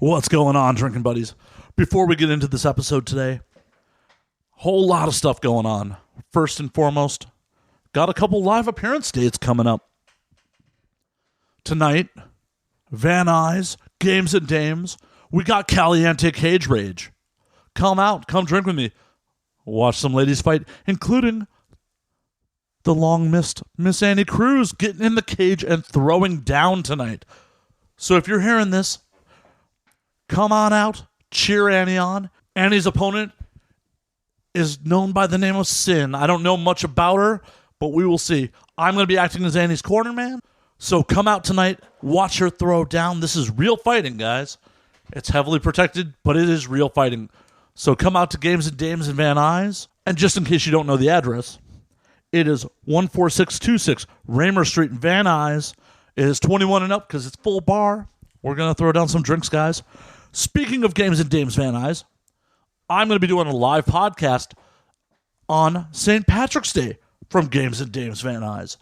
What's going on, drinking buddies? Before we get into this episode today, whole lot of stuff going on. First and foremost, got a couple live appearance dates coming up. Tonight, Van Nuys, Games and Dames. We got Caliente Cage Rage. Come out, come drink with me. Watch some ladies fight, including the long-missed Miss Annie Cruz getting in the cage and throwing down tonight. So if you're hearing this, come on out, cheer Annie on. Annie's opponent is known by the name of Sin. I don't know much about her, but we will see. I'm going to be acting as Annie's corner man. So come out tonight, watch her throw down. This is real fighting, guys. It's heavily protected, but it is real fighting. So come out to Games and Dames in Van Nuys. And just in case you don't know the address, it is 14626 Raymer Street in Van Nuys. It is 21 and up because it's full bar. We're going to throw down some drinks, guys. Speaking of Games and Dames Van Nuys, I'm going to be doing a live podcast on St. Patrick's Day from Games and Dames Van Nuys.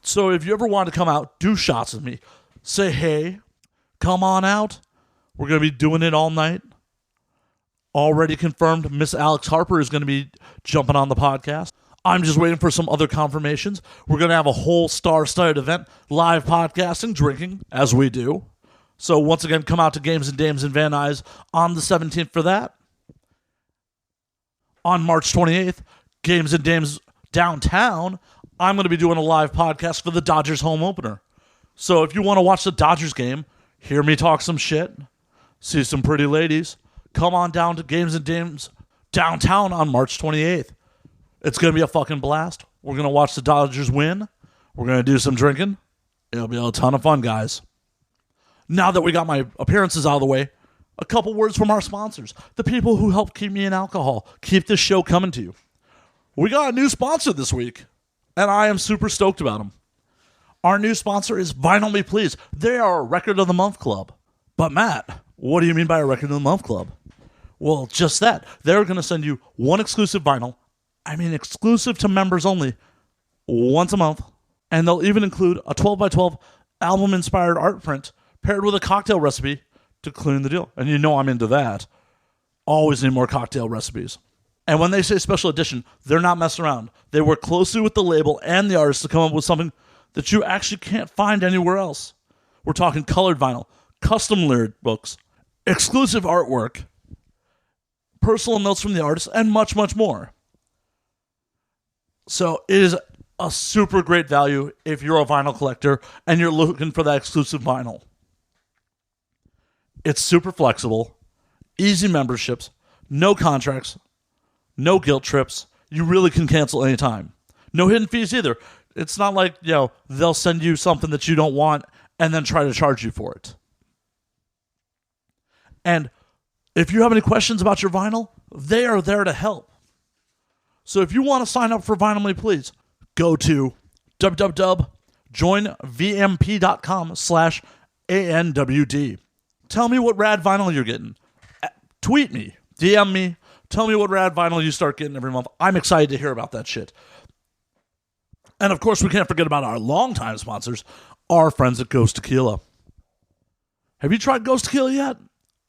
So if you ever want to come out, do shots with me. Say hey, come on out. We're going to be doing it all night. Already confirmed, Miss Alex Harper is going to be jumping on the podcast. I'm just waiting for some other confirmations. We're going to have a whole star-studded event, live podcasting, drinking, as we do. So once again, come out to Games and Dames in Van Nuys on the 17th for that. On March 28th, Games and Dames downtown, I'm going to be doing a live podcast for the Dodgers home opener. So if you want to watch the Dodgers game, hear me talk some shit, see some pretty ladies, come on down to Games and Dames downtown on March 28th. It's going to be a fucking blast. We're going to watch the Dodgers win. We're going to do some drinking. It'll be a ton of fun, guys. Now that we got my appearances out of the way, a couple words from our sponsors, the people who help keep me in alcohol, keep this show coming to you. We got a new sponsor this week, and I am super stoked about them. Our new sponsor is Vinyl Me Please. They are a Record of the Month club. But Matt, what do you mean by a Record of the Month club? Well, just that. They're going to send you one exclusive vinyl, exclusive to members only, once a month, and they'll even include a 12x12 album-inspired art print paired with a cocktail recipe to clean the deal. And you know I'm into that. Always need more cocktail recipes. And when they say special edition, they're not messing around. They work closely with the label and the artist to come up with something that you actually can't find anywhere else. We're talking colored vinyl, custom lyric books, exclusive artwork, personal notes from the artist, and much, much more. So it is a super great value if you're a vinyl collector and you're looking for that exclusive vinyl. It's super flexible, easy memberships, no contracts, no guilt trips. You really can cancel anytime. No hidden fees either. It's not like, they'll send you something that you don't want and then try to charge you for it. And if you have any questions about your vinyl, they are there to help. So if you want to sign up for Vinyl Me Please, go to www.joinvmp.com/ANWD. Tell me what rad vinyl you're getting. Tweet me, DM me, tell me what rad vinyl you start getting every month. I'm excited to hear about that shit. And of course, we can't forget about our longtime sponsors, our friends at Ghost Tequila. Have you tried Ghost Tequila yet?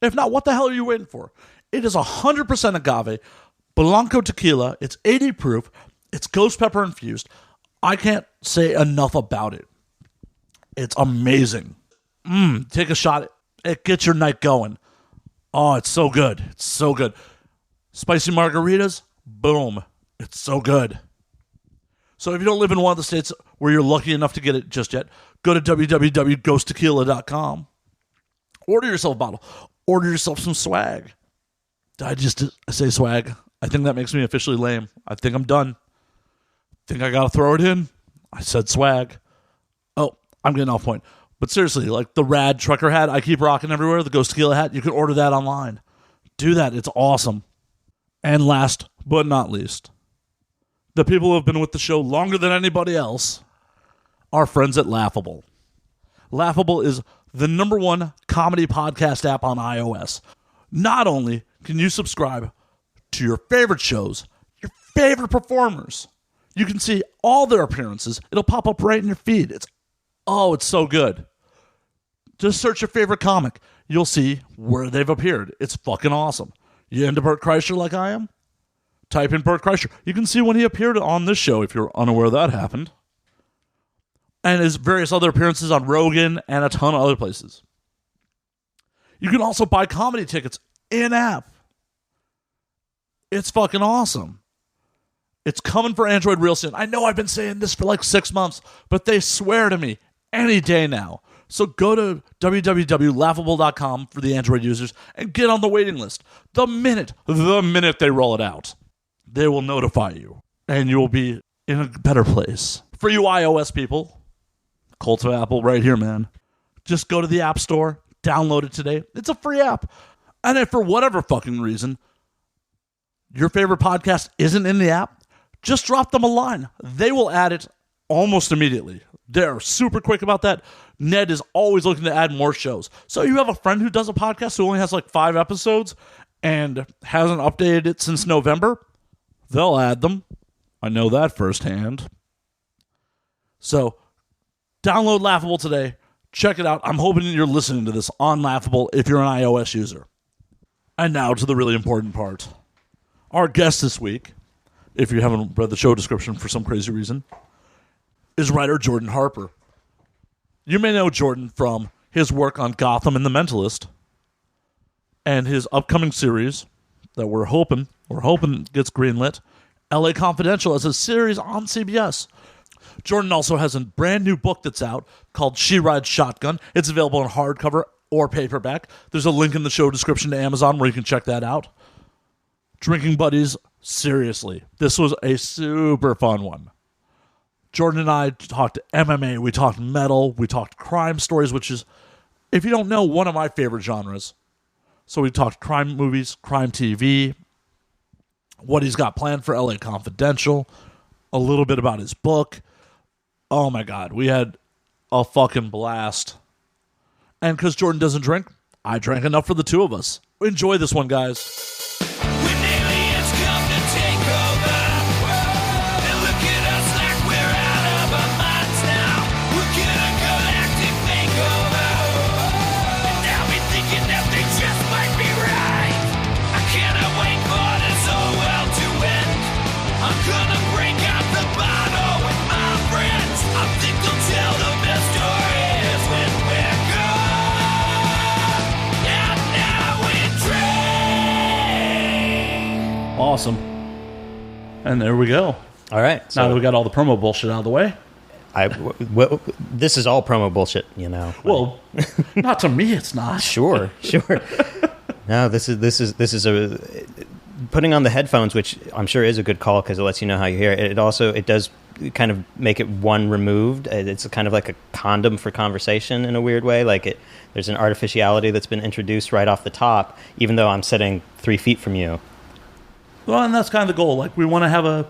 If not, what the hell are you waiting for? It is 100% agave, Blanco tequila. It's 80 proof. It's ghost pepper infused. I can't say enough about it. It's amazing. Take a shot. It gets your night going. Oh, it's so good. It's so good. Spicy margaritas, boom. It's so good. So if you don't live in one of the states where you're lucky enough to get it just yet, go to www.ghosttequila.com. Order yourself a bottle. Order yourself some swag. Did I just say swag? I think that makes me officially lame. I think I'm done. Think I gotta throw it in? I said swag. Oh, I'm getting off point. But seriously, like the rad trucker hat I keep rocking everywhere, the Ghost Tequila hat, you can order that online. Do that. It's awesome. And last but not least, the people who have been with the show longer than anybody else, our friends at Laughable. Laughable is the #1 comedy podcast app on iOS. Not only can you subscribe to your favorite shows, your favorite performers, you can see all their appearances. It'll pop up right in your feed. It's so good. Just search your favorite comic. you'll see where they've appeared. It's fucking awesome. You into Bert Kreischer like I am? Type in Bert Kreischer. You can see when he appeared on this show if you're unaware that happened. And his various other appearances on Rogan and a ton of other places. You can also buy comedy tickets in-app. It's fucking awesome. It's coming for Android real soon. I know I've been saying this for like 6 months, but they swear to me any day now. So go to www.laughable.com for the Android users and get on the waiting list. The minute they roll it out, they will notify you, and you will be in a better place. For you iOS people, Cult of Apple right here, man. Just go to the App Store, download it today. It's a free app. And if for whatever fucking reason your favorite podcast isn't in the app, just drop them a line. They will add it almost immediately. They're super quick about that. Ned is always looking to add more shows. So you have a friend who does a podcast who only has like 5 episodes and hasn't updated it since November, they'll add them. I know that firsthand. So download Laughable today. Check it out. I'm hoping you're listening to this on Laughable if you're an iOS user. And now to the really important part. Our guest this week, if you haven't read the show description for some crazy reason, is writer Jordan Harper. You may know Jordan from his work on Gotham and The Mentalist and his upcoming series that we're hoping gets greenlit, LA Confidential, as a series on CBS. Jordan also has a brand new book that's out called She Rides Shotgun. It's available in hardcover or paperback. There's a link in the show description to Amazon where you can check that out. Drinking Buddies, seriously, this was a super fun one. Jordan and I talked MMA, we talked metal, we talked crime stories, which is, if you don't know, one of my favorite genres. So we talked crime movies, crime TV, what he's got planned for LA Confidential, a little bit about his book. Oh my God, we had a fucking blast. And because Jordan doesn't drink, I drank enough for the two of us. Enjoy this one, guys. Awesome. And there we go. All right. Now that we got all the promo bullshit out of the way. This is all promo bullshit, you know. Well, not to me, it's not. Sure. No, this is a putting on the headphones, which I'm sure is a good call because it lets you know how you hear it. It does kind of make it one removed. It's kind of like a condom for conversation in a weird way. There's an artificiality that's been introduced right off the top, even though I'm sitting 3 feet from you. Well, and that's kind of the goal. We want to have a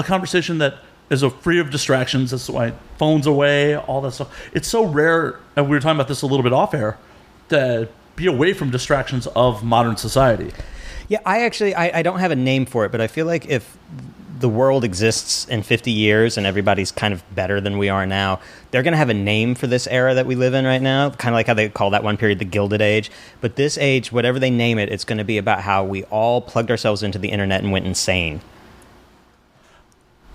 conversation that is free of distractions. That's why phones away, all that stuff. It's so rare, and we were talking about this a little bit off air, to be away from distractions of modern society. Yeah, I don't have a name for it, but I feel like if the world exists in 50 years and everybody's kind of better than we are now, they're going to have a name for this era that we live in right now, kind of like how they call that one period the Gilded Age. But this age, whatever they name it, it's going to be about how we all plugged ourselves into the internet and went insane.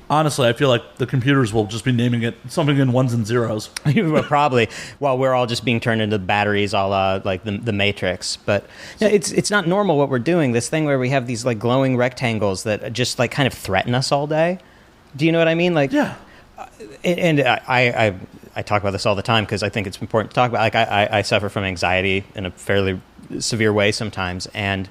Honestly, I feel like the computers will just be naming it something in ones and zeros. Probably, while we're all just being turned into batteries a la like the Matrix. But it's not normal what we're doing. This thing where we have these glowing rectangles that just kind of threaten us all day. Do you know what I mean? Yeah. And I talk about this all the time because I think it's important to talk about. I suffer from anxiety in a fairly severe way sometimes, and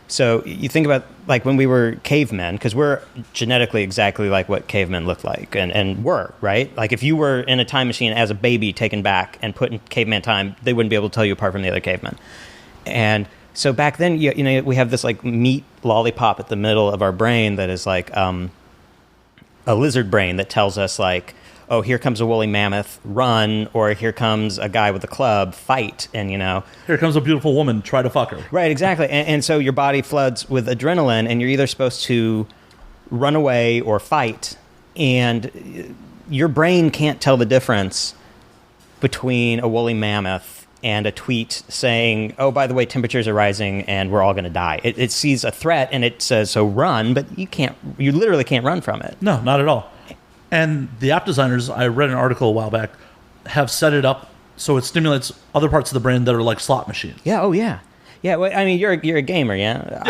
so you think about when we were cavemen, because we're genetically exactly like what cavemen looked like and were, right? If you were in a time machine as a baby taken back and put in caveman time, they wouldn't be able to tell you apart from the other cavemen. And so back then, we have this meat lollipop at the middle of our brain that is a lizard brain that tells us oh, here comes a woolly mammoth, run, or here comes a guy with a club, fight, and here comes a beautiful woman, try to fuck her. Right, exactly. And so your body floods with adrenaline, and you're either supposed to run away or fight, and your brain can't tell the difference between a woolly mammoth and a tweet saying, oh, by the way, temperatures are rising and we're all going to die. It sees a threat and it says, so run, but you literally can't run from it. No, not at all. And the app designers, I read an article a while back, have set it up so it stimulates other parts of the brain that are like slot machines. Yeah, oh yeah. Yeah, well, I mean, you're a gamer, yeah?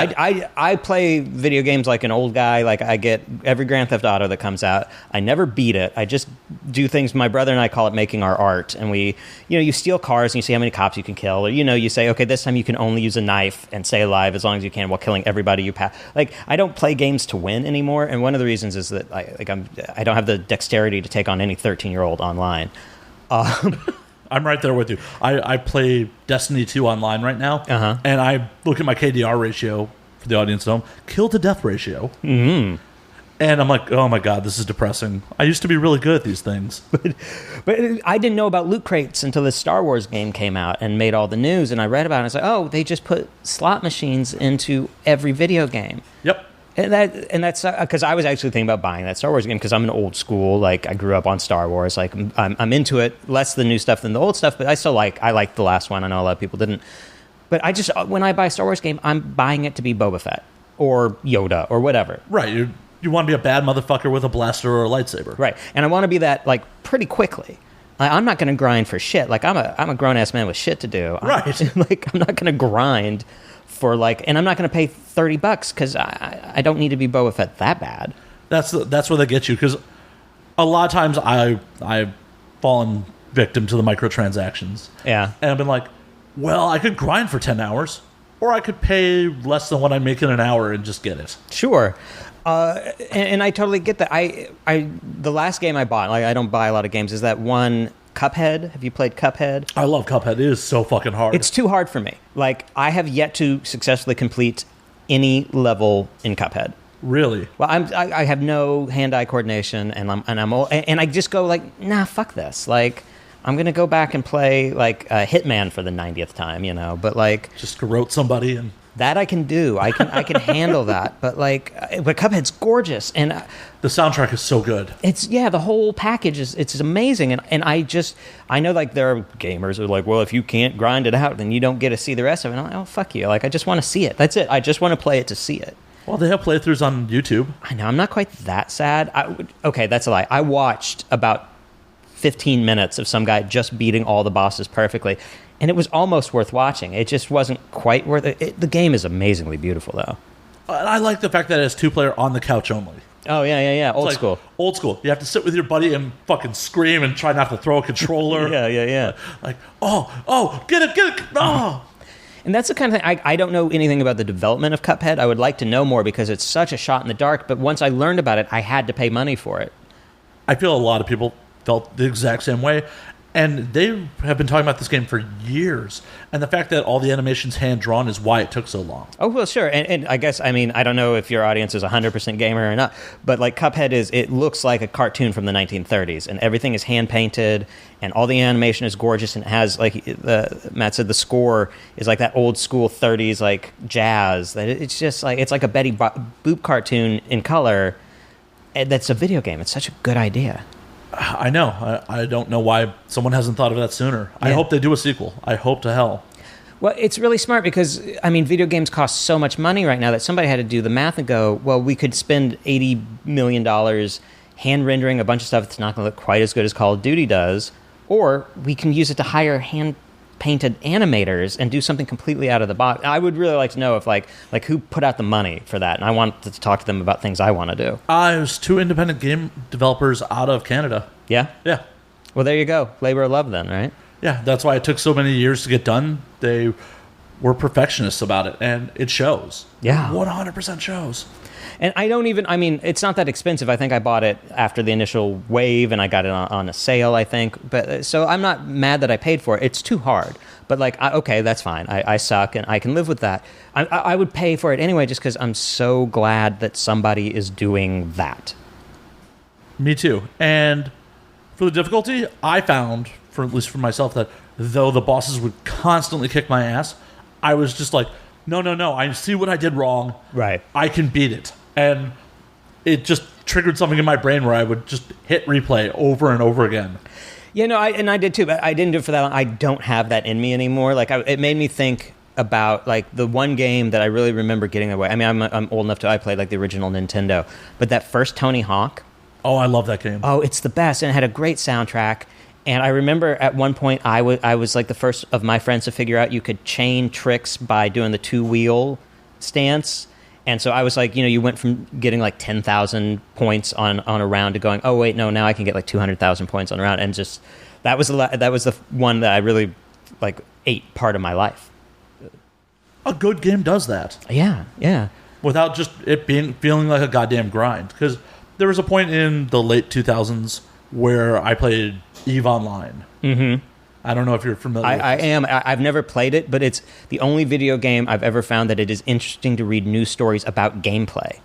I play video games like an old guy. Like, I get every Grand Theft Auto that comes out. I never beat it. I just do things. My brother and I call it making our art. And we, you steal cars and you see how many cops you can kill. Or, you say, okay, this time you can only use a knife and stay alive as long as you can while killing everybody you pass. Like, I don't play games to win anymore. And one of the reasons is that I don't have the dexterity to take on any 13-year-old online. I'm right there with you. I play Destiny 2 online right now, and I look at my KDR ratio, for the audience at home, kill-to-death ratio, and I'm like, oh my god, this is depressing. I used to be really good at these things. But I didn't know about loot crates until the Star Wars game came out and made all the news, and I read about it, and I was like, oh, they just put slot machines into every video game. Yep. And that's because I was actually thinking about buying that Star Wars game because I'm an old school. Like, I grew up on Star Wars. Like, I'm into it, less the new stuff than the old stuff, but I like the last one. I know a lot of people didn't. But when I buy a Star Wars game, I'm buying it to be Boba Fett or Yoda or whatever. Right. You want to be a bad motherfucker with a blaster or a lightsaber. Right. And I want to be that, like, pretty quickly. I'm not going to grind for shit. Like, I'm a grown-ass man with shit to do. Right. I'm not going to grind for, like, and I'm not going to pay $30 because I don't need to be Boba Fett that bad. That's where they get you, because a lot of times I've fallen victim to the microtransactions. Yeah. And I've been like, well, I could grind for 10 hours, or I could pay less than what I make in an hour and just get it. Sure. And I totally get that. The last game I bought, like, I don't buy a lot of games, is that one Cuphead. Have you played Cuphead? I love Cuphead. It is so fucking hard. It's too hard for me. Like, I have yet to successfully complete any level in Cuphead. Really? Well, I have no hand-eye coordination, and I just go like, nah, fuck this. Like, I'm gonna go back and play like Hitman for the 90th time, But like, just garrote somebody and. That I can do. I can handle that. But Cuphead's gorgeous, and the soundtrack is so good. The whole package it's amazing, and I know, like, there are gamers who are like, well, if you can't grind it out, then you don't get to see the rest of it. And I'm like, oh, fuck you. Like, I just want to see it. That's it. I just want to play it to see it. Well, they have playthroughs on YouTube. I know. I'm not quite that sad. Okay, that's a lie. I watched about 15 minutes of some guy just beating all the bosses perfectly. And it was almost worth watching. It just wasn't quite worth it. The game is amazingly beautiful, though. And I like the fact that it has two-player on the couch only. Oh, yeah. Old school. Old school. You have to sit with your buddy and fucking scream and try not to throw a controller. Yeah. Like, oh, get it. Oh. And that's the kind of thing, I don't know anything about the development of Cuphead. I would like to know more because it's such a shot in the dark. But once I learned about it, I had to pay money for it. I feel a lot of people felt the exact same way. And they have been talking about this game for years. And the fact that all the animation's hand-drawn is why it took so long. Oh, well, sure. And I guess, I mean, I don't know if your audience is 100% gamer or not, but like Cuphead it looks like a cartoon from the 1930s. And everything is hand-painted, and all the animation is gorgeous, and it has, like Matt said, the score is like that old-school 30s, like, jazz. That it's just like, it's like a Betty Boop cartoon in color. And that's a video game. It's such a good idea. I know. I don't know why someone hasn't thought of that sooner. Yeah. I hope they do a sequel. I hope to hell. Well, it's really smart because, I mean, video games cost so much money right now that somebody had to do the math and go, well, we could spend $80 million hand-rendering a bunch of stuff that's not going to look quite as good as Call of Duty does, or we can use it to hire hand-painted animators and do something completely out of the box. I would really like to know if, like who put out the money for that, and I want to talk to them about things I want to do. There's 2 independent game developers out of Canada. Yeah? Yeah. Well, there you go. Labor of love then, right? Yeah, that's why it took so many years to get done. They were perfectionists about it, and it shows. Yeah. 100% shows. And it's not that expensive. I think I bought it after the initial wave, and I got it on a sale, I think. But so I'm not mad that I paid for it. It's too hard. But, okay, that's fine. I suck, and I can live with that. I would pay for it anyway just because I'm so glad that somebody is doing that. Me too. And for the difficulty, I found, at least for myself, that though the bosses would constantly kick my ass, I was just like, no, I see what I did wrong. Right. I can beat it. And it just triggered something in my brain where I would just hit replay over and over again. Yeah, no, I did too, but I didn't do it for that long. I don't have that in me anymore. Like, it made me think about like the one game that I really remember getting away. I mean, I'm old enough I played like the original Nintendo, but that first Tony Hawk. Oh, I love that game. Oh, it's the best, and it had a great soundtrack. And I remember at one point I was like the first of my friends to figure out you could chain tricks by doing the 2-wheel stance. And so I was like, you went from getting like 10,000 points on a round to going, oh wait, no, now I can get like 200,000 points on a round, and just that was the one that I really like ate part of my life. A good game does that. Yeah, yeah. Without just it feeling like a goddamn grind. Because there was a point in the late 2000s where I played EVE Online. Mm-hmm. I don't know if you're familiar with I this. am. I've never played it, but it's the only video game I've ever found that it is interesting to read news stories about gameplay.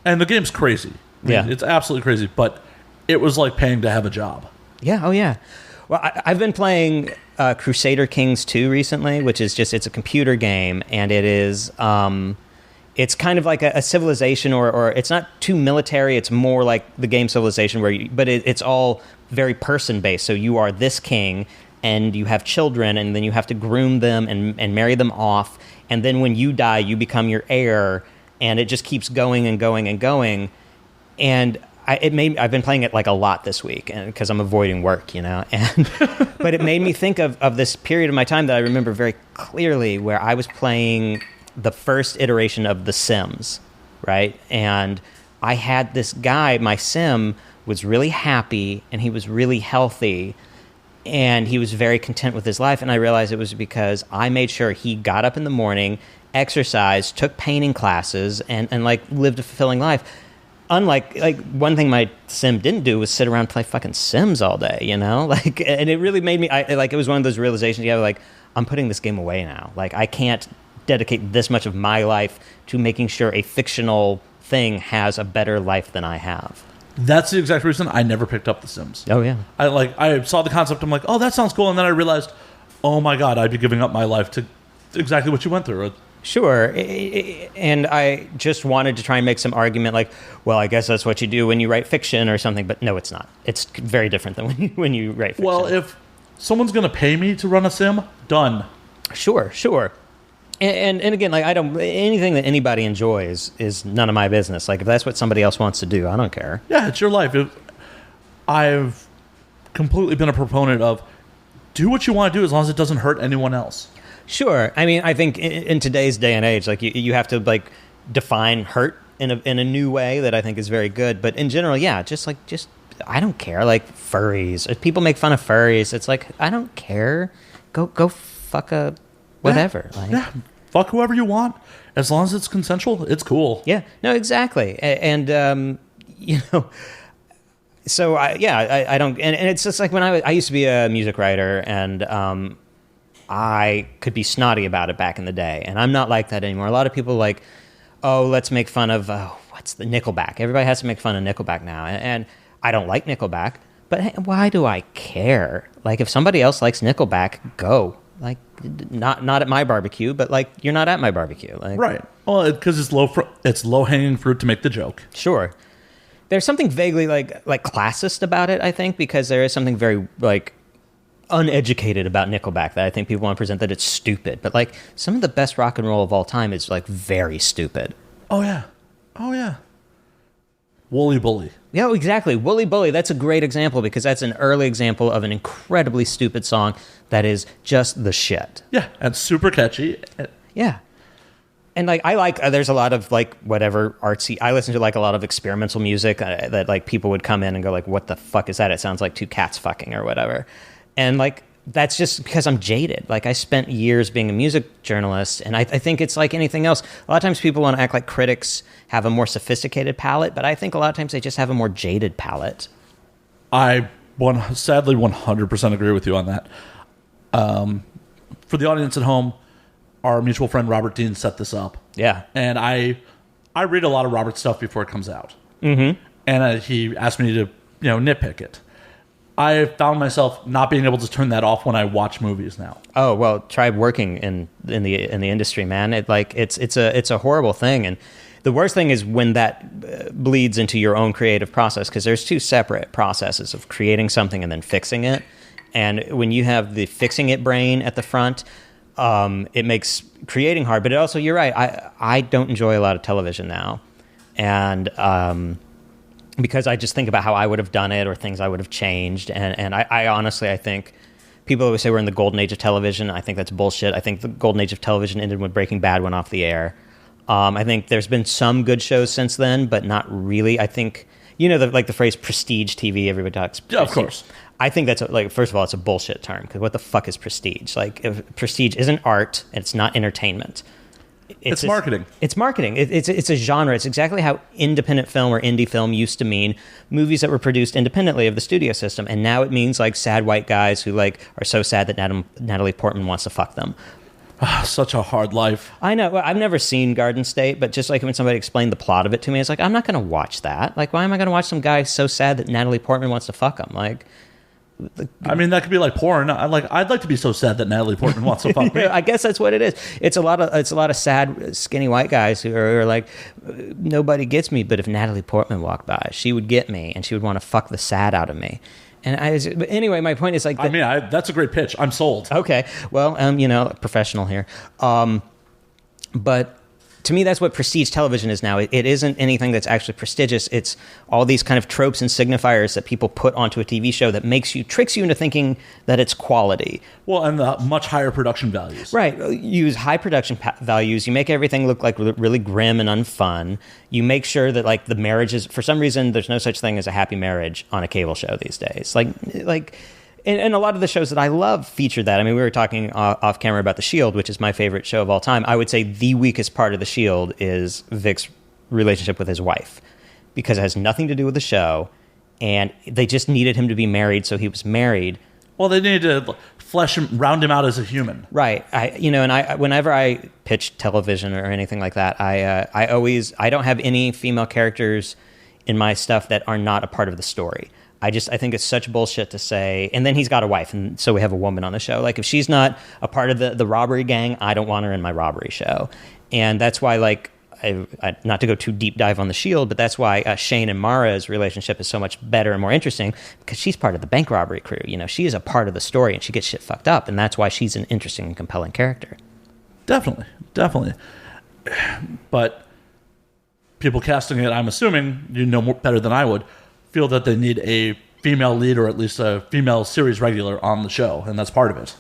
And the game's crazy. I mean, it's absolutely crazy. But it was like paying to have a job. Yeah, oh yeah. Well, I've been playing Crusader Kings 2 recently, which is it's a computer game, and it is... it's kind of like a civilization, or it's not too military. It's more like the game Civilization, but it's all very person-based. So you are this king, and you have children, and then you have to groom them and marry them off. And then when you die, you become your heir, and it just keeps going and going and going. And I've been playing it like a lot this week, and because I'm avoiding work, and but it made me think of this period of my time that I remember very clearly, where I was playing the first iteration of The Sims, right? And I had this guy, my sim was really happy, and he was really healthy, and he was very content with his life. And I realized it was because I made sure he got up in the morning, exercised, took painting classes, and like lived a fulfilling life. Unlike, like, one thing my sim didn't do was sit around and play fucking Sims all day, Like, and it really made me, it was one of those realizations you have, like, I'm putting this game away now. Like, I can't dedicate this much of my life to making sure a fictional thing has a better life than I have. That's the exact reason I never picked up The Sims. Oh, yeah. I saw the concept, I'm like, oh, that sounds cool, and then I realized, oh my god, I'd be giving up my life to exactly what you went through. Sure, and I just wanted to try and make some argument like, well, I guess that's what you do when you write fiction or something, but no, it's not. It's very different than when you write fiction. Well, if someone's going to pay me to run a sim, done. Sure. And again, like, I don't, anything that anybody enjoys is none of my business. Like, if that's what somebody else wants to do, I don't care. Yeah, it's your life. I've completely been a proponent of do what you want to do as long as it doesn't hurt anyone else. Sure. I mean, I think in today's day and age, like, you have to like define hurt in a new way that I think is very good. But in general, yeah, just I don't care. Like, furries. If people make fun of furries, it's like, I don't care. Go fuck a whatever. Yeah, fuck whoever you want. As long as it's consensual, it's cool. Yeah. No, exactly. And so I don't. And it's just like when I used to be a music writer, and I could be snotty about it back in the day, and I'm not like that anymore. A lot of people are like, oh, let's make fun of what's the Nickelback. Everybody has to make fun of Nickelback now, and I don't like Nickelback, but hey, why do I care? Like, if somebody else likes Nickelback, go. Like, not at my barbecue, but like, you're not at my barbecue, like, right? Well, because it's low hanging fruit to make the joke. Sure, there's something vaguely like classist about it, I think, because there is something very like uneducated about Nickelback that I think people want to present that it's stupid, but like some of the best rock and roll of all time is like very stupid. Oh yeah. Wooly Bully. Yeah, exactly. Wooly Bully. That's a great example because that's an early example of an incredibly stupid song that is just the shit. Yeah, and super catchy. Yeah. And like, I like, there's a lot of like whatever artsy, I listen to like a lot of experimental music that like people would come in and go like, what the fuck is that? It sounds like two cats fucking or whatever. And like, that's just because I'm jaded. Like, I spent years being a music journalist, and I think it's like anything else. A lot of times people want to act like critics have a more sophisticated palate, but I think a lot of times they just have a more jaded palate. I sadly 100% agree with you on that. For the audience at home, our mutual friend Robert Dean set this up. Yeah. And I read a lot of Robert's stuff before it comes out. Mm-hmm. And he asked me to nitpick it. I found myself not being able to turn that off when I watch movies now. Oh, well, try working in the industry, man. It's a horrible thing. And The worst thing is when that bleeds into your own creative process, because there's two separate processes of creating something and then fixing it. And when you have the fixing it brain at the front, it makes creating hard. But it also, you're right, I don't enjoy a lot of television now. And because I just think about how I would have done it or things I would have changed. And I honestly, I think people always say we're in the golden age of television. I think that's bullshit. I think the golden age of television ended when Breaking Bad went off the air. I think there's been some good shows since then, but not really. I think, the phrase prestige TV, everybody talks prestige. Yeah, of course. I think that's, first of all, it's a bullshit term, because what the fuck is prestige? If prestige isn't art, it's not entertainment. It's marketing. It's marketing. It's a genre. It's exactly how independent film or indie film used to mean movies that were produced independently of the studio system. And now it means sad white guys who are so sad that Natalie Portman wants to fuck them. Such a hard life. I know. Well, I've never seen Garden State, but just when somebody explained the plot of it to me, it's I'm not going to watch that. Why am I going to watch some guy so sad that Natalie Portman wants to fuck him? I mean, that could be like porn. I'd like to be so sad that Natalie Portman wants to fuck me. I guess that's what it is. It's a lot of sad, skinny white guys who are nobody gets me. But if Natalie Portman walked by, she would get me, and she would want to fuck the sad out of me. But anyway, my point is that's a great pitch. I'm sold. Okay, well, professional here, but. To me, that's what prestige television is now. It isn't anything that's actually prestigious. It's all these kind of tropes and signifiers that people put onto a TV show that tricks you into thinking that it's quality. Well, and the much higher production values. Right. You use high production values. You make everything look really grim and unfun. You make sure that the marriage is, for some reason, there's no such thing as a happy marriage on a cable show these days. And a lot of the shows that I love feature that. I mean, we were talking off camera about The Shield, which is my favorite show of all time. I would say the weakest part of The Shield is Vic's relationship with his wife, because it has nothing to do with the show, and they just needed him to be married, so he was married. Well, they needed to flesh him, round him out as a human. Right. Whenever I pitch television or anything like that, I don't have any female characters in my stuff that are not a part of the story. I think it's such bullshit to say, and then he's got a wife, and so we have a woman on the show. If she's not a part of the robbery gang, I don't want her in my robbery show. And that's why, not to go too deep dive on The Shield, but that's why Shane and Mara's relationship is so much better and more interesting, because she's part of the bank robbery crew. She is a part of the story, and she gets shit fucked up, and that's why she's an interesting and compelling character. Definitely. But people casting it, I'm assuming, more better than I would, feel that they need a female lead or at least a female series regular on the show, and that's part of it.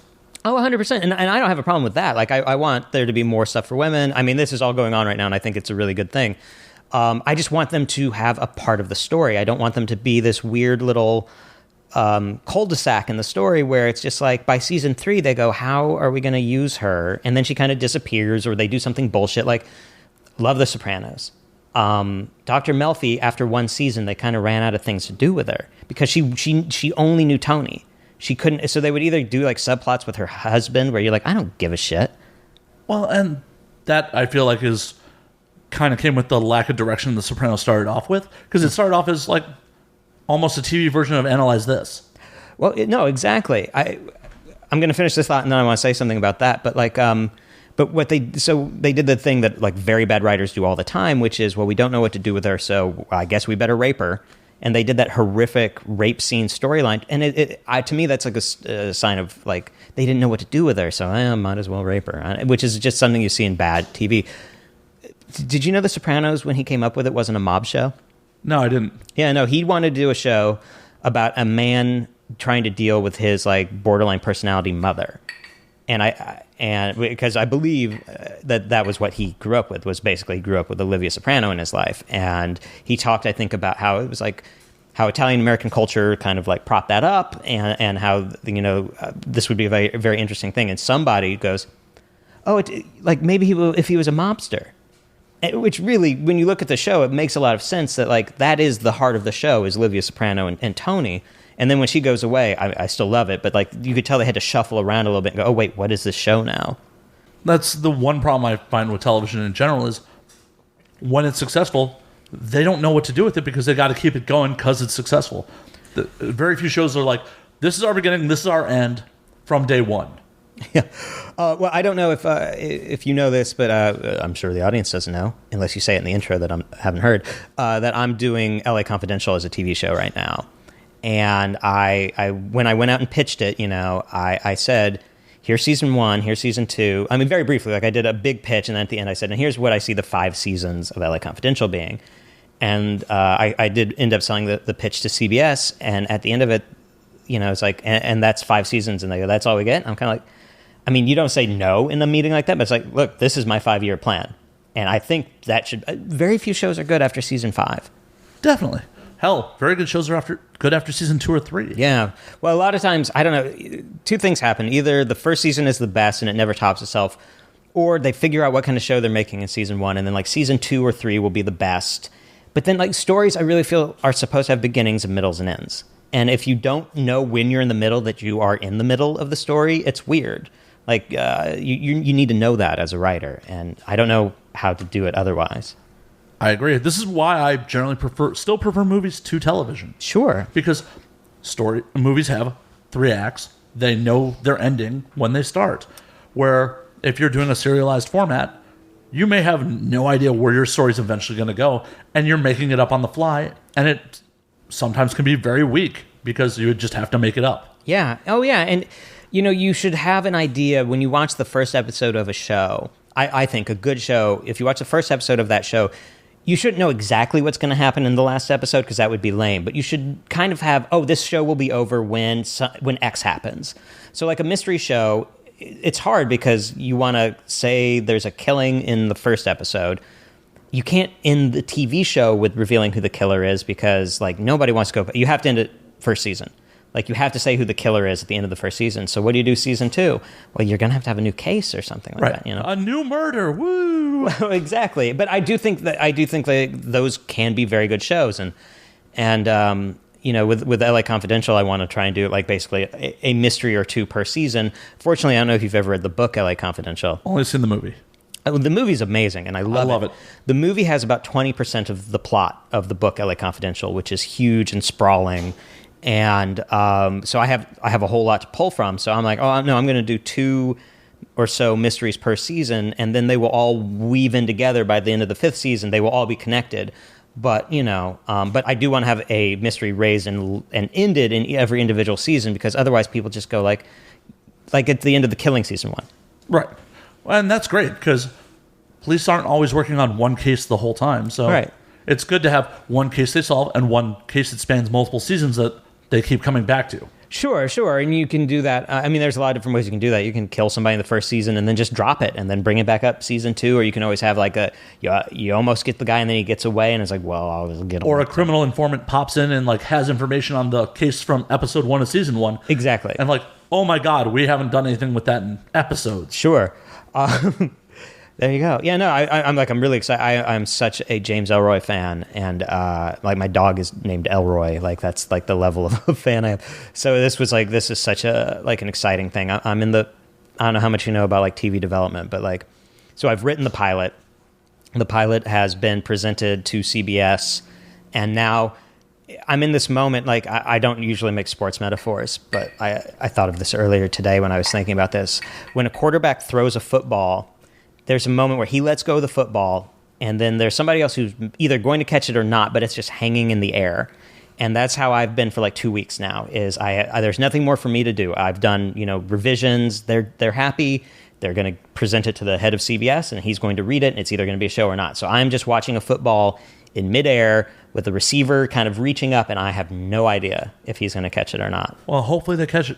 Oh, 100%. And I don't have a problem with that. I want there to be more stuff for women. I mean, this is all going on right now, and I think it's a really good thing. I just want them to have a part of the story. I don't want them to be this weird little cul-de-sac in the story where it's just by season 3, they go, how are we going to use her? And then she kind of disappears, or they do something bullshit. Love The Sopranos. Dr. Melfi, after one season, they kind of ran out of things to do with her because she only knew Tony. She couldn't, so they would either do subplots with her husband where you're I don't give a shit. Well, and that I feel is kind of came with the lack of direction The Sopranos started off with, because it started off as almost a TV version of Analyze This. Well, no, exactly. I'm going to finish this thought and then I want to say something about that, but But they did the thing that very bad writers do all the time, which is, well, we don't know what to do with her, so I guess we better rape her. And they did that horrific rape scene storyline, and to me that's a sign of they didn't know what to do with her, so I might as well rape her, which is just something you see in bad TV. Did you know The Sopranos, when he came up with it, wasn't a mob show? No, I didn't. Yeah, no, he wanted to do a show about a man trying to deal with his borderline personality mother. And because I believe that was what he grew up with, was basically he grew up with Olivia Soprano in his life. And he talked, I think, about how it was how Italian-American culture kind of propped that up, and how, this would be a very, very interesting thing. And somebody goes, oh, maybe if he was a mobster. Which really, when you look at the show, it makes a lot of sense that that is the heart of the show, is Olivia Soprano and Tony. And then when she goes away, I still love it, but you could tell they had to shuffle around a little bit and go, oh, wait, what is this show now? That's the one problem I find with television in general, is when it's successful, they don't know what to do with it because they got to keep it going because it's successful. Very few shows are this is our beginning, this is our end from day one. Yeah. Well, I don't know if you know this, but I'm sure the audience doesn't know, unless you say it in the intro that I haven't heard, that I'm doing LA Confidential as a TV show right now. And I when I went out and pitched it, I said, here's season 1, here's season 2. I mean, very briefly, like I did a big pitch, and then at the end I said, and here's what I see the 5 seasons of LA Confidential being. And I did end up selling the pitch to CBS, and at the end of it, it's like, and that's 5 seasons, and they go, that's all we get? I'm kind of like, I mean, you don't say no in a meeting like that, but it's like, look, this is my 5-year plan. And I think that very few shows are good after season 5. Definitely. Hell, very good shows are good after season 2 or 3. Yeah. Well, a lot of times, I don't know, 2 things happen. Either the first season is the best and it never tops itself, or they figure out what kind of show they're making in season 1, and then like season 2 or 3 will be the best. But then like stories, I really feel, are supposed to have beginnings and middles and ends. And if you don't know when you're in the middle that you are in the middle of the story, it's weird. Like, you need to know that as a writer, and I don't know how to do it otherwise. I agree. This is why I generally still prefer movies to television. Sure. Because movies have 3 acts. They know their ending when they start. Where if you're doing a serialized format, you may have no idea where your story's eventually going to go, and you're making it up on the fly, and it sometimes can be very weak because you would just have to make it up. Yeah. Oh, yeah. And you should have an idea when you watch the first episode of a show. I think a good show, if you watch the first episode of that show, you shouldn't know exactly what's going to happen in the last episode because that would be lame. But you should kind of have, this show will be over when X happens. So like a mystery show, it's hard because you want to say there's a killing in the first episode. You can't end the TV show with revealing who the killer is because like nobody wants to go. You have to end it first season. Like, you have to say who the killer is at the end of the first season. So what do you do season 2? Well, you're going to have a new case or something like that, A new murder, woo! Exactly. But I do think that those can be very good shows. And with LA Confidential, I want to try and do like basically a mystery or 2 per season. Fortunately, I don't know if you've ever read the book LA Confidential. Only seen the movie. The movie's amazing, and I love it. The movie has about 20% of the plot of the book LA Confidential, which is huge and sprawling. And so I have a whole lot to pull from. So I'm like, oh, no, I'm going to do 2 or so mysteries per season, and then they will all weave in together by the end of the 5th season. They will all be connected. But, but I do want to have a mystery raised and ended in every individual season because otherwise people just go like at the end of The Killing season 1. Right. And that's great because police aren't always working on one case the whole time. So It's good to have one case they solve and one case that spans multiple seasons that they keep coming back to. Sure. And you can do that. There's a lot of different ways you can do that. You can kill somebody in the first season and then just drop it and then bring it back up season 2. Or you can always have like you almost get the guy and then he gets away and it's like, well, I'll get him. Or a criminal informant pops in and like has information on the case from episode 1 of season 1. Exactly. And like, oh my God, we haven't done anything with that in episodes. Sure. There you go. Yeah, no, I'm really excited. I'm such a James Ellroy fan, and like my dog is named Elroy. Like that's like the level of fan I have. So this is such a like an exciting thing. I'm in the, I don't know how much you know about like TV development, but like, so I've written the pilot. The pilot has been presented to CBS, and now I'm in this moment. Like I don't usually make sports metaphors, but I thought of this earlier today when I was thinking about this. When a quarterback throws a football, there's a moment where he lets go of the football, and then there's somebody else who's either going to catch it or not, but it's just hanging in the air. And that's how I've been for like 2 weeks now. Is there's nothing more for me to do. I've done revisions. They're happy. They're going to present it to the head of CBS, and he's going to read it. And it's either going to be a show or not. So I'm just watching a football in midair with the receiver kind of reaching up, and I have no idea if he's going to catch it or not. Well, hopefully they catch it.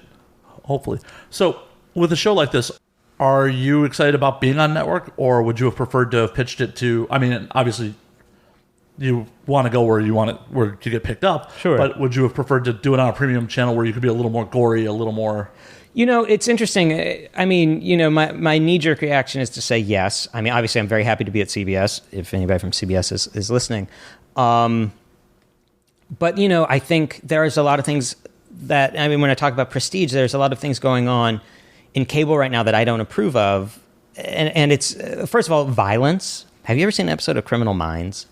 Hopefully. So with a show like this, are you excited about being on network, or would you have preferred to have pitched it to? I mean, obviously, you want to go where you want it, where you get picked up. Sure. But would you have preferred to do it on a premium channel where you could be a little more gory, a little more? It's interesting. I mean, my knee-jerk reaction is to say yes. I mean, obviously, I'm very happy to be at CBS. If anybody from CBS is listening, but I think there's a lot of things that when I talk about prestige, there's a lot of things going on in cable right now that I don't approve of. And it's, first of all, violence. Have you ever seen an episode of Criminal Minds?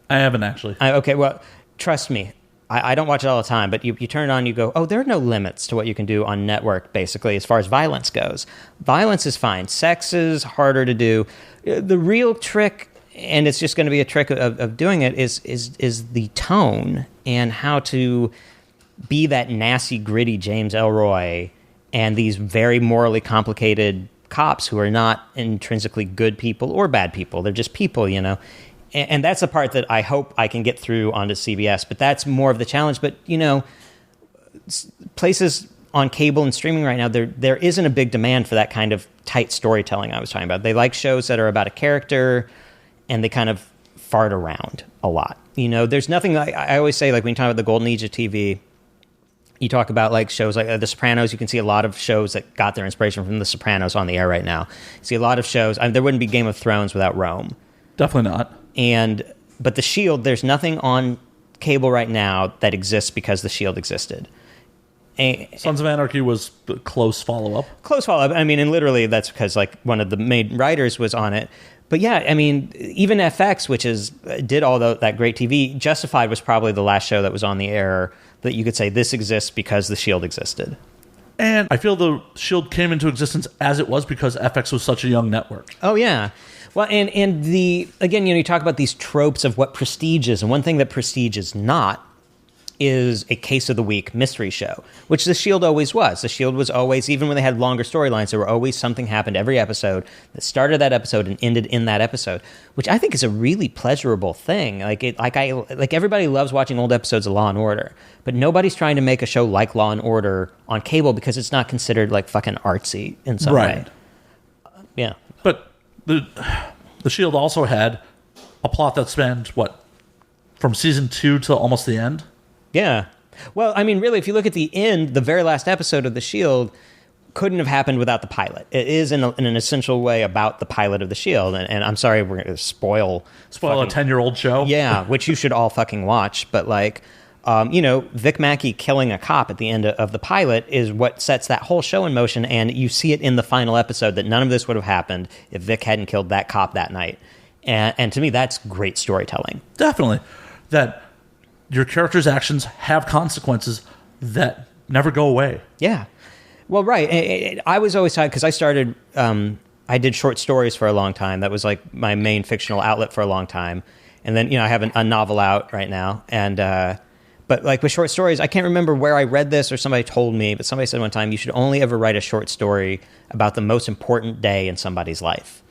I haven't actually. Okay, well, trust me. I don't watch it all the time, but you turn it on, you go, oh, there are no limits to what you can do on network, basically, as far as violence goes. Violence is fine. Sex is harder to do. The real trick, and it's just going to be a trick of doing it, is the tone and how to be that nasty, gritty James Elroy and these very morally complicated cops who are not intrinsically good people or bad people. They're just people, you know. And that's the part that I hope I can get through onto CBS. But that's more of the challenge. But, you know, places on cable and streaming right now, there isn't a big demand for that kind of tight storytelling I was talking about. They like shows that are about a character and they kind of fart around a lot. You know, there's nothing like, I always say, like when you talk about the golden age of TV, you talk about like shows like The Sopranos. You can see a lot of shows that got their inspiration from The Sopranos on the air right now. You see a lot of shows. I mean, there wouldn't be Game of Thrones without Rome. Definitely not. But The Shield, there's nothing on cable right now that exists because The Shield existed. Sons of Anarchy was a close follow-up. Close follow-up. I mean, and literally that's because like one of the main writers was on it. But yeah, I mean, even FX, which did all that great TV, Justified was probably the last show that was on the air that you could say this exists because The Shield existed. And I feel The Shield came into existence as it was because FX was such a young network. Oh, yeah. Well, and again, you know, you talk about these tropes of what Prestige is, and one thing that Prestige is not is a case of the week mystery show, which The Shield always was. The Shield was always, even when they had longer storylines, there were always something happened every episode that started that episode and ended in that episode, which I think is a really pleasurable thing. Like everybody loves watching old episodes of Law and Order, but nobody's trying to make a show like Law and Order on cable because it's not considered like fucking artsy in some way. Yeah. But the Shield also had a plot that spanned, from season 2 to almost the end? Yeah. Well, I mean, really, if you look at the end, the very last episode of The Shield couldn't have happened without the pilot. It is in an essential way about the pilot of The Shield. And I'm sorry, we're going to spoil a 10-year-old show? Yeah, which you should all fucking watch. But like, you know, Vic Mackey killing a cop at the end of the pilot is what sets that whole show in motion. And you see it in the final episode that none of this would have happened if Vic hadn't killed that cop that night. And to me, that's great storytelling. Definitely. That your character's actions have consequences that never go away. Yeah. Well, right. I was always taught, because I started, I did short stories for a long time. That was like my main fictional outlet for a long time. And then, you know, I have a novel out right now. And, but like with short stories, I can't remember where I read this or somebody told me, but somebody said one time, you should only ever write a short story about the most important day in somebody's life.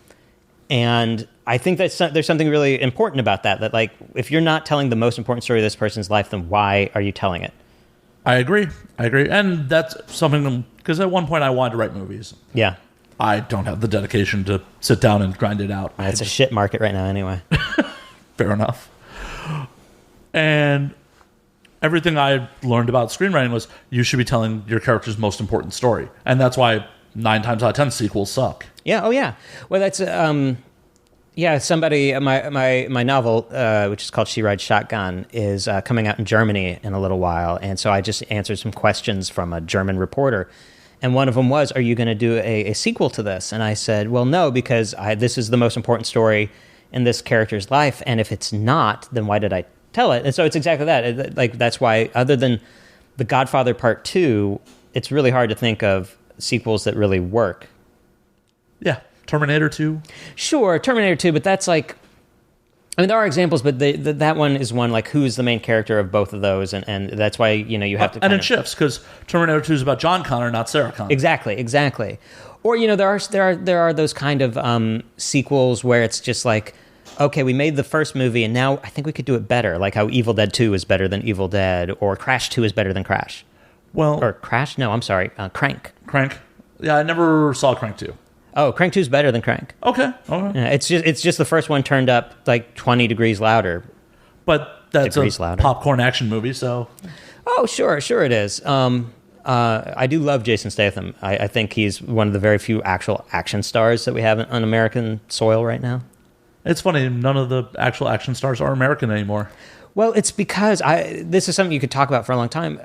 And I think that there's something really important about that like, if you're not telling the most important story of this person's life, then why are you telling it? I agree. And that's something, because at one point I wanted to write movies. Yeah. I don't have the dedication to sit down and grind it out. It's a shit market right now anyway. Fair enough. And everything I learned about screenwriting was you should be telling your character's most important story. And that's why 9 times out of 10 sequels suck. Yeah. Oh, yeah. Well, that's somebody. My novel, which is called She Rides Shotgun, is coming out in Germany in a little while, and so I just answered some questions from a German reporter, and one of them was, "Are you going to do a sequel to this?" And I said, "Well, no, because this is the most important story in this character's life, and if it's not, then why did I tell it?" And so it's exactly that. Like that's why, other than The Godfather Part 2, it's really hard to think of sequels that really work. Yeah, Terminator 2. Sure, Terminator 2, but that's like, I mean, there are examples, but that one is one like who's the main character of both of those, and that's why, you know, you have to. And it shifts because Terminator 2 is about John Connor, not Sarah Connor. Exactly. Or, you know, there are those kind of sequels where it's just like, okay, we made the first movie, and now I think we could do it better, like how Evil Dead 2 is better than Evil Dead, or Crash 2 is better than Crash. Well, or Crash? No, I'm sorry, Crank. Yeah, I never saw Crank 2. Oh, Crank 2 is better than Crank. Okay. Yeah, it's just the first one turned up like 20 degrees louder. But that's a popcorn action movie, so. Oh, sure it is. I do love Jason Statham. I think he's one of the very few actual action stars that we have on American soil right now. It's funny, none of the actual action stars are American anymore. Well, it's because this is something you could talk about for a long time.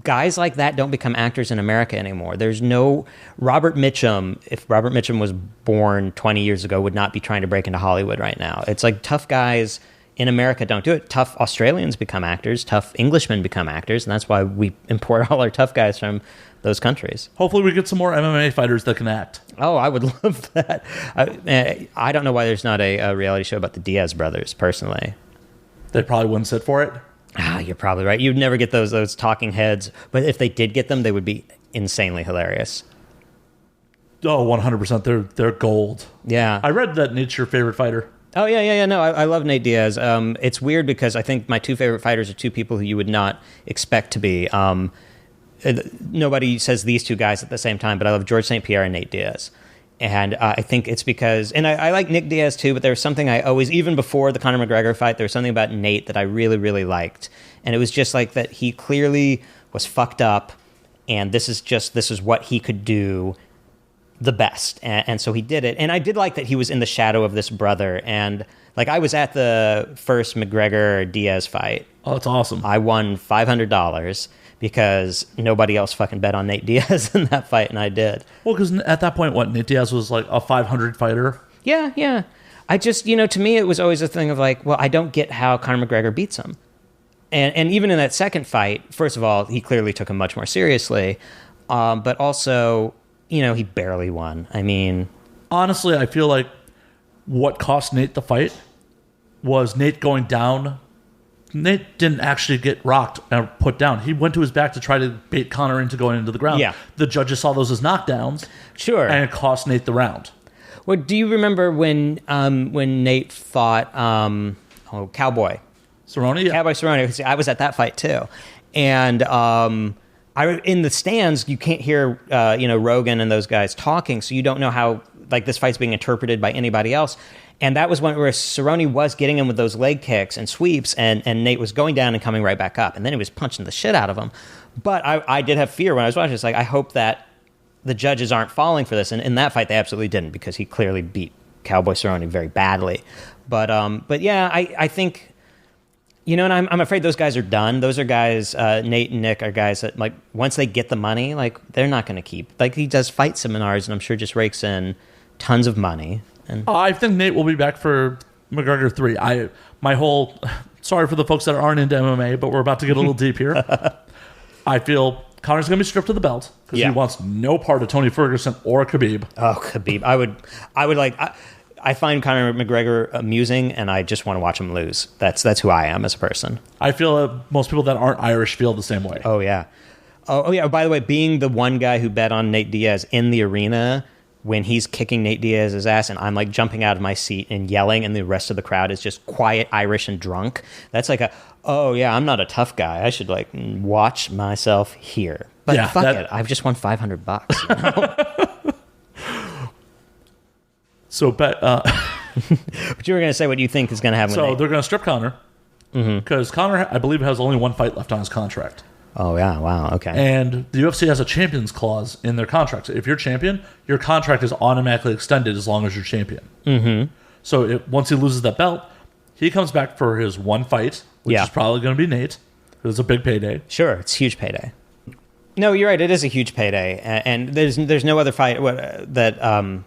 Guys like that don't become actors in America anymore. There's no Robert Mitchum. If Robert Mitchum was born 20 years ago, would not be trying to break into Hollywood right now. It's like tough guys in America don't do it. Tough Australians become actors, tough Englishmen become actors, and that's why we import all our tough guys from those countries. Hopefully we get some more MMA fighters that can act. Oh, I would love that. I don't know why there's not a reality show about the Diaz brothers, personally. They probably wouldn't sit for it. You're probably right. You'd never get those talking heads, but if they did get them, they would be insanely hilarious. Oh, 100%. They're gold. Yeah. I read that Nate's your favorite fighter. Oh, yeah. No, I love Nate Diaz. It's weird because I think my two favorite fighters are two people who you would not expect to be. Nobody says these two guys at the same time, but I love George St. Pierre and Nate Diaz. And I think it's because, and I like Nick Diaz too, but there was something I always, even before the Conor McGregor fight, there was something about Nate that I really, really liked. And it was just like that he clearly was fucked up, and this is what he could do the best. And so he did it. And I did like that he was in the shadow of this brother. And like, I was at the first McGregor-Diaz fight. Oh, that's awesome. I won $500 because nobody else fucking bet on Nate Diaz in that fight, and I did. Well, because at that point, Nate Diaz was like a 500 fighter? Yeah. I just, to me, it was always a thing of like, well, I don't get how Conor McGregor beats him. And even in that second fight, first of all, he clearly took him much more seriously. But also, he barely won. I mean... Honestly, I feel like what cost Nate the fight was Nate going down. Nate didn't actually get rocked and put down. He went to his back to try to bait Conor into going into the ground. Yeah. The judges saw those as knockdowns. Sure. And it cost Nate the round. Well, do you remember when Nate fought Cowboy? Cerrone? Yeah. Cowboy Cerrone. I was at that fight too. And in the stands, you can't hear Rogan and those guys talking, so you don't know how like this fight's being interpreted by anybody else. And that was where Cerrone was getting him with those leg kicks and sweeps, and Nate was going down and coming right back up, and then he was punching the shit out of him. But I did have fear when I was watching. It's like, I hope that the judges aren't falling for this. And in that fight, they absolutely didn't, because he clearly beat Cowboy Cerrone very badly. But yeah, I think. And I'm afraid those guys are done. Those are guys, Nate and Nick are guys that, like, once they get the money, like, they're not going to keep. Like, he does fight seminars, and I'm sure just rakes in tons of money. And I think Nate will be back for McGregor 3. Sorry for the folks that aren't into MMA, but we're about to get a little deep here. I feel Conor's going to be stripped of the belt because he wants no part of Tony Ferguson or Khabib. Oh, Khabib. I would like... I find Conor McGregor amusing, and I just want to watch him lose. That's who I am as a person. I feel most people that aren't Irish feel the same way. Oh, yeah. Oh, yeah. By the way, being the one guy who bet on Nate Diaz in the arena when he's kicking Nate Diaz's ass, and I'm like jumping out of my seat and yelling, and the rest of the crowd is just quiet, Irish, and drunk. That's like I'm not a tough guy. I should like watch myself here. But yeah, fuck it. I've just won $500. So, but you were going to say what you think is going to happen. So they're going to strip Conor because Conor, I believe, has only one fight left on his contract. Oh yeah, wow, okay. And the UFC has a champions clause in their contract. So if you're champion, your contract is automatically extended as long as you're champion. Mm-hmm. So once he loses that belt, he comes back for his one fight, which is probably going to be Nate. It's a big payday. Sure, it's a huge payday. No, you're right. It is a huge payday, and there's no other fight that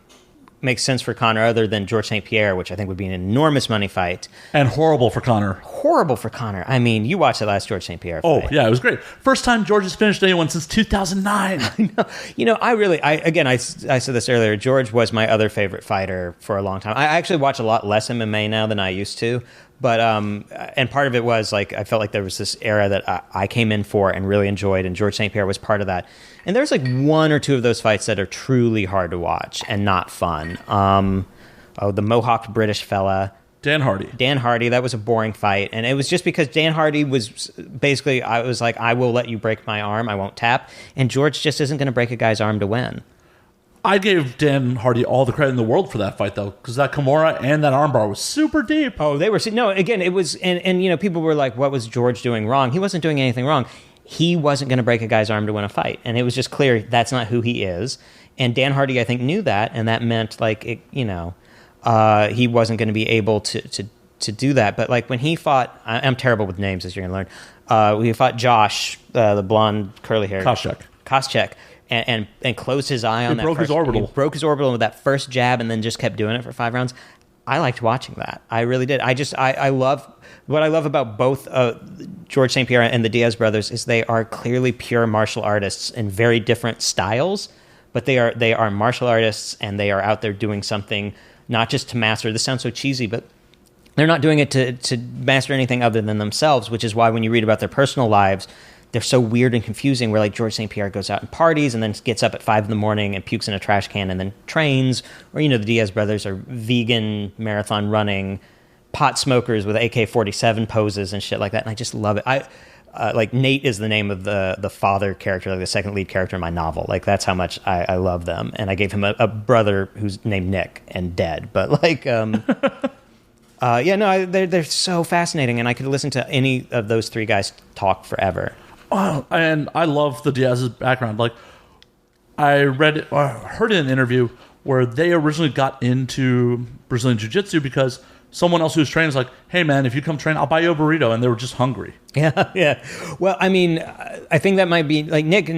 makes sense for Conor other than George St. Pierre, which I think would be an enormous money fight. And horrible for Conor. Horrible for Conor. I mean, you watched the last George St. Pierre fight. Oh, yeah, it was great. First time George has finished anyone since 2009. I know. I said this earlier, George was my other favorite fighter for a long time. I actually watch a lot less MMA now than I used to. But, and part of it was, like, I felt like there was this era that I came in for and really enjoyed, and George St. Pierre was part of that. And there's, like, one or two of those fights that are truly hard to watch and not fun. The Mohawked British fella. Dan Hardy, that was a boring fight. And it was just because Dan Hardy was basically, I was like, I will let you break my arm, I won't tap. And George just isn't going to break a guy's arm to win. I gave Dan Hardy all the credit in the world for that fight, though, because that Kimura and that armbar was super deep. Oh, they were... No, again, it was... And people were like, what was George doing wrong? He wasn't doing anything wrong. He wasn't going to break a guy's arm to win a fight. And it was just clear that's not who he is. And Dan Hardy, I think, knew that, and that meant, like, he wasn't going to be able to do that. But, like, when he fought... I'm terrible with names, as you're going to learn. We fought Josh, the blonde, curly hair... Koscheck. And closed his eye on that. He broke his orbital with that first jab and then just kept doing it for 5 rounds. I liked watching that. I really did. I love what I love about both George St. Pierre and the Diaz brothers is they are clearly pure martial artists in very different styles, but they are martial artists and they are out there doing something not just to master. This sounds so cheesy, but they're not doing it to master anything other than themselves, which is why when you read about their personal lives, they're so weird and confusing, where like George St. Pierre goes out and parties and then gets up at 5 a.m. and pukes in a trash can and then trains. Or, the Diaz brothers are vegan, marathon running, pot smokers with AK-47 poses and shit like that. And I just love it. Like Nate is the name of the father character, like the second lead character in my novel. Like that's how much I love them. And I gave him a brother who's named Nick and dead. But like, they're so fascinating. And I could listen to any of those three guys talk forever. Oh, and I love the Diaz's background. Like, I heard in an interview where they originally got into Brazilian Jiu-Jitsu because someone else who was training was like, hey, man, if you come train, I'll buy you a burrito. And they were just hungry. Yeah. Well, I mean, I think that might be, like, Nick,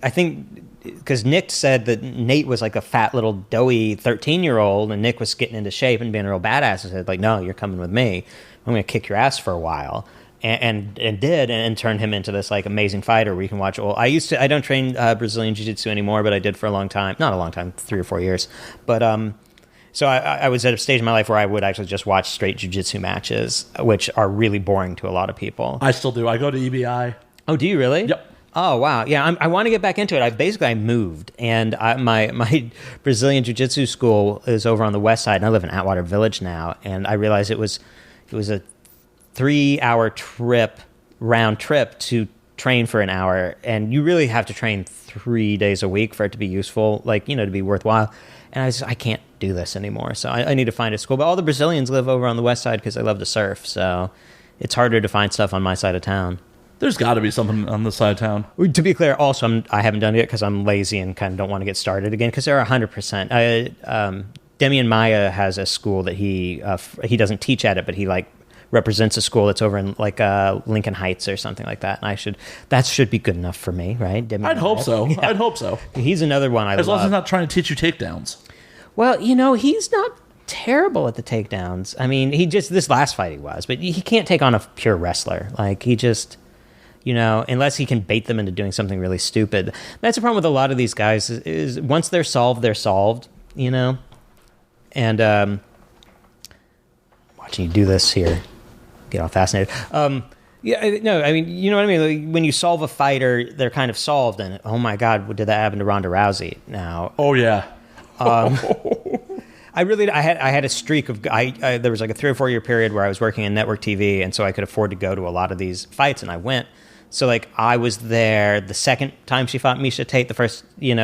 I think, because Nick said that Nate was like a fat little doughy 13-year-old, and Nick was getting into shape and being a real badass, and said, like, no, you're coming with me. I'm going to kick your ass for a while. And did and turned him into this like amazing fighter where you can watch. Well, I don't train Brazilian Jiu-Jitsu anymore, but I did for a long time. Not a long time, 3 or 4 years. But so I was at a stage in my life where I would actually just watch straight Jiu-Jitsu matches, which are really boring to a lot of people. I still do. I go to EBI. Oh, do you really? Yep. Oh, wow. Yeah, I want to get back into it. I moved, and my Brazilian Jiu-Jitsu school is over on the west side, and I live in Atwater Village now, and I realized it was a 3-hour round trip to train for an hour, and you really have to train 3 days a week for it to be useful, like, to be worthwhile. And I can't do this anymore, so I need to find a school. But all the Brazilians live over on the west side because they love to surf, so it's harder to find stuff on my side of town. There's got to be something on this side of town. To be clear, also, I haven't done it because I'm lazy and kind of don't want to get started again, because they're 100%. Demian Maya has a school that he doesn't teach at it, but he like represents a school that's over in like Lincoln Heights or something like that, and that should be good enough for me, right? I'd hope so. Yeah. I'd hope so. He's another one I love. As long as he's not trying to teach you takedowns. Well, he's not terrible at the takedowns. I mean, this last fight he was, but he can't take on a pure wrestler. Like he just, unless he can bait them into doing something really stupid. That's the problem with a lot of these guys is once they're solved, and watching you do this here. Get all fascinated. No, I mean, you know what I mean? Like, when you solve a fighter, they're kind of solved, and oh my God, did that happen to Ronda Rousey now? Oh yeah. I had a streak of, there was like a 3 or 4 year period where I was working in network TV, and so I could afford to go to a lot of these fights, and I went. So like I was there the second time she fought Miesha Tate, the first, the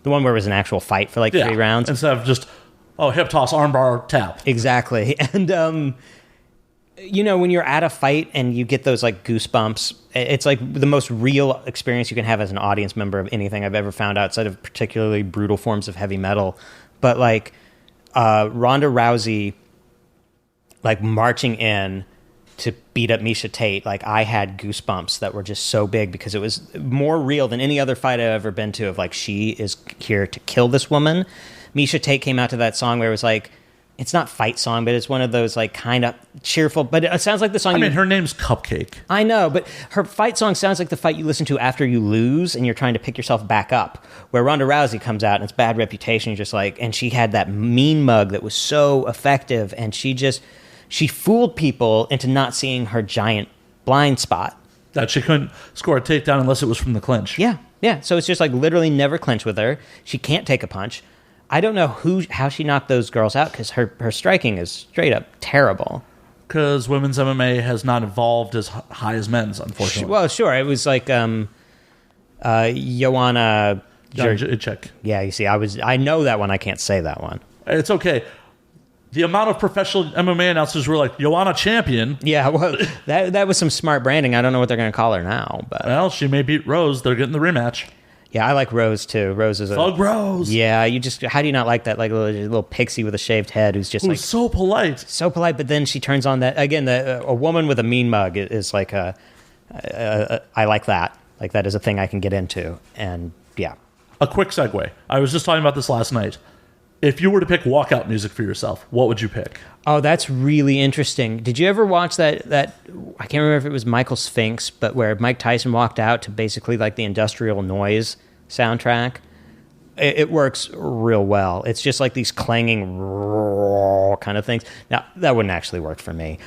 one where it was an actual fight for like 3 rounds. Instead of just, hip toss, armbar, tap. Exactly. And, when you're at a fight and you get those like goosebumps, it's like the most real experience you can have as an audience member of anything I've ever found outside of particularly brutal forms of heavy metal. But like Ronda Rousey, like marching in to beat up Miesha Tate, like I had goosebumps that were just so big because it was more real than any other fight I've ever been to of like, she is here to kill this woman. Miesha Tate came out to that song where it was like, it's not fight song, but it's one of those like kind of cheerful, but it sounds like the song. I mean, her name's Cupcake. I know, but her fight song sounds like the fight you listen to after you lose and you're trying to pick yourself back up. Where Ronda Rousey comes out and it's Bad Reputation, you're just like, and she had that mean mug that was so effective, and she fooled people into not seeing her giant blind spot. That she couldn't score a takedown unless it was from the clinch. Yeah. So it's just like literally never clinch with her. She can't take a punch. I don't know how she knocked those girls out because her striking is straight up terrible. Because women's MMA has not evolved as high as men's, unfortunately. Well, sure. It was like Joanna Jędrzejczyk. Yeah, you see, I know that one. I can't say that one. It's okay. The amount of professional MMA announcers were like, Joanna champion. Yeah, well, that was some smart branding. I don't know what they're going to call her now. But well, she may beat Rose. They're getting the rematch. Yeah, I like Rose too. Rose is Thug Rose. Yeah, how do you not like that? Like little pixie with a shaved head who's just like so polite. So polite, but then she turns on that again. A woman with a mean mug is like I like that. Like that is a thing I can get into. And yeah, a quick segue. I was just talking about this last night. If you were to pick walkout music for yourself, what would you pick? Oh, that's really interesting. Did you ever watch that I can't remember if it was Michael Sphinx, but where Mike Tyson walked out to basically like the Industrial Noise soundtrack? It works real well. It's just like these clanging kind of things. Now, that wouldn't actually work for me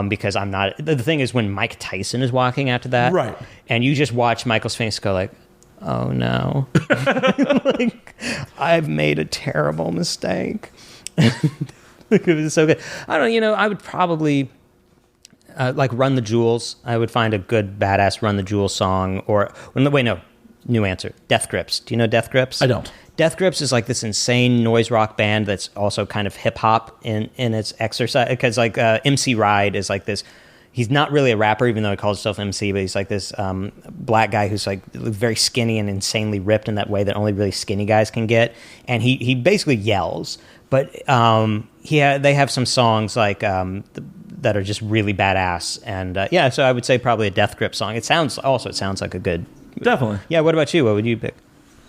because I'm not... The thing is, when Mike Tyson is walking after that, right, and you just watch Michael Sphinx go like, oh no, like, I've made a terrible mistake. It was so good. I don't know, I would probably like Run the Jewels. I would find a good badass Run the Jewels song, or wait, no, new answer. Death Grips. Do you know Death Grips? I don't. Death Grips is like this insane noise rock band that's also kind of hip hop in its exercise, because like MC Ride is like this. He's not really a rapper, even though he calls himself MC, but he's like this black guy who's like very skinny and insanely ripped in that way that only really skinny guys can get. And he basically yells. But they have some songs like that are just really badass. And so I would say probably a Death Grip song. It sounds like a good... Definitely. Yeah, what about you? What would you pick?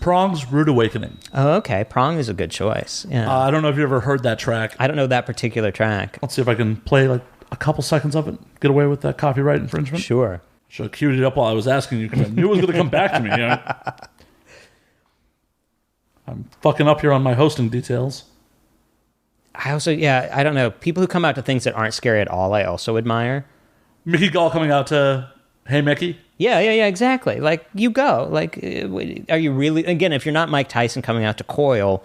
Prong's Rude Awakening. Oh, okay. Prong is a good choice. Yeah. I don't know if you ever heard that track. I don't know that particular track. Let's see if I can play like a couple seconds of it. Get away with that copyright infringement. Sure. Should have queued it up while I was asking you because I knew it was going to come back to me. You know? I'm fucking up here on my hosting details. I also, I don't know. People who come out to things that aren't scary at all, I also admire. Mickey Gall coming out to Hey Mickey? Yeah, exactly. Like, you go. Like, are you really... Again, if you're not Mike Tyson coming out to Coil,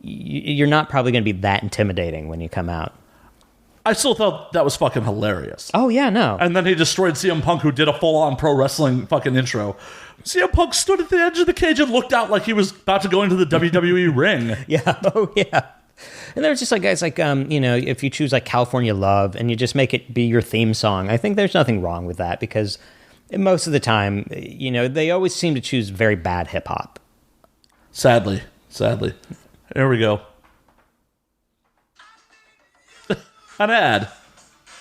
you're not probably going to be that intimidating when you come out. I still thought that was fucking hilarious. Oh, yeah, no. And then he destroyed CM Punk, who did a full-on pro wrestling fucking intro. CM Punk stood at the edge of the cage and looked out like he was about to go into the WWE ring. Yeah, oh, yeah. And there's just like guys like, if you choose like California Love and you just make it be your theme song, I think there's nothing wrong with that because most of the time, they always seem to choose very bad hip hop. Sadly. There we go. An ad.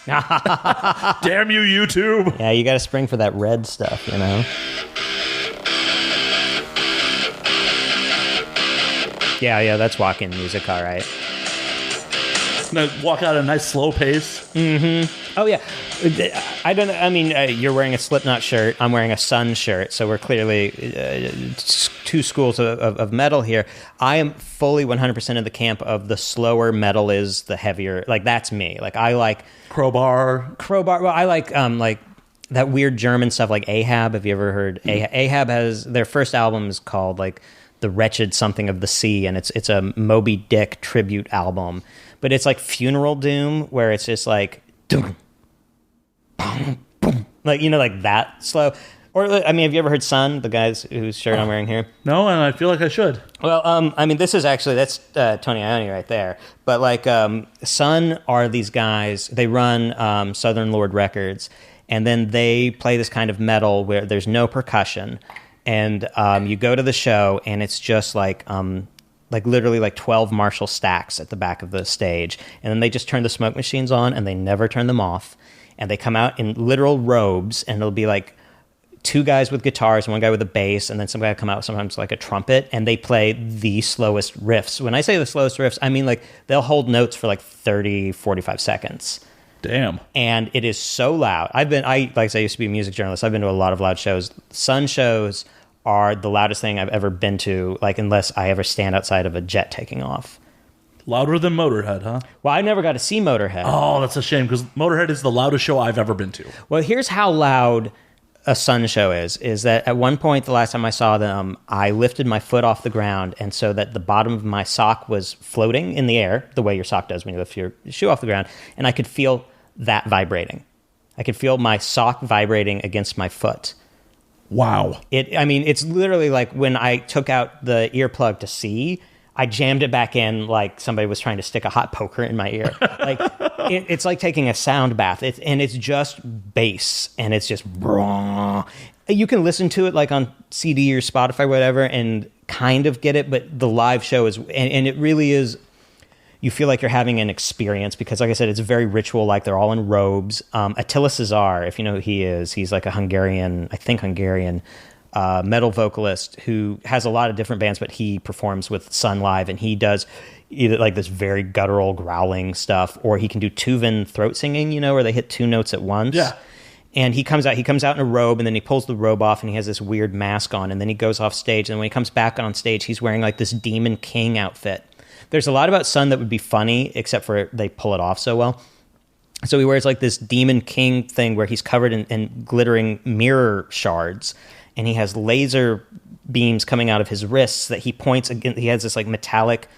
Damn you, YouTube. Yeah, you got to spring for that red stuff, Yeah, that's walk-in music, all right. Now walk out at a nice slow pace. Mm-hmm. Oh, yeah. You're wearing a Slipknot shirt. I'm wearing a Sun shirt. So we're clearly two schools of metal here. I am fully 100% in the camp of the slower metal is the heavier. Like, that's me. Like, I like... Crowbar. Well, I like that weird German stuff like Ahab. Have you ever heard? Ahab has... Their first album is called, like, The Wretched Something of the Sea, and it's a Moby Dick tribute album. But it's like funeral doom, where it's just like... Dum, boom, boom, like, like that slow. Or, have you ever heard Sun, the guys whose shirt I'm wearing here? No, and I feel like I should. Well, this is actually, that's Tony Iommi right there. But, like, Sun are these guys, they run Southern Lord Records, and then they play this kind of metal where there's no percussion. And you go to the show, and it's just like literally like 12 Marshall stacks at the back of the stage. And then they just turn the smoke machines on, and they never turn them off. And they come out in literal robes, and it'll be like two guys with guitars, one guy with a bass, and then some guy will come out with sometimes like a trumpet, and they play the slowest riffs. When I say the slowest riffs, I mean like they'll hold notes for like 30, 45 seconds. Damn. And it is so loud. I used to be a music journalist. I've been to a lot of loud shows. Sun shows are the loudest thing I've ever been to, like unless I ever stand outside of a jet taking off. Louder than Motorhead, huh? Well, I never got to see Motorhead. Oh, that's a shame, because Motorhead is the loudest show I've ever been to. Well, here's how loud a Sun show is that at one point, the last time I saw them, I lifted my foot off the ground, and so that the bottom of my sock was floating in the air, the way your sock does when you lift your shoe off the ground, and I could feel that vibrating. I could feel my sock vibrating against my foot. Wow. It's literally like when I took out the earplug to see, I jammed it back in like somebody was trying to stick a hot poker in my ear. Like it's like taking a sound bath. It's just bass, and it's just raw. You can listen to it like on CD or Spotify, or whatever, and kind of get it. But the live show is, and it really is. You feel like you're having an experience because, like I said, it's very ritual-like. They're all in robes. Attila Szar, if you know who he is, he's like a Hungarian metal vocalist who has a lot of different bands, but he performs with Sun Live, and he does either like this very guttural growling stuff, or he can do Tuvan throat singing, where they hit 2 notes at once. Yeah. And he comes out in a robe, and then he pulls the robe off, and he has this weird mask on, and then he goes off stage, and when he comes back on stage, he's wearing like this Demon King outfit. There's a lot about Sun that would be funny, except for they pull it off so well. So he wears like this Demon King thing where he's covered in glittering mirror shards, and he has laser beams coming out of his wrists that he points against. He has this like metallic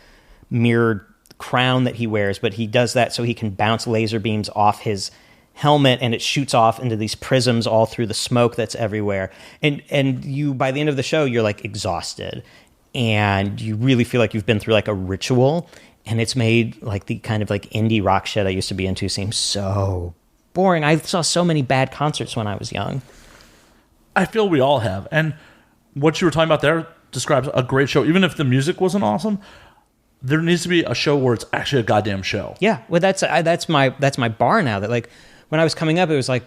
mirrored crown that he wears, but he does that so he can bounce laser beams off his helmet, and it shoots off into these prisms all through the smoke that's everywhere. And you, by the end of the show, you're like exhausted, and you really feel like you've been through like a ritual, and it's made like the kind of like indie rock shit I used to be into seem so boring. I saw so many bad concerts when I was young. I feel we all have. And what you were talking about there describes a great show. Even if the music wasn't awesome, there needs to be a show where it's actually a goddamn show. Yeah, well, that's my bar now. That like when I was coming up, it was like,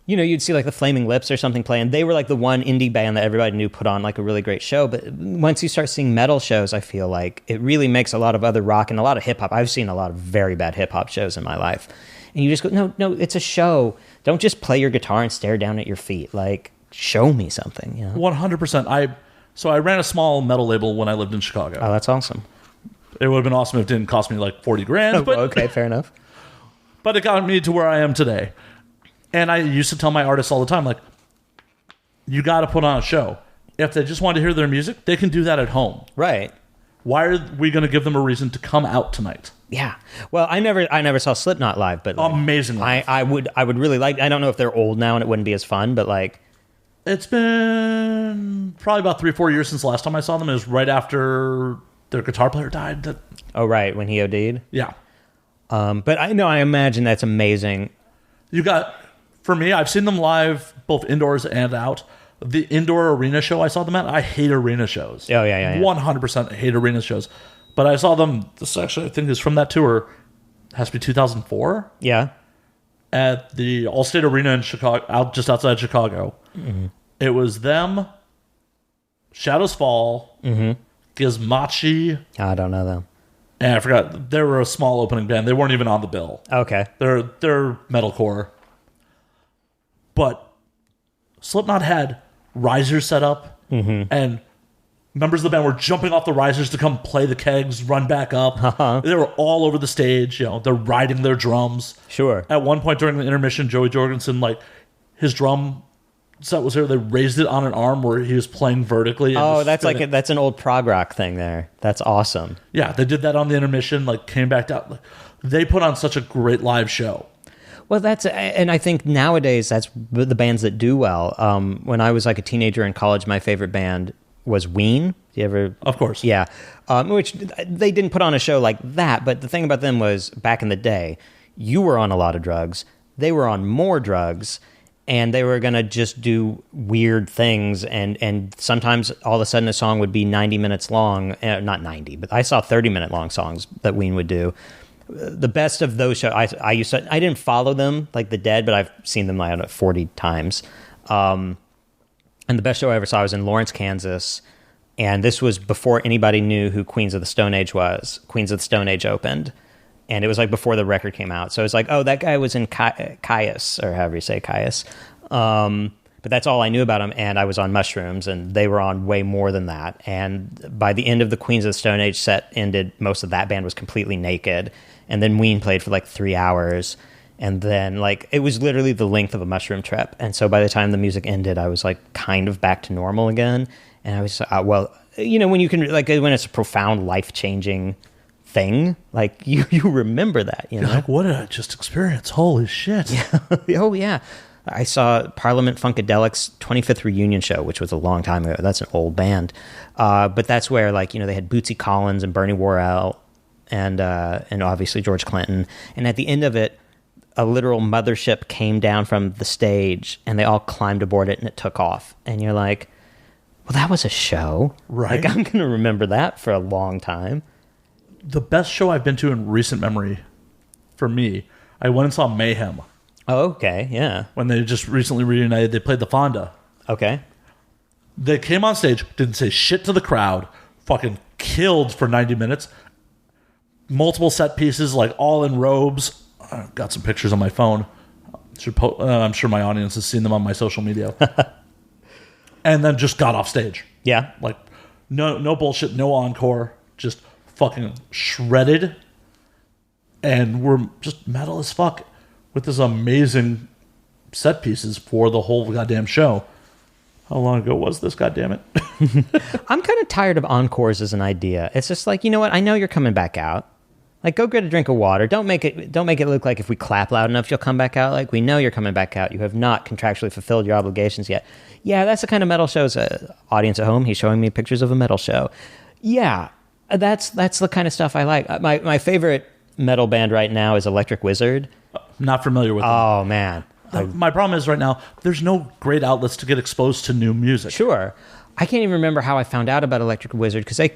you'd see like the Flaming Lips or something play, and they were like the one indie band that everybody knew put on like a really great show. But once you start seeing metal shows, I feel like it really makes a lot of other rock and a lot of hip hop. I've seen a lot of very bad hip hop shows in my life, and you just go, no, it's a show. Don't just play your guitar and stare down at your feet. Like, show me something. 100%. So I ran a small metal label when I lived in Chicago. Oh, that's awesome. It would have been awesome if it didn't cost me like $40,000. But okay, fair enough. But it got me to where I am today. And I used to tell my artists all the time, like, you got to put on a show. If they just want to hear their music, they can do that at home. Right. Why are we going to give them a reason to come out tonight? Yeah. Well, I never saw Slipknot live, but like, amazing live. I would really like. I don't know if they're old now and it wouldn't be as fun, but like, it's been probably about 3-4 years since the last time I saw them. It was right after their guitar player died. Oh, right, when he OD'd. Yeah. But I imagine that's amazing. For me, I've seen them live both indoors and out. The indoor arena show I saw them at, I hate arena shows. Oh, yeah. 100% hate arena shows. But I saw them, this actually I think is from that tour, it has to be 2004. Yeah. At the Allstate Arena in Chicago, just outside Chicago. Mm-hmm. It was them, Shadows Fall, Gizmachi. I don't know them. And I forgot, they were a small opening band. They weren't even on the bill. Okay. They're metalcore. But Slipknot had risers set up, and members of the band were jumping off the risers to come play the kegs, run back up. They were all over the stage. They're riding their drums. Sure. At one point during the intermission, Joey Jorgensen, like, his drum set was here. They raised it on an arm where he was playing vertically. Oh, that's like that's an old prog rock thing there. That's awesome. Yeah, they did that on the intermission. Like, came back down. They put on such a great live show. Well, and I think nowadays that's the bands that do well. When I was like a teenager in college, my favorite band was Ween. Do you ever? Of course. Yeah. Which they didn't put on a show like that, but the thing about them was back in the day, you were on a lot of drugs. They were on more drugs, and they were going to just do weird things. And sometimes all of a sudden a song would be 90 minutes long. Not 90, but I saw 30-minute long songs that Ween would do. The best of those shows, I didn't follow them like the Dead, but I've seen them, I don't know, 40 times. And the best show I ever saw was in Lawrence, Kansas. And this was before anybody knew who Queens of the Stone Age was. Queens of the Stone Age opened. And it was like before the record came out. So it's like, oh, that guy was in Caius, or however you say Caius. But that's all I knew about him. And I was on mushrooms, and they were on way more than that. And by the end of the Queens of the Stone Age set ended, most of that band was completely naked. And then Ween played for like 3 hours. And then like it was literally the length of a mushroom trip. And so by the time the music ended, I was like kind of back to normal again. And I was, when you can, like, when it's a profound, life-changing thing, like you remember that, You're like, what did I just experience? Holy shit. Yeah. Oh, yeah. I saw Parliament Funkadelic's 25th reunion show, which was a long time ago. That's an old band. But that's where, like, they had Bootsy Collins and Bernie Worrell and obviously George Clinton. And at the end of it, a literal mothership came down from the stage, and they all climbed aboard it, and it took off. And you're like, well, that was a show. Right. Like, I'm going to remember that for a long time. The best show I've been to in recent memory, for me, I went and saw Mayhem. Oh, okay, yeah. When they just recently reunited, they played the Fonda. Okay. They came on stage, didn't say shit to the crowd, fucking killed for 90 minutes. Multiple set pieces, like all in robes. I've got some pictures on my phone. I'm sure my audience has seen them on my social media. And then just got off stage. Yeah. Like, no bullshit, no encore. Just fucking shredded. And we're just metal as fuck with this amazing set pieces for the whole goddamn show. How long ago was this, goddammit? I'm kind of tired of encores as an idea. It's just like, you know what? I know you're coming back out. Like, go get a drink of water. Don't make it look like if we clap loud enough, you'll come back out. Like, we know you're coming back out. You have not contractually fulfilled your obligations yet. Yeah, that's the kind of metal shows. Audience at home, he's showing me pictures of a metal show. Yeah, that's the kind of stuff I like. My favorite metal band right now is Electric Wizard. Not familiar with them. Oh, man. My problem is right now, there's no great outlets to get exposed to new music. Sure. I can't even remember how I found out about Electric Wizard, because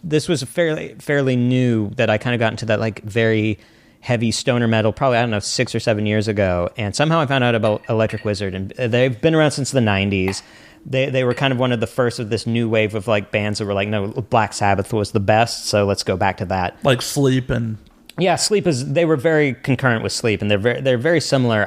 this was fairly new that I kind of got into that like very heavy stoner metal, probably, I don't know, 6 or 7 years ago. And somehow I found out about Electric Wizard, and they've been around since the 90s. They were kind of one of the first of this new wave of like bands that were like, no, Black Sabbath was the best, so let's go back to that. Like Sleep and... Yeah, they were very concurrent with Sleep, and they're very similar.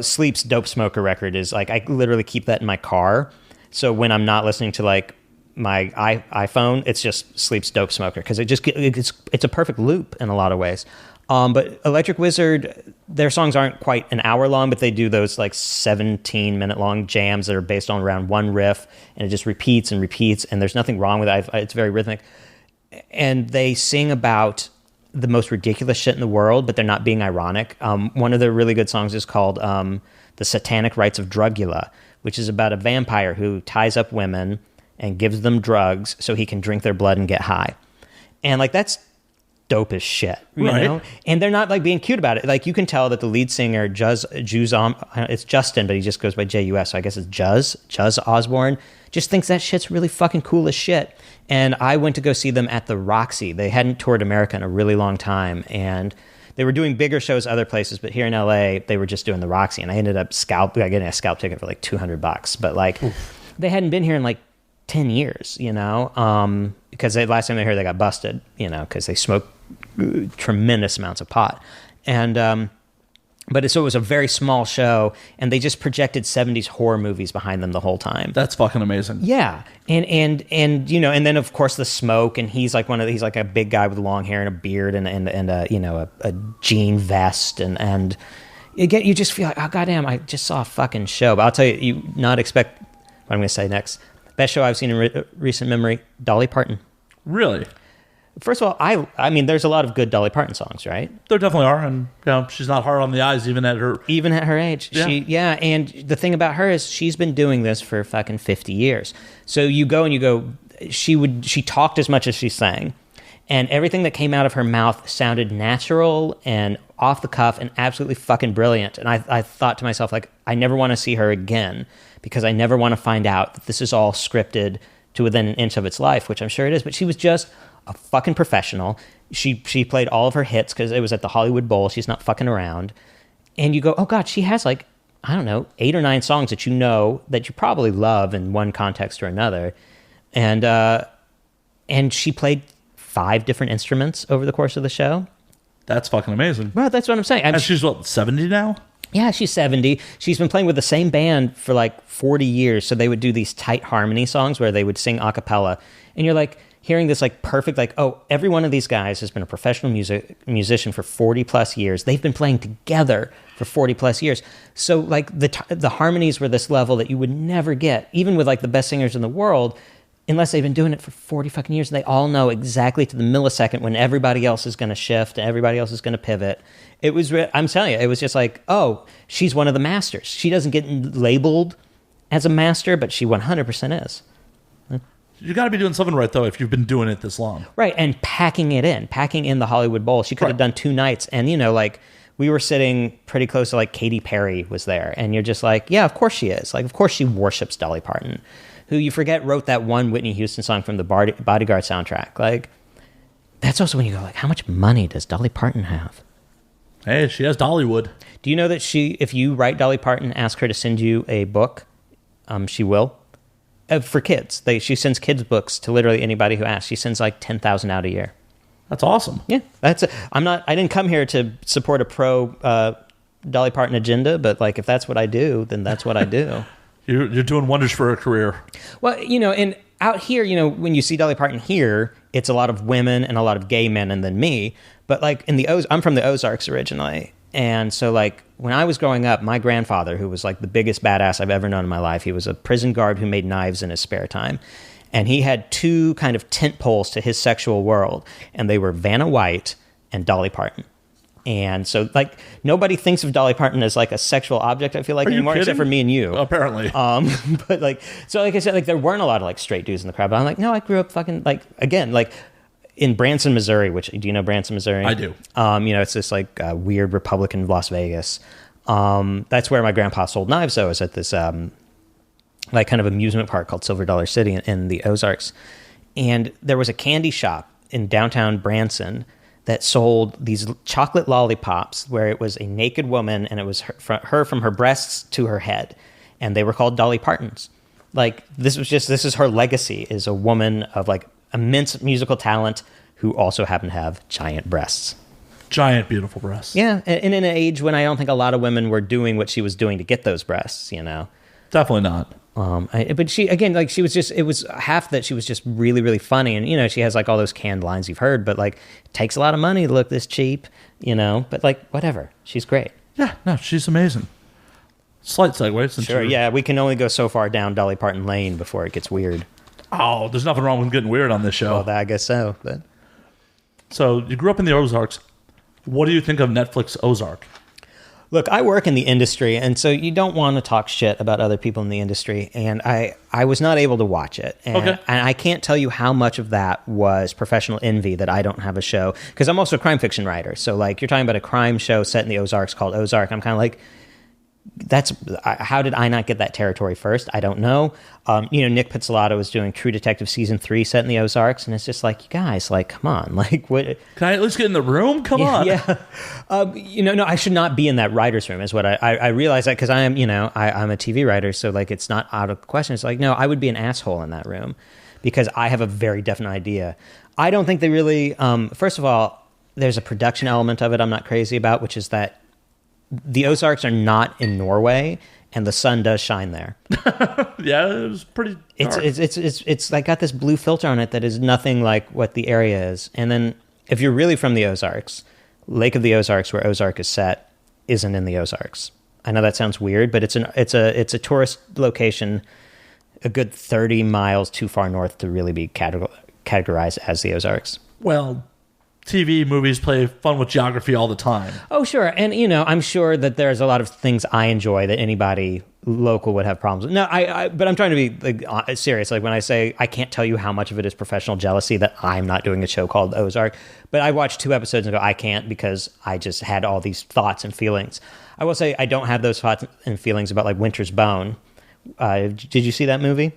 Sleep's Dope Smoker record is like, I literally keep that in my car. So when I'm not listening to like my iPhone, it's just Sleep's Dope Smoker, because it's a perfect loop in a lot of ways. But Electric Wizard, their songs aren't quite an hour long, but they do those like 17-minute long jams that are based on around one riff, and it just repeats and repeats, and there's nothing wrong with it. It's very rhythmic. And they sing about the most ridiculous shit in the world, but they're not being ironic. One of the really good songs is called The Satanic Rites of Drugula, which is about a vampire who ties up women and gives them drugs so he can drink their blood and get high. And like, that's dope as shit, you know? And they're not like being cute about it. Like, you can tell that the lead singer, it's Justin, but he just goes by J-U-S, so I guess it's Juz Osborne, just thinks that shit's really fucking cool as shit. And I went to go see them at the Roxy. They hadn't toured America in a really long time, and they were doing bigger shows other places, but here in LA, they were just doing the Roxy, and I ended up getting a scalp ticket for like $200. But like, they hadn't been here in like 10 years, you know, because last time they were here, they got busted, you know, because they smoked tremendous amounts of pot. And so it was a very small show, and they just projected 70s horror movies behind them the whole time. That's fucking amazing. Yeah. And you know, and then of course the smoke, and he's like he's like a big guy with long hair and a beard and a, you know, a jean vest, and again, you just feel like, oh goddamn, I just saw a fucking show. But I'll tell you not expect what I'm going to say next. Best show I've seen in recent memory, Dolly Parton. Really? First of all, I mean, there's a lot of good Dolly Parton songs, right? There definitely are, and you know, she's not hard on the eyes even at her age. Yeah. And the thing about her is she's been doing this for fucking 50 years. So you go, she talked as much as she sang, and everything that came out of her mouth sounded natural and off the cuff and absolutely fucking brilliant. And I thought to myself, like, I never want to see her again, because I never want to find out that this is all scripted to within an inch of its life, which I'm sure it is. But she was just a fucking professional. She played all of her hits because it was at the Hollywood Bowl. She's not fucking around. And you go, oh God, she has like, I don't know, 8 or 9 songs that you know that you probably love in one context or another. And she played 5 different instruments over the course of the show. That's fucking amazing. Well, that's what I'm saying. And she's what, 70 now? Yeah, she's 70. She's been playing with the same band for like 40 years. So they would do these tight harmony songs where they would sing a cappella. And you're like hearing this like perfect, like, oh, every one of these guys has been a professional musician for 40 plus years. They've been playing together for 40 plus years. So like the harmonies were this level that you would never get, even with like the best singers in the world, unless they've been doing it for 40 fucking years. And they all know exactly to the millisecond when everybody else is going to shift and everybody else is going to pivot. It was, I'm telling you, it was just like, oh, she's one of the masters. She doesn't get labeled as a master, but she 100% is. You got to be doing something right, though, if you've been doing it this long. Right, and packing in the Hollywood Bowl. She could have done 2 nights. And, you know, like, we were sitting pretty close to, like, Katy Perry was there. And you're just like, yeah, of course she is. Like, of course she worships Dolly Parton, who you forget wrote that one Whitney Houston song from the Bodyguard soundtrack. Like, that's also when you go, like, how much money does Dolly Parton have? Hey, she has Dollywood. Do you know that if you write Dolly Parton, ask her to send you a book, she will? for kids. She sends kids books to literally anybody who asks. She sends like 10,000 out a year. That's awesome. Yeah, I didn't come here to support a pro Dolly Parton agenda, but like if that's what I do, then that's what I do. You're doing wonders for her career. Well, and out here, when you see Dolly Parton here, it's a lot of women and a lot of gay men and then me. But like I'm from the Ozarks originally. And so like when I was growing up, my grandfather, who was like the biggest badass I've ever known in my life, he was a prison guard who made knives in his spare time. And he had two kind of tent poles to his sexual world. And they were Vanna White and Dolly Parton. And so, like, nobody thinks of Dolly Parton as, like, a sexual object, I feel like, anymore, except for me and you. Apparently. But, like, so, like I said, like, there weren't a lot of, like, straight dudes in the crowd. But I'm like, no, I grew up fucking, like, again, like, in Branson, Missouri, which, do you know Branson, Missouri? I do. It's this, like, weird Republican Las Vegas. That's where my grandpa sold knives, though, is at this, like, kind of amusement park called Silver Dollar City in the Ozarks. And there was a candy shop in downtown Branson that sold these chocolate lollipops where it was a naked woman and it was her from her breasts to her head. And they were called Dolly Partons. Like, this is her legacy, is a woman of like immense musical talent who also happened to have giant breasts. Giant, beautiful breasts. Yeah. And in an age when I don't think a lot of women were doing what she was doing to get those breasts, Definitely not. But she, again, like it was half that she was just really, really funny. And, she has like all those canned lines you've heard, but like it takes a lot of money to look this cheap, but like whatever. She's great. Yeah, no, she's amazing. Slight segue. Sure, yeah, we can only go so far down Dolly Parton Lane before it gets weird. Oh, there's nothing wrong with getting weird on this show. Well, I guess so. But So you grew up in the Ozarks. What do you think of Netflix Ozark? Look, I work in the industry, and so you don't want to talk shit about other people in the industry, and I was not able to watch it. And I can't tell you how much of that was professional envy that I don't have a show, because I'm also a crime fiction writer. So, like, you're talking about a crime show set in the Ozarks called Ozark. I'm kind of like, how did I not get that territory first? I don't know. Nick Pizzolatto was doing True Detective Season 3 set in the Ozarks, and it's just like, you guys, like, come on. Like, what? Can I at least get in the room? Come on. Yeah. No, I should not be in that writer's room is what I realize that because I am, I'm a TV writer, so, like, it's not out of question. It's like, no, I would be an asshole in that room because I have a very definite idea. I don't think they really, first of all, there's a production element of it I'm not crazy about, which is that the Ozarks are not in Norway, and the sun does shine there. Yeah, it was pretty dark. It's like got this blue filter on it that is nothing like what the area is. And then if you're really from the Ozarks, Lake of the Ozarks, where Ozark is set, isn't in the Ozarks. I know that sounds weird, but it's a tourist location a good 30 miles too far north to really be categorized as the Ozarks. Well, TV, movies play fun with geography all the time. Oh, sure. And, I'm sure that there's a lot of things I enjoy that anybody local would have problems with. No, but I'm trying to be like, serious. Like when I say I can't tell you how much of it is professional jealousy that I'm not doing a show called Ozark, but I watched 2 episodes and go, I can't because I just had all these thoughts and feelings. I will say I don't have those thoughts and feelings about like Winter's Bone. Did you see that movie?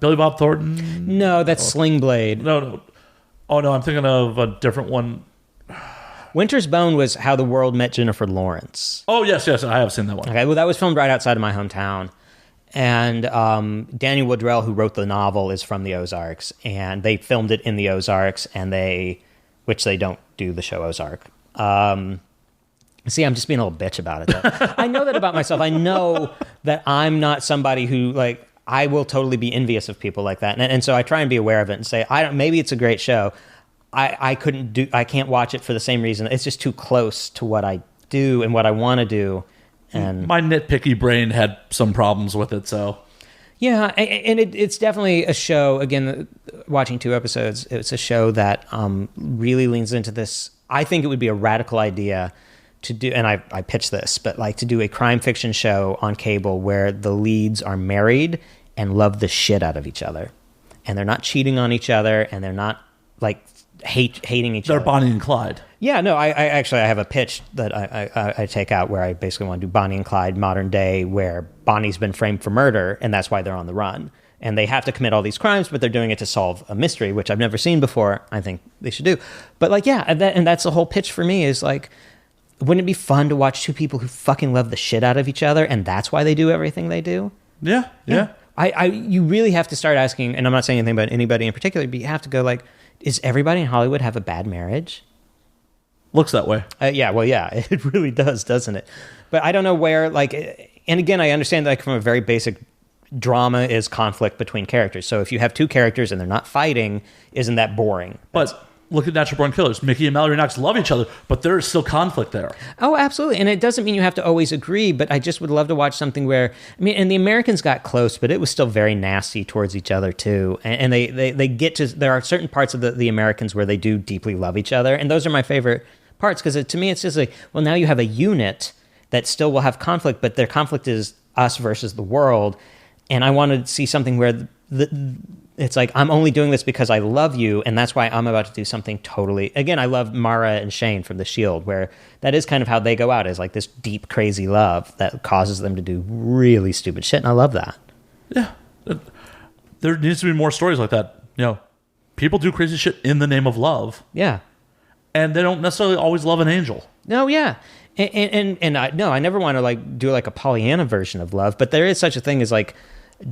Billy Bob Thornton? No, that's Sling Blade. No. Oh, no, I'm thinking of a different one. Winter's Bone was How the World Met Jennifer Lawrence. Oh, yes, I have seen that one. Okay, well, that was filmed right outside of my hometown. And Daniel Woodrell, who wrote the novel, is from the Ozarks. And they filmed it in the Ozarks, which they don't do the show Ozark. See, I'm just being a little bitch about it, though. I know that about myself. I know that I'm not somebody who, like, I will totally be envious of people like that. And so I try and be aware of it and say, maybe it's a great show. I can't watch it for the same reason. It's just too close to what I do and what I want to do. And my nitpicky brain had some problems with it, so. Yeah, and it's definitely a show, again, watching 2 episodes, it's a show that really leans into this. I think it would be a radical idea to do, and I pitched this, but like to do a crime fiction show on cable where the leads are married and love the shit out of each other. And they're not cheating on each other, and they're not like hating each other. They're Bonnie and Clyde. Yeah, no, I actually have a pitch that I take out where I basically want to do Bonnie and Clyde modern day, where Bonnie's been framed for murder, and that's why they're on the run. And they have to commit all these crimes, but they're doing it to solve a mystery, which I've never seen before. I think they should do. But like, yeah, and that's the whole pitch for me is like, wouldn't it be fun to watch 2 people who fucking love the shit out of each other, and that's why they do everything they do? Yeah. You really have to start asking, and I'm not saying anything about anybody in particular, but you have to go like, is everybody in Hollywood have a bad marriage? Looks that way. Yeah, it really does, doesn't it? But I don't know where, like, and again, I understand like from a very basic drama is conflict between characters. So if you have two characters and they're not fighting, isn't that boring? But look at Natural Born Killers. Mickey and Mallory Knox love each other, but there is still conflict there. Oh, absolutely. And it doesn't mean you have to always agree, but I just would love to watch something where, I mean, and the Americans got close, but it was still very nasty towards each other too. And they get to, there are certain parts of the Americans where they do deeply love each other. And those are my favorite parts, because to me, it's just like, well, now you have a unit that still will have conflict, but their conflict is us versus the world. And I wanted to see something where it's like, I'm only doing this because I love you, and that's why I'm about to do something totally... Again, I love Mara and Shane from The Shield, where that is kind of how they go out, is like this deep, crazy love that causes them to do really stupid shit, and I love that. Yeah. There needs to be more stories like that. You know, people do crazy shit in the name of love. Yeah. And they don't necessarily always love an angel. No, yeah. And I never want to like do like a Pollyanna version of love, but there is such a thing as like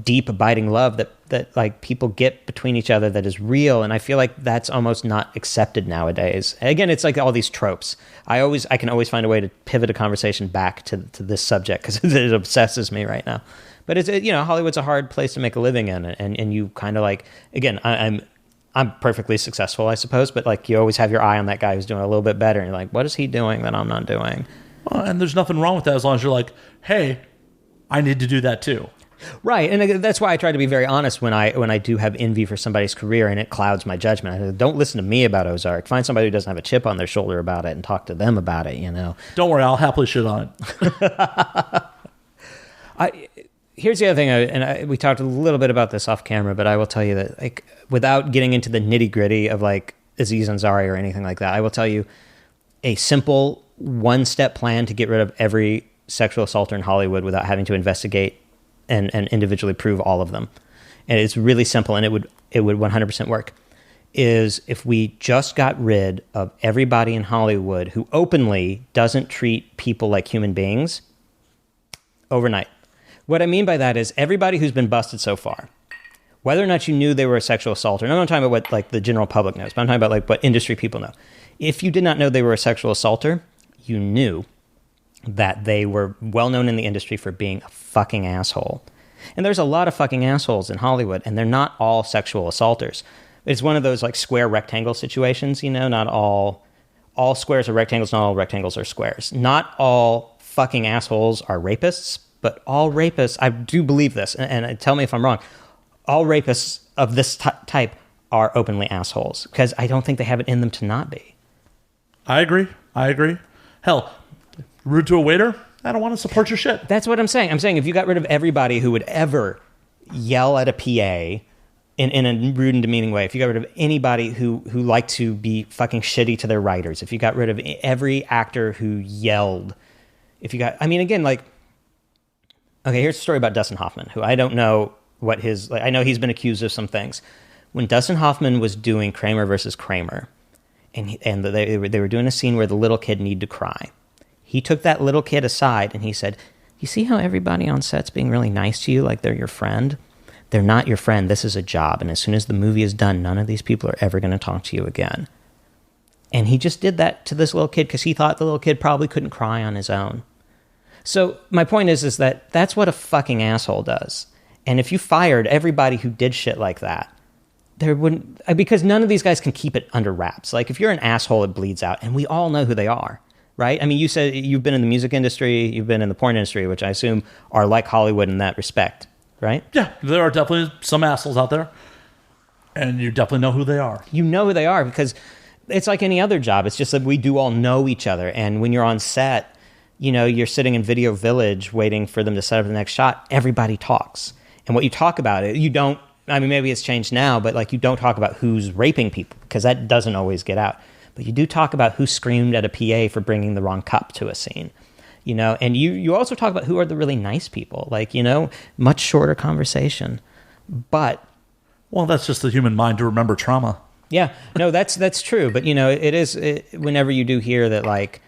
deep abiding love that like people get between each other that is real, and I feel like that's almost not accepted nowadays. Again, it's like all these tropes. I can always find a way to pivot a conversation back to this subject because it obsesses me right now. But it's, you know, Hollywood's a hard place to make a living in, and you kind of like, again, I'm perfectly successful, I suppose, but like you always have your eye on that guy who's doing a little bit better, and you're like, what is he doing that I'm not doing? Well, and there's nothing wrong with that as long as you're like, hey, I need to do that too. Right, and that's why I try to be very honest when I do have envy for somebody's career and it clouds my judgment. I say, don't listen to me about Ozark. Find somebody who doesn't have a chip on their shoulder about it and talk to them about it, you know. Don't worry, I'll happily shit on it. Here's the other thing, we talked a little bit about this off camera, but I will tell you that, like, without getting into the nitty-gritty of like Aziz Ansari or anything like that, I will tell you a simple one-step plan to get rid of every sexual assaulter in Hollywood without having to investigate and individually prove all of them. And it's really simple, and it would 100% work, is if we just got rid of everybody in Hollywood who openly doesn't treat people like human beings overnight. What I mean by that is everybody who's been busted so far, whether or not you knew they were a sexual assaulter, and I'm not talking about what like the general public knows, but I'm talking about like what industry people know. If you did not know they were a sexual assaulter, you knew that they were well known in the industry for being a fucking asshole. And there's a lot of fucking assholes in Hollywood, and they're not all sexual assaulters. It's one of those like square rectangle situations, you know, not all squares are rectangles, not all rectangles are squares. Not all fucking assholes are rapists, but all rapists, I do believe this, and tell me if I'm wrong, all rapists of this type are openly assholes, because I don't think they have it in them to not be. I agree. Hell, rude to a waiter? I don't want to support your shit. That's what I'm saying. I'm saying if you got rid of everybody who would ever yell at a PA in a rude and demeaning way, if you got rid of anybody who liked to be fucking shitty to their writers, if you got rid of every actor who yelled, again, like, okay, here's a story about Dustin Hoffman, who I don't know what his, like, I know he's been accused of some things. When Dustin Hoffman was doing Kramer versus Kramer, and they were doing a scene where the little kid needed to cry, he took that little kid aside and he said, you see how everybody on set's being really nice to you like they're your friend? They're not your friend. This is a job. And as soon as the movie is done, none of these people are ever going to talk to you again. And he just did that to this little kid because he thought the little kid probably couldn't cry on his own. So my point is that that's what a fucking asshole does. And if you fired everybody who did shit like that, there wouldn't, because none of these guys can keep it under wraps. Like if you're an asshole, it bleeds out, and we all know who they are. Right? I mean, you said you've been in the music industry, you've been in the porn industry, which I assume are like Hollywood in that respect, right? Yeah, there are definitely some assholes out there, and you definitely know who they are. You know who they are because it's like any other job. It's just that we do all know each other, and when you're on set, you know, you're sitting in Video Village waiting for them to set up the next shot, everybody talks. And what you talk about, you don't, I mean, maybe it's changed now, but like you don't talk about who's raping people because that doesn't always get out. But you do talk about who screamed at a PA for bringing the wrong cup to a scene, you know, and you also talk about who are the really nice people, like, you know, much shorter conversation. But, well, that's just the human mind to remember trauma. Yeah, no, that's true. But, you know, whenever you do hear that, like,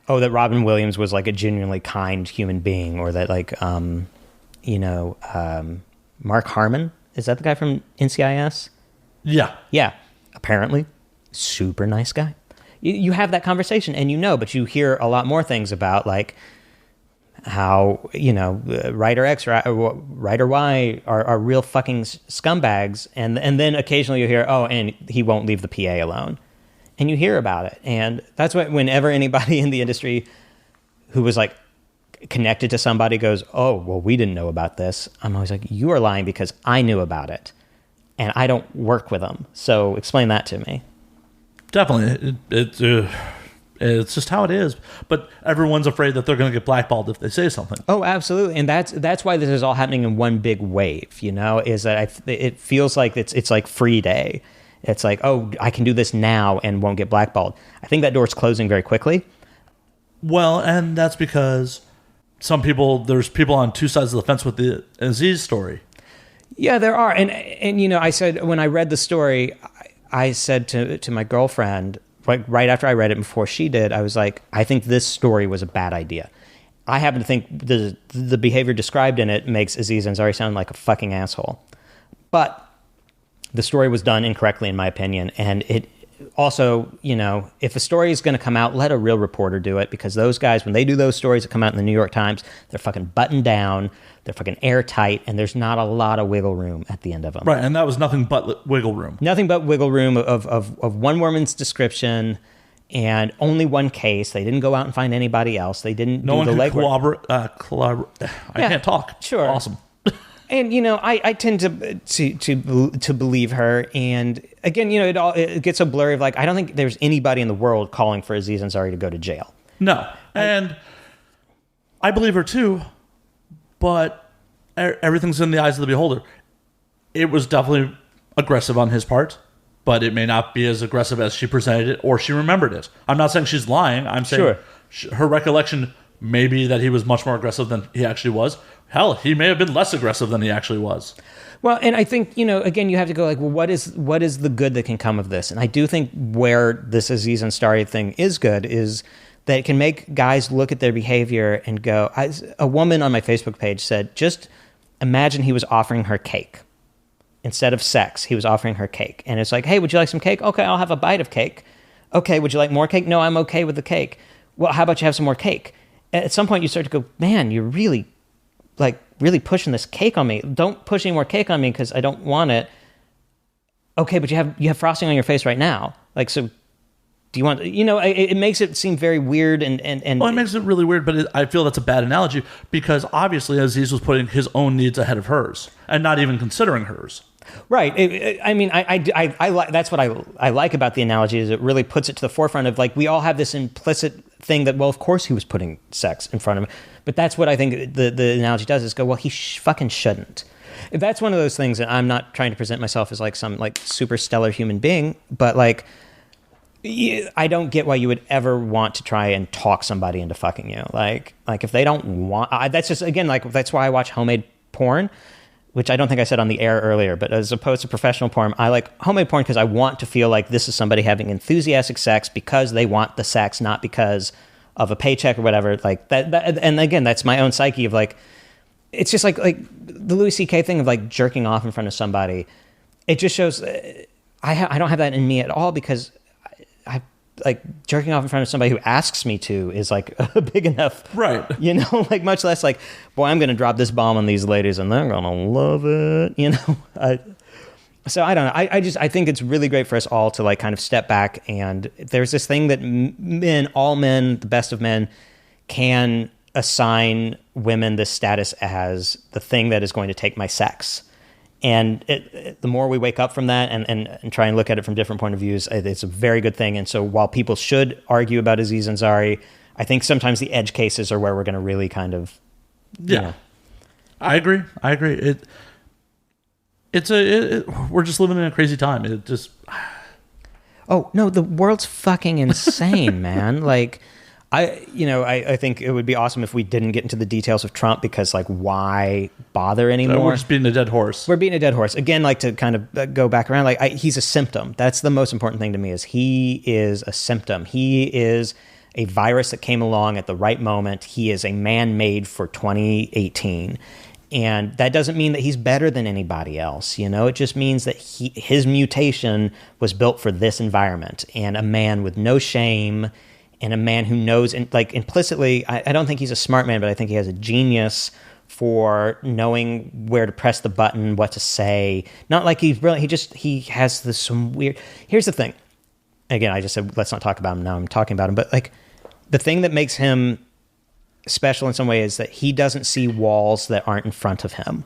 oh, that Robin Williams was like a genuinely kind human being, or that like, Mark Harmon. Is that the guy from NCIS? Yeah. Yeah. Apparently, super nice guy. You have that conversation and but you hear a lot more things about like how, writer X or writer Y are real fucking scumbags. And then occasionally you hear, oh, and he won't leave the PA alone. And you hear about it. And that's what, whenever anybody in the industry who was like connected to somebody goes, oh, well, we didn't know about this. I'm always like, you are lying because I knew about it and I don't work with them. So explain that to me. Definitely. It's just how it is. But everyone's afraid that they're going to get blackballed if they say something. Oh, absolutely. And that's why this is all happening in one big wave, is that it feels like it's like free day. It's like, oh, I can do this now and won't get blackballed. I think that door's closing very quickly. Well, and that's because there's people on two sides of the fence with the Aziz story. Yeah, there are. And I said, when I read the story, I said to my girlfriend, like right after I read it, before she did, I was like, I think this story was a bad idea. I happen to think the behavior described in it makes Aziz Ansari sound like a fucking asshole. But the story was done incorrectly, in my opinion. And it also, if a story is going to come out, let a real reporter do it, because those guys, when they do those stories that come out in the New York Times, they're fucking buttoned down, they're fucking airtight, and there's not a lot of wiggle room at the end of them. Right, and that was nothing but wiggle room. Nothing but wiggle room of one woman's description and only one case. They didn't go out and find anybody else. They didn't do the legwork. I can't talk. Sure. Awesome. And I tend to believe her. And again, it gets so blurry of like, I don't think there's anybody in the world calling for Aziz Ansari to go to jail. No, and I believe her too. But everything's in the eyes of the beholder. It was definitely aggressive on his part, but it may not be as aggressive as she presented it or she remembered it. I'm not saying she's lying. I'm saying her recollection may be that he was much more aggressive than he actually was. Hell, he may have been less aggressive than he actually was. Well, and I think, again, you have to go like, well, what is the good that can come of this? And I do think where this Aziz Ansari thing is good is that it can make guys look at their behavior and go, a woman on my Facebook page said, just imagine he was offering her cake. Instead of sex, he was offering her cake. And it's like, hey, would you like some cake? Okay, I'll have a bite of cake. Okay, would you like more cake? No, I'm okay with the cake. Well, how about you have some more cake? At some point you start to go, man, you're really pushing this cake on me. Don't push any more cake on me because I don't want it. Okay, but you have frosting on your face right now. Like, so do you want, it makes it seem very weird and well, it makes it really weird, but I feel that's a bad analogy because obviously Aziz was putting his own needs ahead of hers and not even considering hers. Right. I like, that's what I like about the analogy is it really puts it to the forefront of like, we all have this implicit thing that, well, of course he was putting sex in front of him. But that's what I think the analogy does is go, well, he fucking shouldn't. That's one of those things that I'm not trying to present myself as like some like super stellar human being, but like, I don't get why you would ever want to try and talk somebody into fucking you. Like if they don't want, that's just, again, like, that's why I watch homemade porn, which I don't think I said on the air earlier, but as opposed to professional porn, I like homemade porn because I want to feel like this is somebody having enthusiastic sex because they want the sex, not because of a paycheck or whatever. Like that and again, that's my own psyche of like, it's just like the Louis C.K. thing of like jerking off in front of somebody. It just shows I don't have that in me at all because I like jerking off in front of somebody who asks me to is like a big enough, right? Like much less like, boy, I'm going to drop this bomb on these ladies and they're going to love it, So I don't know. I think it's really great for us all to like kind of step back, and there's this thing that all men, the best of men, can assign women this status as the thing that is going to take my sex. And the more we wake up from that and try and look at it from different point of views, it's a very good thing. And so while people should argue about Aziz Ansari, I think sometimes the edge cases are where we're going to really kind of, I agree. We're just living in a crazy time. It just. Oh no, the world's fucking insane, man. Like, I think it would be awesome if we didn't get into the details of Trump because, like, why bother anymore? We're just beating a dead horse. We're beating a dead horse. Again, like, to kind of go back around, like, he's a symptom. That's the most important thing to me is he is a symptom. He is a virus that came along at the right moment. He is a man made for 2018. And that doesn't mean that he's better than anybody else. It just means that his mutation was built for this environment, and a man with no shame, and a man who knows, and like implicitly, I don't think he's a smart man, but I think he has a genius for knowing where to press the button, what to say. Not like he's brilliant. He has this some weird. Here's the thing. Again, I just said let's not talk about him now. I'm talking about him, but like the thing that makes him special in some way is that he doesn't see walls that aren't in front of him.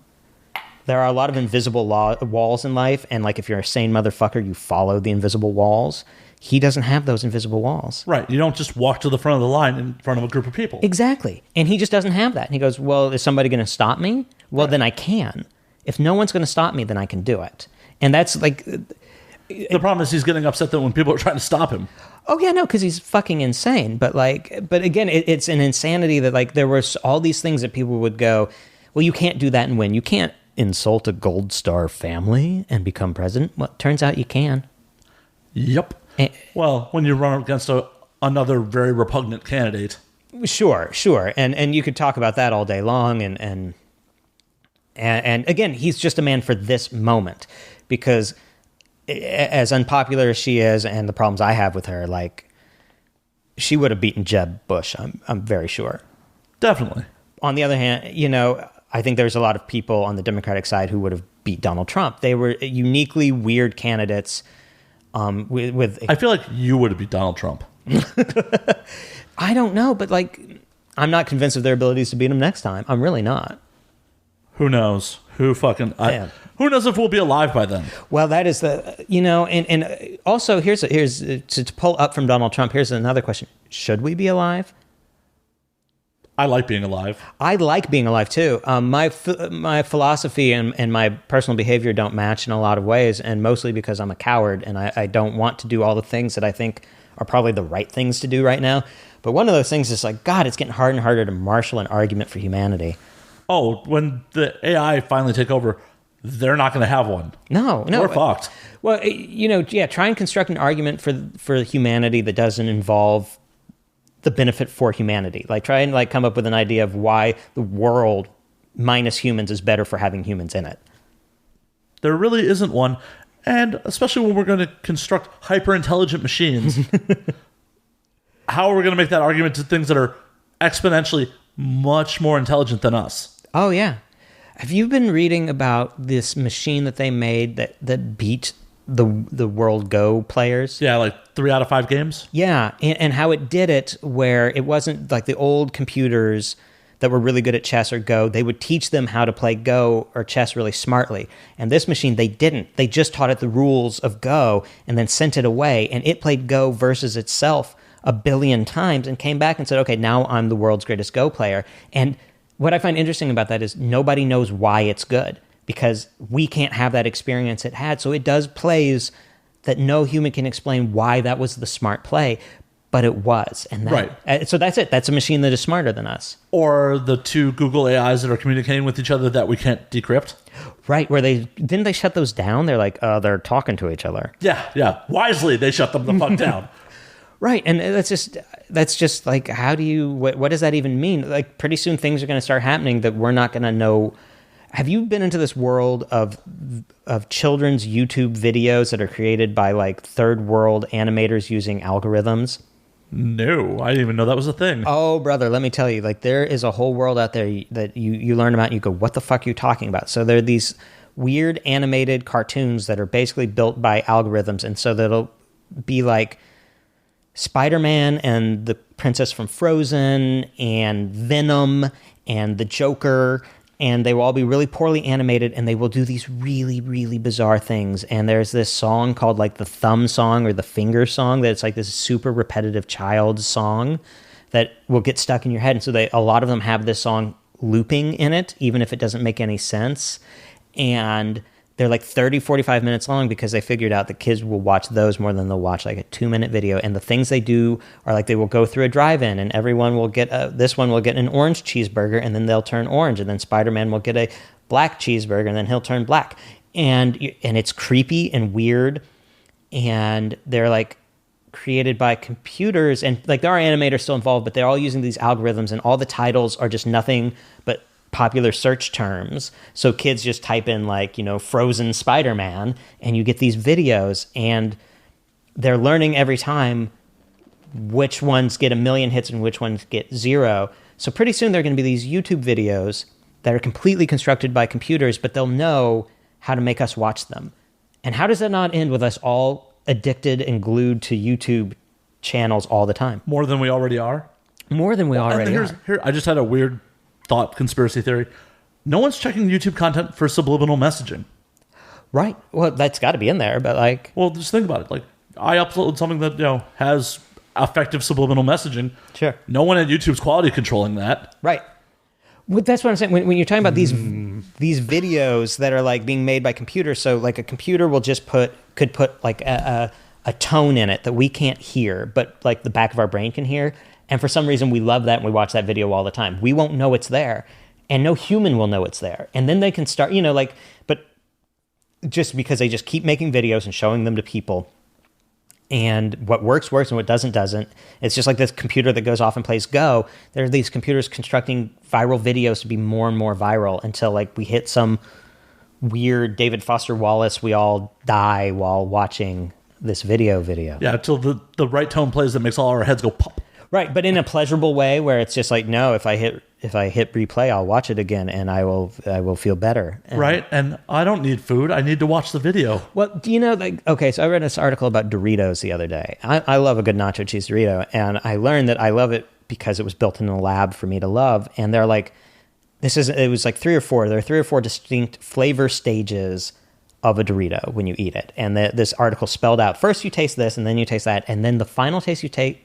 There are a lot of invisible walls in life, and like if you're a sane motherfucker, you follow the invisible walls. He doesn't have those invisible walls. Right. You don't just walk to the front of the line in front of a group of people. Exactly. And he just doesn't have that. And he goes, well, is somebody going to stop me? Well, then I can. If no one's going to stop me, then I can do it. And that's like... The problem is he's getting upset that when people are trying to stop him. Oh, yeah, no, because he's fucking insane. But again, it's an insanity that like there were all these things that people would go, well, you can't do that and win. You can't insult a Gold Star family and become president. Well, it turns out you can. Yep. Well, when you run against another very repugnant candidate. Sure. And you could talk about that all day long. And again, he's just a man for this moment, because as unpopular as she is and the problems I have with her, like she would have beaten Jeb Bush. I'm very sure. Definitely. On the other hand, I think there's a lot of people on the Democratic side who would have beat Donald Trump. They were uniquely weird candidates. With I feel like you would have beat Donald Trump. I don't know, but like, I'm not convinced of their abilities to beat him next time. I'm really not. Who knows? Who knows if we'll be alive by then? Well, that is and also here's to pull up from Donald Trump. Here's another question: should we be alive? I like being alive. I like being alive too. My philosophy and my personal behavior don't match in a lot of ways, and mostly because I'm a coward and I don't want to do all the things that I think are probably the right things to do right now. But one of those things is like, God, it's getting harder and harder to marshal an argument for humanity. Oh, when the AI finally take over, they're not going to have one. No. We're fucked. Well, try and construct an argument for humanity that doesn't involve the benefit for humanity. Like try and like come up with an idea of why the world minus humans is better for having humans in it. There really isn't one. And especially when we're going to construct hyper-intelligent machines, how are we going to make that argument to things that are exponentially much more intelligent than us? Oh, yeah. Have you been reading about this machine that they made that beat the World Go players? Yeah, like 3 out of 5 games? Yeah, and how it did it where it wasn't like the old computers that were really good at chess or Go. They would teach them how to play Go or chess really smartly. And this machine, they didn't. They just taught it the rules of Go and then sent it away. And it played Go versus itself 1 billion times and came back and said, okay, now I'm the world's greatest Go player. And what I find interesting about that is nobody knows why it's good, because we can't have that experience it had. So it does plays that no human can explain why that was the smart play, but it was. And right. So that's it. That's a machine that is smarter than us. Or the 2 Google AIs that are communicating with each other that we can't decrypt. Right, where didn't they shut those down? They're like, they're talking to each other. Yeah. Wisely, they shut them the fuck down. Right, and that's just like, how do you, what does that even mean? Like, pretty soon things are going to start happening that we're not going to know. Have you been into this world of children's YouTube videos that are created by like third world animators using algorithms? No, I didn't even know that was a thing. Oh, brother, let me tell you, like there is a whole world out there that you learn about and you go, what the fuck are you talking about? So there are these weird animated cartoons that are basically built by algorithms, and so that'll be like Spider-Man and the princess from Frozen and Venom and the Joker, and they will all be really poorly animated, and they will do these really, really bizarre things. And there's this song called like the thumb song or the finger song that it's like this super repetitive child song that will get stuck in your head. And so a lot of them have this song looping in it, even if it doesn't make any sense. And they're like 30, 45 minutes long because they figured out that kids will watch those more than they'll watch like a 2-minute video. And the things they do are like they will go through a drive-in and everyone will get, this one will get an orange cheeseburger and then they'll turn orange. And then Spider-Man will get a black cheeseburger and then he'll turn black. And it's creepy and weird. And they're like created by computers. And like there are animators still involved, but they're all using these algorithms and all the titles are just nothing but popular search terms. So kids just type in like, Frozen Spider-Man, and you get these videos, and they're learning every time which ones get 1 million hits and which ones get 0. So pretty soon there are going to be these YouTube videos that are completely constructed by computers, but they'll know how to make us watch them. And how does that not end with us all addicted and glued to YouTube channels all the time? More than we already are? More than we already are. Here, I just had a weird thought, conspiracy theory. No one's checking YouTube content for subliminal messaging. Right. Well, that's got to be in there, but like... Well, just think about it. Like, I upload something that, has effective subliminal messaging. Sure. No one at YouTube's quality controlling that. Right. Well, that's what I'm saying. When you're talking about these videos that are like being made by computers, so like a computer will just could put like a tone in it that we can't hear, but like the back of our brain can hear. And for some reason, we love that and we watch that video all the time. We won't know it's there, and no human will know it's there. And then they can start, but just because they just keep making videos and showing them to people, and what works, and what doesn't. It's just like this computer that goes off and plays Go. There are these computers constructing viral videos to be more and more viral until like we hit some weird David Foster Wallace, we all die while watching this video. Yeah, until the right tone plays that makes all our heads go pop. Right, but in a pleasurable way where it's just like, no, if I hit replay, I'll watch it again and I will feel better. Right, and I don't need food. I need to watch the video. Well, do you know, so I read this article about Doritos the other day. I love a good nacho cheese Dorito, and I learned that I love it because it was built in a lab for me to love. And they're like, it was like 3 or 4. There are 3 or 4 distinct flavor stages of a Dorito when you eat it. And this article spelled out, first you taste this, and then you taste that, and then the final taste you taste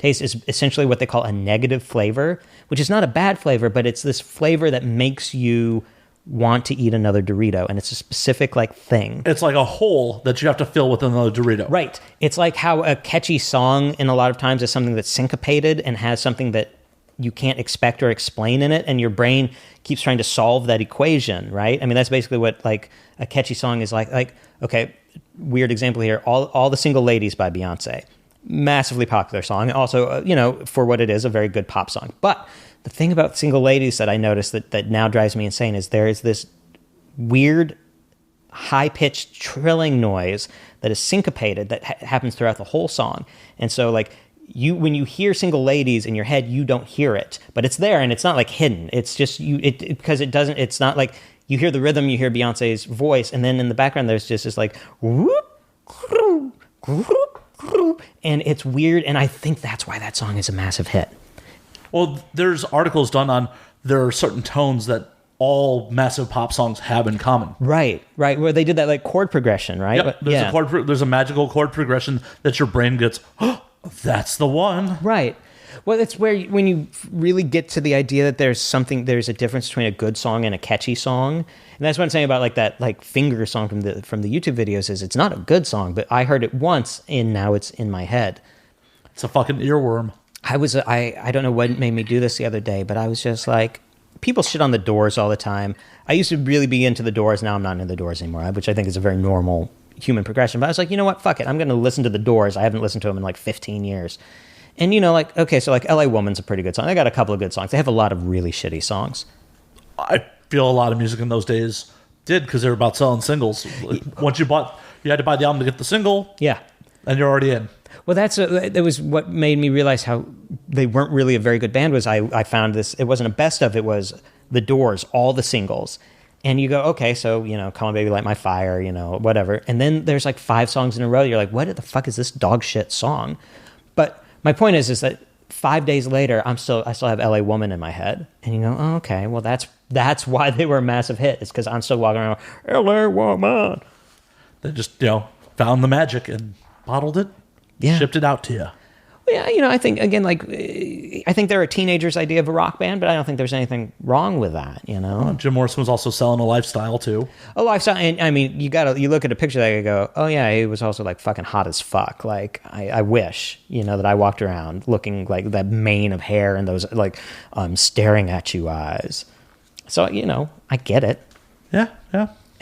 is essentially what they call a negative flavor, which is not a bad flavor, but it's this flavor that makes you want to eat another Dorito, and it's a specific like thing. It's like a hole that you have to fill with another Dorito. Right. It's like how a catchy song in a lot of times is something that's syncopated and has something that you can't expect or explain in it, and your brain keeps trying to solve that equation, right? I mean, that's basically what like a catchy song is like, okay, weird example here, all the Single Ladies by Beyonce. Massively popular song. Also, for what it is, a very good pop song. But the thing about Single Ladies that I noticed that now drives me insane is there is this weird high-pitched trilling noise that is syncopated that happens throughout the whole song. And so like when you hear Single Ladies in your head, you don't hear it, but it's there and it's not like hidden. It's just because it doesn't, it's not like you hear the rhythm, you hear Beyonce's voice, and then in the background there's just this like whoop, whoop, whoop, and it's weird, and I think that's why that song is a massive hit. Well, there's articles done on there are certain tones that all massive pop songs have in common. Right, where they did that like chord progression, right? Yep, there's a magical chord progression that your brain gets, oh, that's the one. Right. Well, it's where when you really get to the idea that there's a difference between a good song and a catchy song. And that's what I'm saying about like that like finger song from the YouTube videos is it's not a good song, but I heard it once and now it's in my head. It's a fucking earworm. I don't know what made me do this the other day, but I was just like, people shit on the Doors all the time. I used to really be into the Doors. Now I'm not into the Doors anymore, which I think is a very normal human progression. But I was like, you know what? Fuck it. I'm going to listen to the Doors. I haven't listened to them in like 15 years. And like, okay, so like LA Woman's a pretty good song. They got a couple of good songs. They have a lot of really shitty songs. I feel a lot of music in those days did because they were about selling singles. Once you had to buy the album to get the single. Yeah. And you're already in. Well, that was what made me realize how they weren't really a very good band. Was I found this, it wasn't a best of, it was the Doors, all the singles. And you go, okay, so, Come On Baby, Light My Fire, whatever. And then there's like 5 songs in a row. You're like, what the fuck is this dog shit song? But my point is that 5 days later, I still have LA Woman in my head. And you go, oh, okay, well, that's why they were a massive hit. It's because I'm still walking around, LA Woman. They just, found the magic and bottled it, shipped it out to you. Well, yeah, I think, again, like, I think they're a teenager's idea of a rock band, but I don't think there's anything wrong with that, Well, Jim Morrison was also selling a lifestyle, too. A lifestyle, and I mean, you look at a picture that and go, oh, yeah, he was also, like, fucking hot as fuck. Like, I wish, that I walked around looking like that mane of hair and those, like, staring at you eyes. So, I get it. Yeah.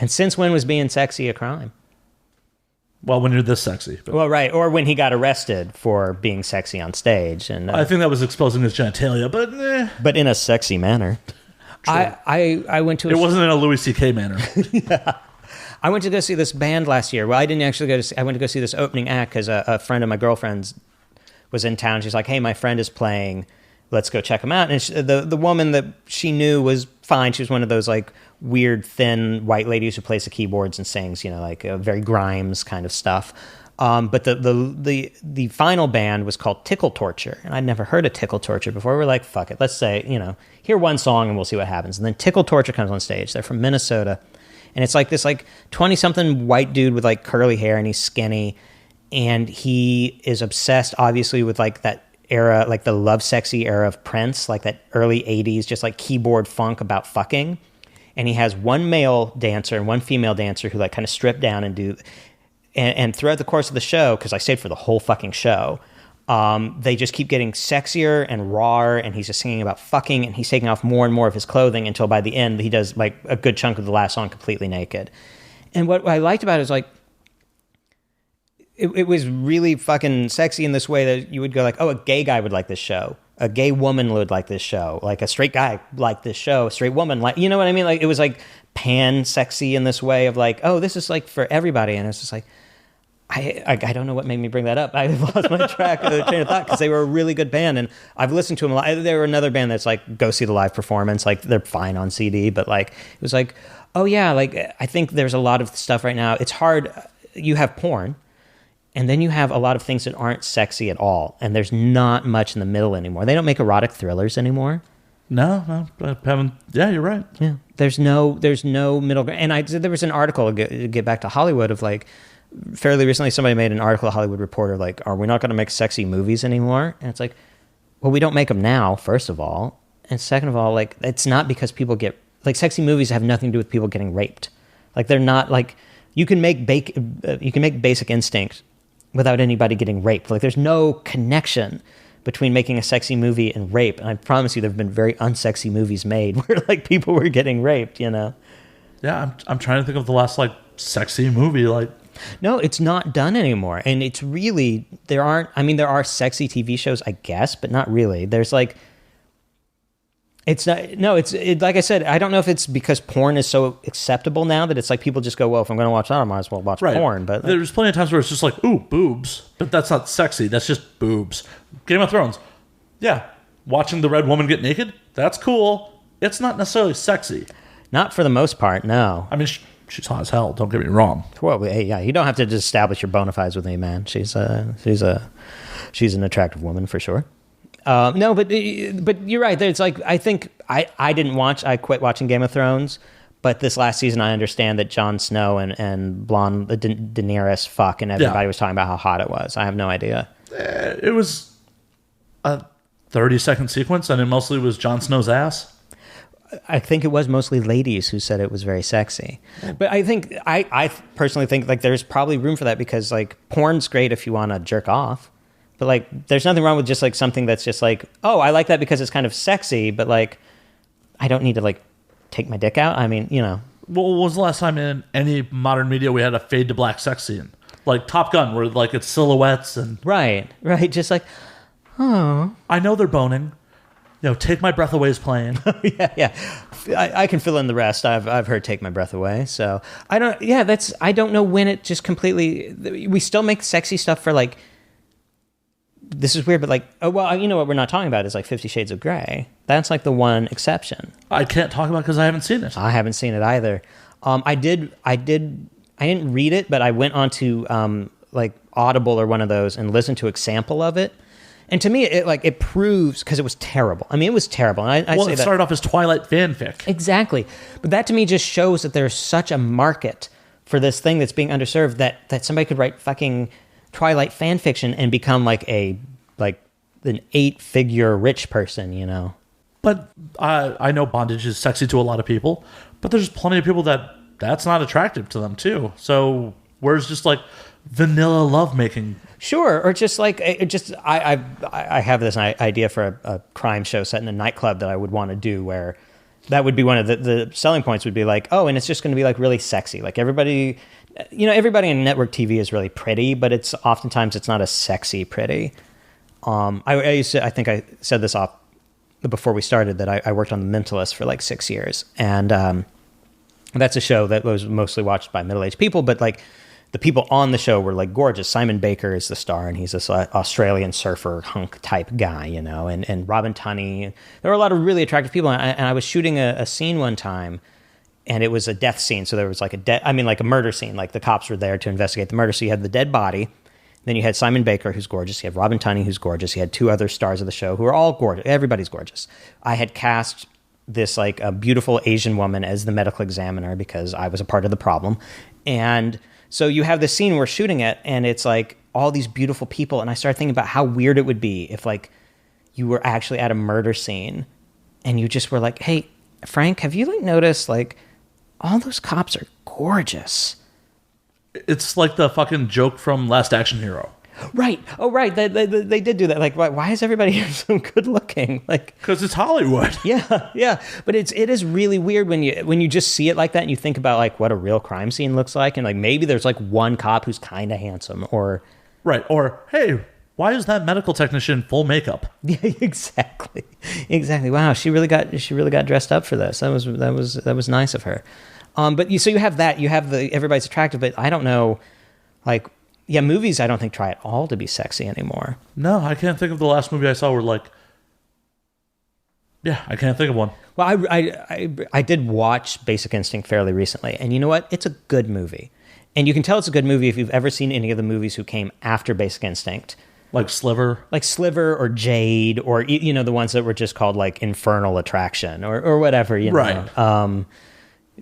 And since when was being sexy a crime? Well, when you're this sexy. But. Well, right. Or when he got arrested for being sexy on stage. And I think that was exposing his genitalia, but But in a sexy manner. I went to It wasn't in a Louis C.K. manner. I went to go see this band last year. Well, I didn't actually go to see, I went to go see this opening act because a friend of my girlfriend's was in town. She's like, hey, my friend is playing. Let's go check him out. And the woman that she knew was fine. She was one of those like weird, thin white ladies who plays the keyboards and sings, like very Grimes kind of stuff. But the final band was called Tickle Torture. And I'd never heard of Tickle Torture before. We're like, fuck it. Let's say, hear one song and we'll see what happens. And then Tickle Torture comes on stage. They're from Minnesota. And it's like this like 20-something white dude with like curly hair, and he's skinny. And he is obsessed, obviously, with like that era, like the lovesexy era of Prince, like that early 80s, just like keyboard funk about fucking. And he has one male dancer and one female dancer who like kind of strip down and do... And throughout the course of the show, because I stayed for the whole fucking show, they just keep getting sexier and rawer, and he's just singing about fucking, and he's taking off more and more of his clothing until by the end he does like a good chunk of the last song completely naked. And what I liked about it is like it was really fucking sexy in this way that you would go like, oh, a gay guy would like this show, a gay woman would like this show, like a straight guy liked this show, a straight woman like, you know what I mean? Like it was like pan sexy in this way of like, oh, this is like for everybody. And it's just like, I don't know what made me bring that up. I lost my train of thought because they were a really good band, and I've listened to them a lot. They were another band that's like, go see the live performance. Like they're fine on CD, but like it was like, oh yeah, like I think there's a lot of stuff right now. It's hard. You have porn, and then you have a lot of things that aren't sexy at all, and there's not much in the middle anymore. They don't make erotic thrillers anymore. No, I haven't. Yeah, you're right. Yeah, there's no middle ground. And there was an article, get back to Hollywood, of like, fairly recently somebody made an article, a Hollywood Reporter, like, are we not going to make sexy movies anymore? And it's like, well, we don't make them now, first of all. And second of all, like, it's not because people get, like, sexy movies have nothing to do with people getting raped. Like, they're not, like, you can make Basic Instinct without anybody getting raped. Like, there's no connection between making a sexy movie and rape. And I promise you there have been very unsexy movies made where, like, people were getting raped, Yeah, I'm trying to think of the last, like, sexy movie, like... No, it's not done anymore. And it's really, there are sexy TV shows, I guess, but not really. There's like, it's not, no, like I said, I don't know if it's because porn is so acceptable now that it's like people just go, well, if I'm going to watch that, I might as well watch porn. But there's plenty of times where it's just like, ooh, boobs. But that's not sexy. That's just boobs. Game of Thrones. Yeah. Watching the Red Woman get naked. That's cool. It's not necessarily sexy. Not for the most part, no. I mean, she's hot as hell. Don't get me wrong. Well, hey, yeah, you don't have to just establish your bona fides with me, man. She's an attractive woman for sure. No, but you're right. It's like I think I quit watching Game of Thrones, but this last season I understand that Jon Snow and blonde Daenerys fuck, and everybody was talking about how hot it was. I have no idea. It was a 30-second sequence, and it mostly was Jon Snow's ass. I think it was mostly ladies who said it was very sexy. But I personally think like there's probably room for that because like porn's great if you want to jerk off. But like there's nothing wrong with just like something that's just like, oh, I like that because it's kind of sexy, but like I don't need to like take my dick out. I mean, Well, when was the last time in any modern media we had a fade to black sex scene? Like Top Gun, where like it's silhouettes and... Right. Just like, oh. I know they're boning. Take My Breath Away is playing. yeah. I can fill in the rest. I've heard Take My Breath Away. So I don't know when it just completely, we still make sexy stuff for like, this is weird, but like, oh, well, you know what we're not talking about is like 50 Shades of Grey. That's like the one exception. I can't talk about it because I haven't seen it. I haven't seen it either. I didn't read it, but I went onto like Audible or one of those and listened to a sample of it. And to me, it proves, because it was terrible. I mean, it was terrible. And it started off as Twilight fanfic. Exactly. But that to me just shows that there's such a market for this thing that's being underserved that somebody could write fucking Twilight fan fiction and become like an 8-figure rich person, But I know bondage is sexy to a lot of people, but there's plenty of people that's not attractive to them too. So where's just like vanilla lovemaking? Sure, or just like I have this idea for a crime show set in a nightclub that I would want to do, where that would be one of the selling points would be like, oh, and it's just going to be like really sexy. Like everybody in network TV is really pretty, but it's oftentimes it's not a sexy pretty. I think I said this off before we started that I worked on The Mentalist for like 6 years. And that's a show that was mostly watched by middle-aged people, but like the people on the show were like gorgeous. Simon Baker is the star, and he's this Australian surfer hunk type guy, you know, and Robin Tunney. There were a lot of really attractive people. And I was shooting a scene one time, and it was a death scene. So there was like like a murder scene. Like the cops were there to investigate the murder. So you had the dead body. Then you had Simon Baker, who's gorgeous. You had Robin Tunney, who's gorgeous. You had two other stars of the show who are all gorgeous. Everybody's gorgeous. I had cast this like a beautiful Asian woman as the medical examiner because I was a part of the problem. And so you have this scene we're shooting it, and it's like all these beautiful people. And I started thinking about how weird it would be if like you were actually at a murder scene and you just were like, hey, Frank, have you like noticed like all those cops are gorgeous? It's like the fucking joke from Last Action Hero. Right. Oh, right. They did do that. Like, why is everybody here so good looking? Like, because it's Hollywood. Yeah. But it is really weird when you just see it like that, and you think about like what a real crime scene looks like, and like maybe there's like one cop who's kind of handsome, or right, or hey, why is that medical technician full makeup? Yeah, exactly. Wow, she really got dressed up for this. That was nice of her. But you have that. You have everybody's attractive, but I don't know, like. Yeah, movies I don't think try at all to be sexy anymore. No, I can't think of the last movie I saw where like... Yeah, I can't think of one. Well, I did watch Basic Instinct fairly recently, and you know what? It's a good movie. And you can tell it's a good movie if you've ever seen any of the movies who came after Basic Instinct. Like Sliver? Like Sliver or Jade, or, you know, the ones that were just called like Infernal Attraction or whatever, you know. Right.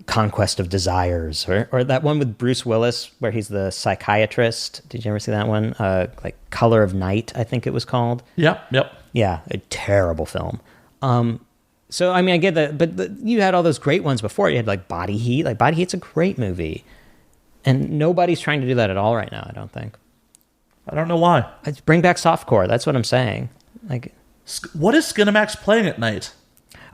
Conquest of Desires, or that one with Bruce Willis where he's the psychiatrist. Did you ever see that one? Like Color of Night, I think it was called. Yep. Yeah, a terrible film. So I mean, I get that, but you had all those great ones before. You had like Body Heat. Like Body Heat's a great movie, and nobody's trying to do that at all right now. I don't think. I don't know why. Let's bring back softcore. That's what I'm saying. Like, what is Skinamax playing at night?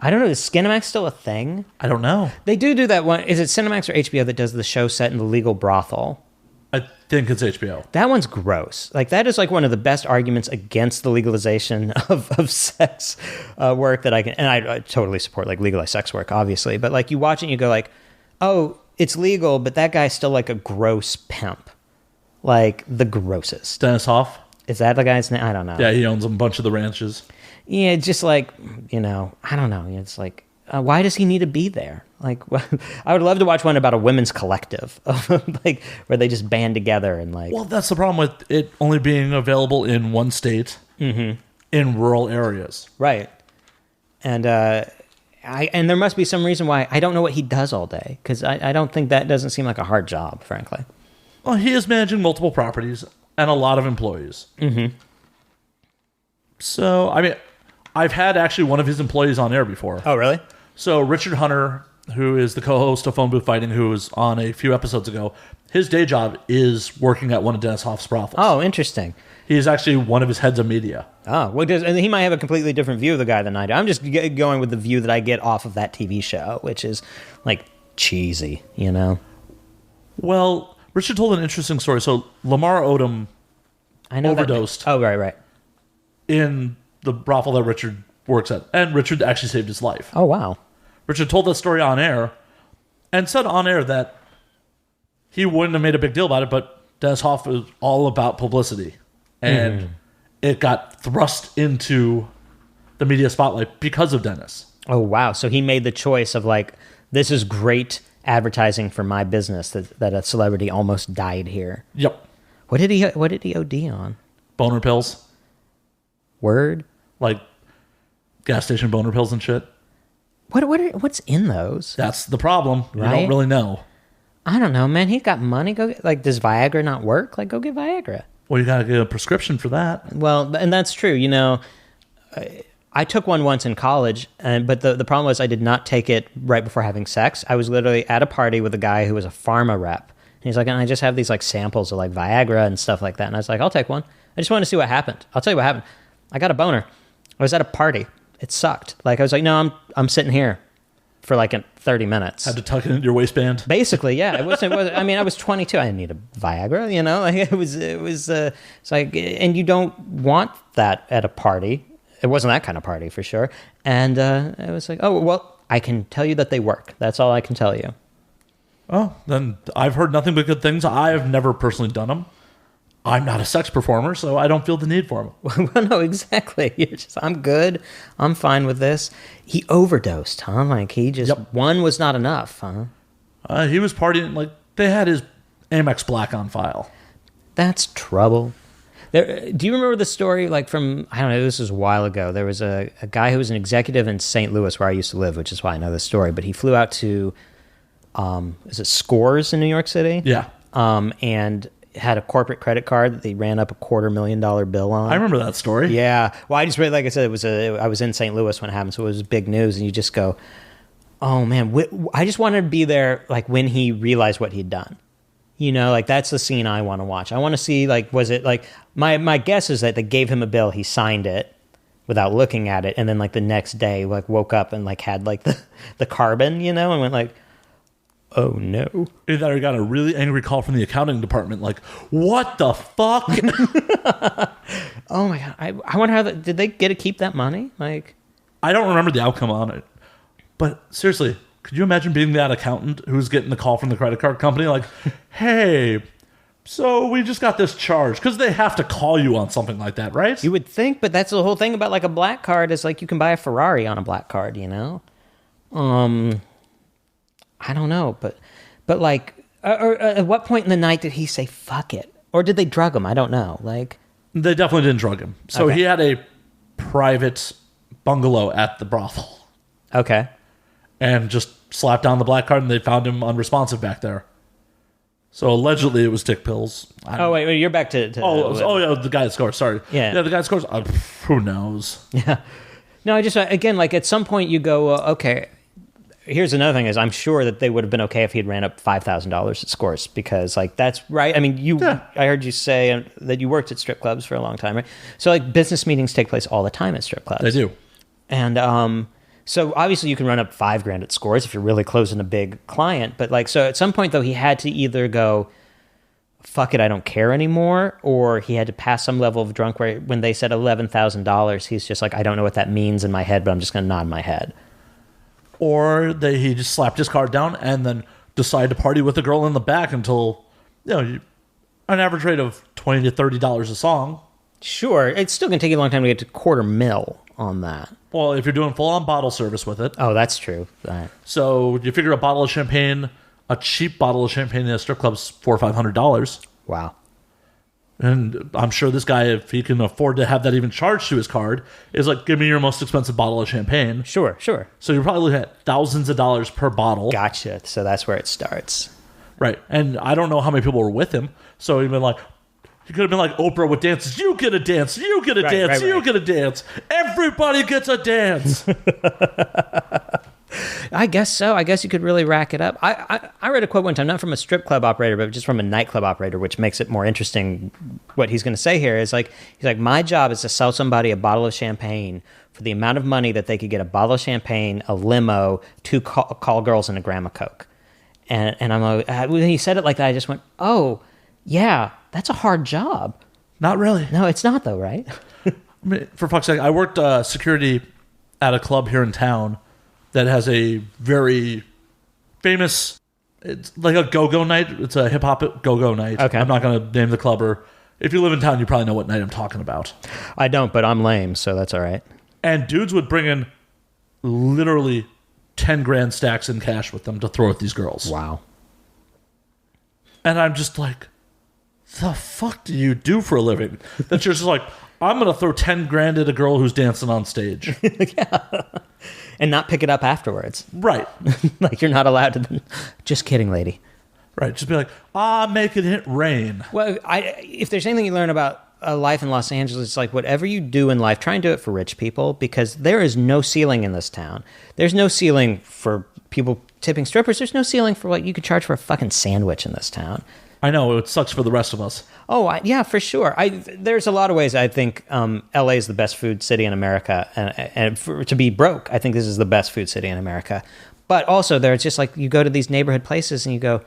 I don't know. Is Skinamax still a thing? I don't know. They do that one. Is it Cinemax or HBO that does the show set in the legal brothel? I think it's HBO. That one's gross. Like, that is like one of the best arguments against the legalization of sex work that I can... And I totally support like legalized sex work, obviously. But like you watch it and you go like, oh, it's legal, but that guy's still like a gross pimp. Like the grossest. Dennis Hoff? Is that the guy's name? I don't know. Yeah, he owns a bunch of the ranches. Yeah, just like, you know, I don't know. It's like, why does he need to be there? Like, I would love to watch one about a women's collective, like where they just band together and like. Well, that's the problem with it only being available in one state, in rural areas, right? And and there must be some reason why. I don't know what he does all day, because I don't think that doesn't seem like a hard job, frankly. Well, he is managing multiple properties and a lot of employees. Mm-hmm. So, I mean, I've had actually one of his employees on air before. Oh, really? So Richard Hunter, who is the co-host of Phone Booth Fighting, who was on a few episodes ago, his day job is working at one of Dennis Hoff's brothels. Oh, interesting. He is actually one of his heads of media. Oh, well, and he might have a completely different view of the guy than I do. I'm just going with the view that I get off of that TV show, which is like cheesy, you know? Well, Richard told an interesting story. So Lamar Odom overdosed. Oh, right. In the brothel that Richard works at. And Richard actually saved his life. Oh, wow. Richard told that story on air and said on air that he wouldn't have made a big deal about it, but Dennis Hoff was all about publicity. And it got thrust into the media spotlight because of Dennis. Oh, wow. So he made the choice of like, this is great advertising for my business that a celebrity almost died here. Yep. What did he OD on? Boner pills. Word? Like gas station boner pills and shit. What's in those? That's the problem. Right? You don't really know. I don't know, man. He's got money. Does Viagra not work? Like, go get Viagra. Well, you gotta get a prescription for that. Well, and that's true. You know, I took one once in college, but the problem was I did not take it right before having sex. I was literally at a party with a guy who was a pharma rep. And he's like, and I just have these like samples of like Viagra and stuff like that. And I was like, I'll take one. I just wanted to see what happened. I'll tell you what happened. I got a boner. I was at a party. It sucked. Like I was like, no, I'm sitting here for like 30 minutes. Had to tuck it into your waistband. Basically, yeah. It wasn't. I mean, I was 22. I didn't need a Viagra. You know, like it was. It's like, and you don't want that at a party. it wasn't that kind of party for sure. And I was like, oh, well, I can tell you that they work. That's all I can tell you. Oh, then I've heard nothing but good things. I have never personally done them. I'm not a sex performer, so I don't feel the need for them. Well, no, exactly. You're just, I'm good. I'm fine with this. He overdosed, huh? Like, he just, one was not enough, huh? He was partying, like, they had his Amex Black on file. That's trouble. Do you remember the story, like, from, I don't know, this was a while ago. There was a guy who was an executive in St. Louis, where I used to live, which is why I know this story, but he flew out to, is it Scores in New York City? Yeah. And had a corporate credit card that they ran up $250,000 bill on. I remember that story. Yeah. Well, I just read, like I said, I was in St. Louis when it happened, so it was big news, and you just go, oh man, I just wanted to be there, like, when he realized what he'd done. You know, like, that's the scene I want to watch. I want to see, like, was it like, my guess is that they gave him a bill, he signed it without looking at it, and then, like, the next day, like, woke up and, like, had, like, the carbon, you know, and went like, oh no. Either that or got a really angry call from the accounting department, like, what the fuck? Oh my God. I wonder how, did they get to keep that money? Like, I don't remember the outcome on it. But seriously, could you imagine being that accountant who's getting the call from the credit card company, like, hey, so we just got this charge, because they have to call you on something like that, right? you would think, but that's the whole thing about, like, a black card is, like, you can buy a Ferrari on a black card, you know? I don't know, but like, or at what point in the night did he say fuck it, or did they drug him? I don't know. Like, they definitely didn't drug him. So Okay. he had a private bungalow at the brothel, okay, and just slapped down the black card, and they found him unresponsive back there. So allegedly, it was dick pills. oh wait, you're back to Yeah, the guy that scores. Sorry, Yeah. the guy that scores. Who knows? yeah. No, I just, again, like, at some point you go, okay. Here's another thing: is I'm sure that they would have been okay if he'd ran up $5,000 at Scores, because, like, that's right. I mean, I heard you say that you worked at strip clubs for a long time, right? So, like, business meetings take place all the time at strip clubs. They do. And so obviously you can run up $5,000 at Scores if you're really closing a big client. But, like, so at some point though, he had to either go, fuck it, I don't care anymore, or he had to pass some level of drunk where when they said $11,000, he's just like, I don't know what that means in my head, but I'm just going to nod my head. Or he just slapped his card down and then decided to party with the girl in the back until, an average rate of $20 to $30 a song. Sure, it's still going to take you a long time to get to $250,000 on that. Well, if you're doing full-on bottle service with it. Oh, that's true. Right. So you figure a bottle of champagne, a cheap bottle of champagne in a strip club's $400 or $500. Wow. And I'm sure this guy, if he can afford to have that even charged to his card, is like, give me your most expensive bottle of champagne. Sure. So you're probably looking at thousands of dollars per bottle. Gotcha. So that's where it starts. Right. And I don't know how many people were with him. So he could have been like Oprah with dances. You get a dance. You get a dance. You get a dance. Everybody gets a dance. I guess so. I guess you could really rack it up. I read a quote one time, not from a strip club operator, but just from a nightclub operator, which makes it more interesting. What he's going to say here is like, he's like, my job is to sell somebody a bottle of champagne for the amount of money that they could get a bottle of champagne, a limo, 2 call girls, and a gram of Coke. And I'm like, when he said it like that, I just went, oh, yeah, that's a hard job. Not really. No, it's not though, right? I mean, for fuck's sake, I worked security at a club here in town that has a very famous, it's like a go-go night. It's a hip-hop go-go night. Okay. I'm not going to name the club, or if you live in town, you probably know what night I'm talking about. I don't, but I'm lame, so that's all right. And dudes would bring in literally 10 grand stacks in cash with them to throw at these girls. Wow. And I'm just like, the fuck do you do for a living? That you're just like, I'm going to throw 10 grand at a girl who's dancing on stage. Yeah. And not pick it up afterwards. Right. Like, you're not allowed to. Just kidding, lady. Right. Just be like, making it rain. Well, if there's anything you learn about life in Los Angeles, it's like, whatever you do in life, try and do it for rich people, because there is no ceiling in this town. There's no ceiling for people tipping strippers. There's no ceiling for what you could charge for a fucking sandwich in this town. I know, it sucks for the rest of us. Oh, yeah, for sure. There's a lot of ways I think LA is the best food city in America. And to be broke, I think this is the best food city in America. But also, there's just like, you go to these neighborhood places and you go,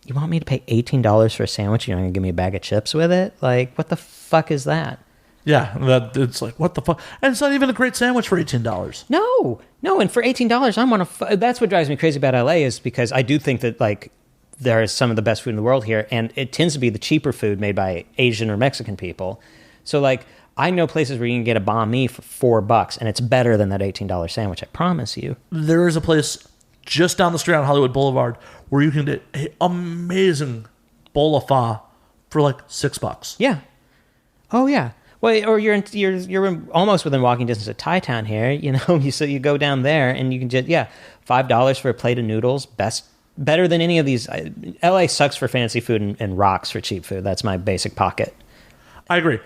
you want me to pay $18 for a sandwich? You're not going to give me a bag of chips with it? Like, what the fuck is that? Yeah, that it's like, what the fuck? And it's not even a great sandwich for $18. No, and for $18, I'm on that's what drives me crazy about LA is because I do think that like there is some of the best food in the world here, and it tends to be the cheaper food made by Asian or Mexican people. So like I know places where you can get a banh mi for $4, and it's better than that $18 sandwich. I promise you. There is a place just down the street on Hollywood Boulevard where you can get an amazing bowl of pho for like $6. Yeah. Oh yeah. Well, or you're almost within walking distance of Thai Town here. You know, so you go down there and you can just $5 for a plate of noodles. Better than any of these. LA sucks for fancy food and rocks for cheap food. That's my basic pocket. I agree.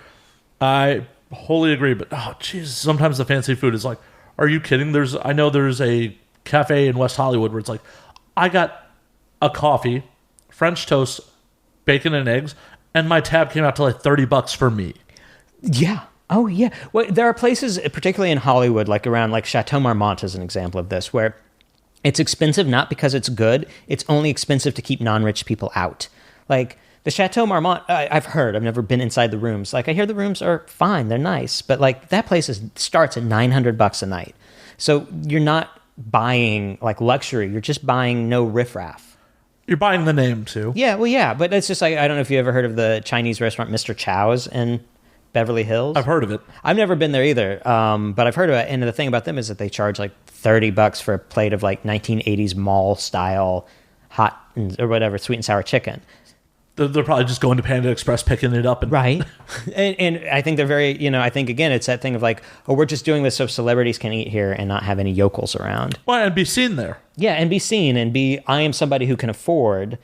I wholly agree. But Jesus, sometimes the fancy food is like, are you kidding? I know there's a cafe in West Hollywood where it's like, I got a coffee, French toast, bacon and eggs, and my tab came out to like $30 for me. Yeah. Oh, yeah. Well, there are places, particularly in Hollywood, like around like Chateau Marmont is an example of this, where it's expensive not because it's good. It's only expensive to keep non-rich people out. Like the Chateau Marmont, I've never been inside the rooms. Like I hear the rooms are fine. They're nice. But like that place starts at $900 a night. So you're not buying like luxury. You're just buying no riffraff. You're buying the name too. Yeah. Well, yeah. But it's just like, I don't know if you ever heard of the Chinese restaurant, Mr. Chow's in Beverly Hills. I've heard of it. I've never been there either, but I've heard of it. And the thing about them is that they charge like $30 for a plate of like 1980s mall style hot or whatever sweet and sour chicken. They're probably just going to Panda Express, picking it up, right. And I think they're very, I think again it's that thing of like, oh, we're just doing this so celebrities can eat here and not have any yokels around. Well, and be seen there. Yeah, and be seen and I am somebody who can afford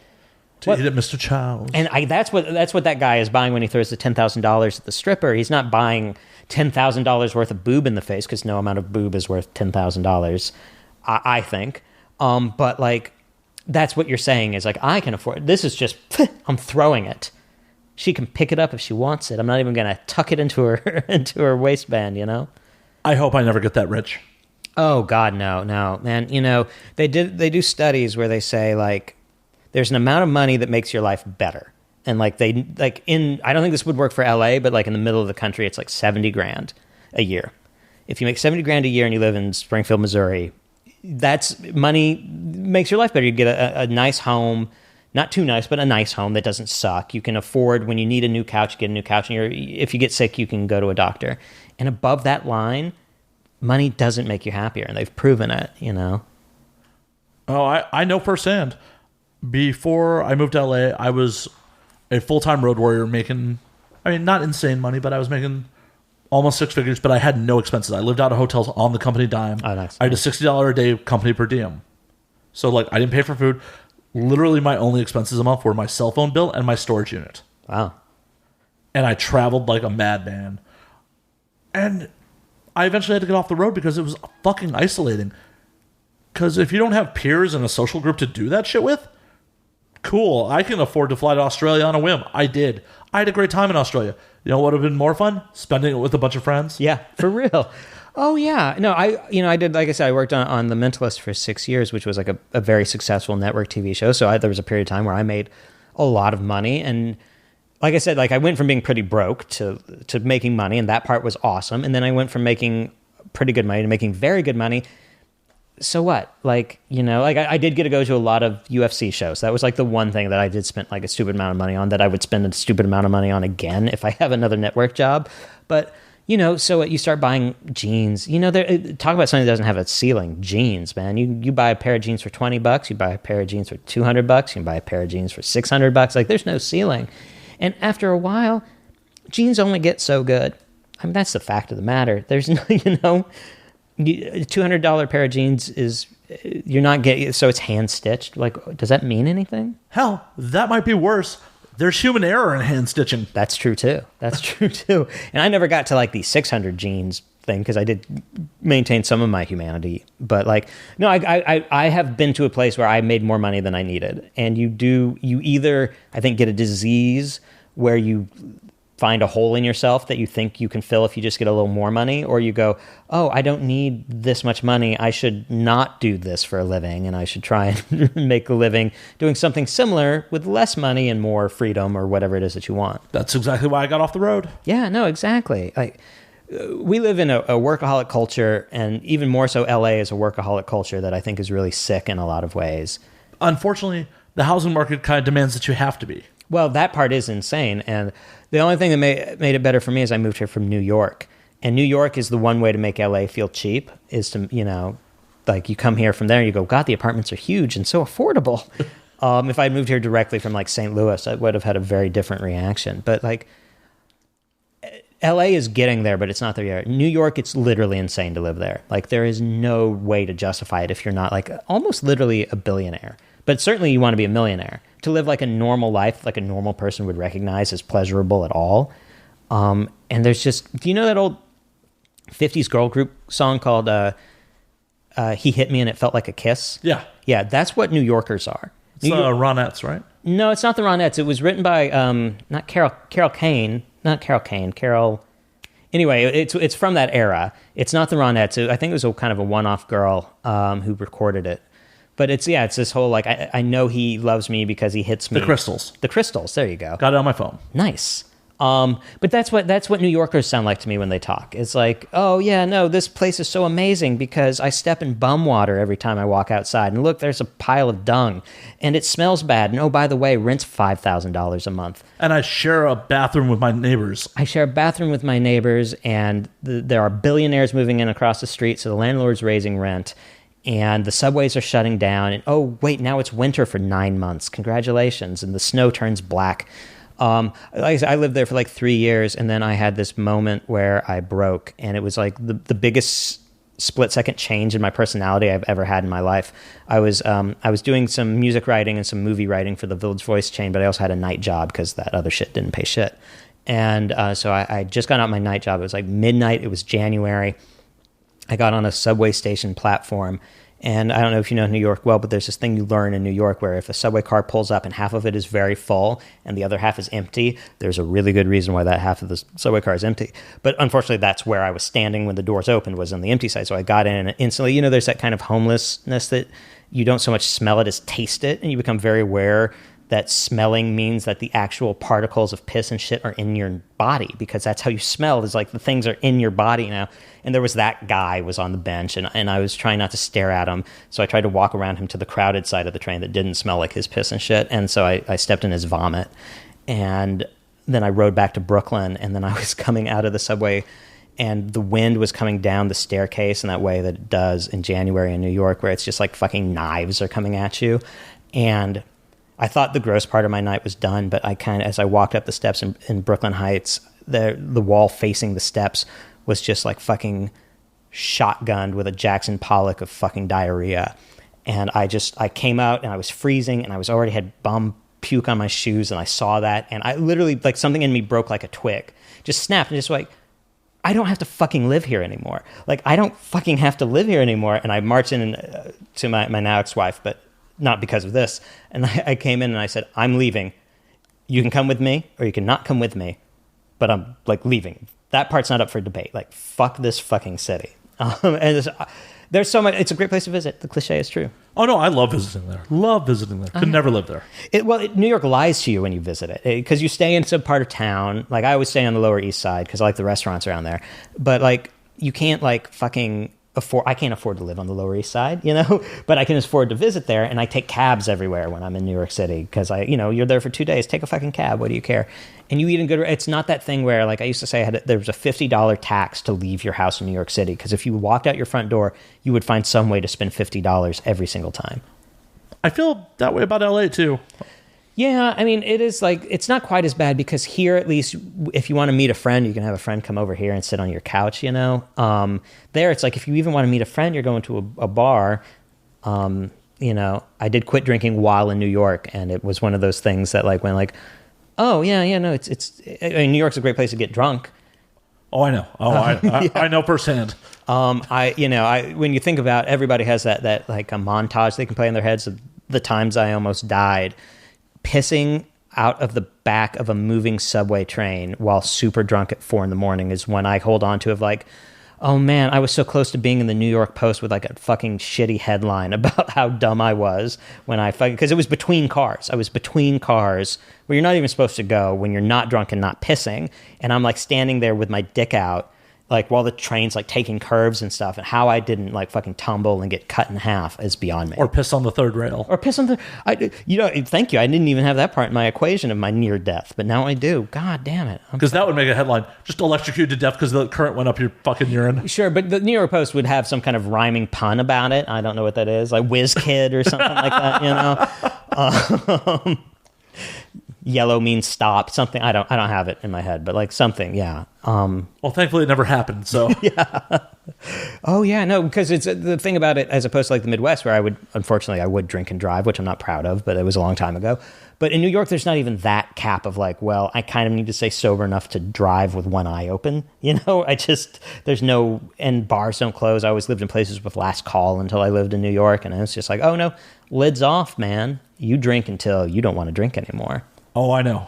to eat at Mr. Chow's. And that's what that guy is buying when he throws the $10,000 at the stripper. He's not buying $10,000 worth of boob in the face because no amount of boob is worth $10,000, I think. But like, that's what you're saying is like, I can afford it. This is just, I'm throwing it. She can pick it up if she wants it. I'm not even going to tuck it into her waistband, I hope I never get that rich. Oh God, no, man. They do studies where they say like, there's an amount of money that makes your life better. And like I don't think this would work for LA, but like in the middle of the country, it's like 70 grand a year. If you make 70 grand a year and you live in Springfield, Missouri, that's money makes your life better. You get a nice home, not too nice, but a nice home that doesn't suck. You can afford when you need a new couch, you get a new couch. And if you get sick, you can go to a doctor. And above that line, money doesn't make you happier. And they've proven it, Oh, I know firsthand. Before I moved to LA, I was a full-time road warrior making, not insane money, but I was making almost six figures, but I had no expenses. I lived out of hotels on the company dime. Oh, nice. I had a $60 a day company per diem. So like I didn't pay for food. Literally my only expenses a month were my cell phone bill and my storage unit. Wow. And I traveled like a madman. And I eventually had to get off the road because it was fucking isolating. Because if you don't have peers and a social group to do that shit with, cool, I can afford to fly to Australia on a whim. I did. I had a great time in Australia. You know what would have been more fun? Spending it with a bunch of friends. Yeah, for real. Oh, yeah. No, I did, like I said, I worked on The Mentalist for 6 years, which was like a very successful network TV show. So there was a period of time where I made a lot of money. And like I said, like I went from being pretty broke to making money, and that part was awesome. And then I went from making pretty good money to making very good money. So what? Like, I did get to go to a lot of UFC shows. That was like the one thing that I did spend like a stupid amount of money on that I would spend a stupid amount of money on again if I have another network job. But, so you start buying jeans. Talk about something that doesn't have a ceiling. Jeans, man. You buy a pair of jeans for $20. You buy a pair of jeans for $200. You can buy a pair of jeans for $600. Like, there's no ceiling. And after a while, jeans only get so good. That's the fact of the matter. There's no, $200 pair of jeans is, you're not getting, so it's hand stitched. Like, does that mean anything? Hell, that might be worse. There's human error in hand stitching. That's true too. And I never got to like the 600 jeans thing because I did maintain some of my humanity. But like, no, I have been to a place where I made more money than I needed. And you either, I think, get a disease where you find a hole in yourself that you think you can fill if you just get a little more money, or you go, oh, I don't need this much money. I should not do this for a living, and I should try and make a living doing something similar with less money and more freedom or whatever it is that you want. That's exactly why I got off the road. Yeah, no, exactly. Like, we live in a workaholic culture, and even more so LA is a workaholic culture that I think is really sick in a lot of ways. Unfortunately, the housing market kind of demands that you have to be. Well, that part is insane. And the only thing that made it better for me is I moved here from New York. And New York is the one way to make LA feel cheap, is to, you know, like you come here from there and you go, God, the apartments are huge and so affordable. If I moved here directly from like St. Louis, I would have had a very different reaction. But like LA is getting there, but it's not there yet. New York, it's literally insane to live there. Like there is no way to justify it if you're not like almost literally a billionaire. But certainly you want to be a millionaire. To live like a normal life, like a normal person would recognize as pleasurable at all. And there's just, do you know that old 50s girl group song called He Hit Me and It Felt Like a Kiss? Yeah. Yeah, that's what New Yorkers are. It's Ronettes, right? No, it's not the Ronettes. It was written by, not Carol Kane. Anyway, it's from that era. It's not the Ronettes. I think it was a kind of a one-off girl who recorded it. But it's this whole, like, I know he loves me because he hits me. The Crystals. The Crystals, there you go. Got it on my phone. Nice. But that's what New Yorkers sound like to me when they talk. It's like, oh, yeah, no, this place is so amazing because I step in bum water every time I walk outside. And look, there's a pile of dung. And it smells bad. And, oh, by the way, rent's $5,000 a month. And I share a bathroom with my neighbors. And there are billionaires moving in across the street, so the landlord's raising rent. And the subways are shutting down. And, oh, wait, now it's winter for 9 months. Congratulations. And the snow turns black. Like I said, I lived there for like 3 years, and then I had this moment where I broke. And it was like the biggest split-second change in my personality I've ever had in my life. I was doing some music writing and some movie writing for the Village Voice chain, but I also had a night job because that other shit didn't pay shit. And so I just got out my night job. It was like midnight. It was January. I got on a subway station platform, and I don't know if you know New York well, but there's this thing you learn in New York where if a subway car pulls up and half of it is very full and the other half is empty, there's a really good reason why that half of the subway car is empty. But unfortunately, that's where I was standing when the doors opened, was on the empty side. So I got in and instantly, there's that kind of homelessness that you don't so much smell it as taste it, and you become very aware that smelling means that the actual particles of piss and shit are in your body, because that's how you smell, is like the things are in your body now. And there was that guy was on the bench, and I was trying not to stare at him. So I tried to walk around him to the crowded side of the train that didn't smell like his piss and shit. And so I stepped in his vomit. And then I rode back to Brooklyn, and then I was coming out of the subway, and the wind was coming down the staircase in that way that it does in January in New York, where it's just like fucking knives are coming at you. And I thought the gross part of my night was done, but I kind of, as I walked up the steps in Brooklyn Heights, the wall facing the steps was just like fucking shotgunned with a Jackson Pollock of fucking diarrhea. And I came out and I was freezing, and I was already had bum puke on my shoes, and I saw that, and I literally, like, something in me broke like a twig, just snapped, and just like, I don't have to fucking live here anymore. Like, I don't fucking have to live here anymore. And I marched in to my now ex-wife, but not because of this. And I came in and I said, I'm leaving. You can come with me or you can not come with me, but I'm like leaving. That part's not up for debate. Like, fuck this fucking city. And there's so much. It's a great place to visit. The cliche is true. Oh, no, I love visiting there. Love visiting there. Could never live there. New York lies to you when you visit it, because you stay in some part of town. Like, I always stay on the Lower East Side because I like the restaurants around there. But, like, you can't, like, fucking I can't afford to live on the Lower East Side, but I can afford to visit there, and I take cabs everywhere when I'm in New York City, because you're there for 2 days, take a fucking cab, what do you care? And you eat in good, it's not that thing where, like I used to say, there was a $50 tax to leave your house in New York City, because if you walked out your front door, you would find some way to spend $50 every single time. I feel that way about LA too. Yeah, I mean, it is like, it's not quite as bad, because here, at least, if you want to meet a friend, you can have a friend come over here and sit on your couch, There, it's like, if you even want to meet a friend, you're going to a bar. I did quit drinking while in New York, and it was one of those things that, like, when, like, oh, yeah, no, New York's a great place to get drunk. Oh, I know. I know firsthand. When you think about, everybody has that like a montage they can play in their heads of the times I almost died. Pissing, out of the back of a moving subway train while super drunk at 4 a.m. is when I hold on to of like, oh man, I was so close to being in the New York Post with like a fucking shitty headline about how dumb I was when because it was between cars. I was between cars where you're not even supposed to go when you're not drunk and not pissing. And I'm like standing there with my dick out, like while the train's like taking curves and stuff, and how I didn't like fucking tumble and get cut in half is beyond me. Or piss on the third rail. Or piss on the, thank you. I didn't even have that part in my equation of my near death, but now I do. God damn it. Because that would make a headline. Just electrocuted to death because the current went up your fucking urine. Sure, but the New York Post would have some kind of rhyming pun about it. I don't know what that is. Like whiz kid or something like that, Yellow means stop. Something I don't have it in my head, but like something, yeah. Well, thankfully it never happened. So yeah. Oh yeah, no, because it's the thing about it, as opposed to like the Midwest, where I would drink and drive, which I'm not proud of, but it was a long time ago. But in New York, there's not even that cap of like, well, I kind of need to stay sober enough to drive with one eye open. There's no, and bars don't close. I always lived in places with last call until I lived in New York, and it was just like, oh no, lids off, man. You drink until you don't want to drink anymore. Oh, I know.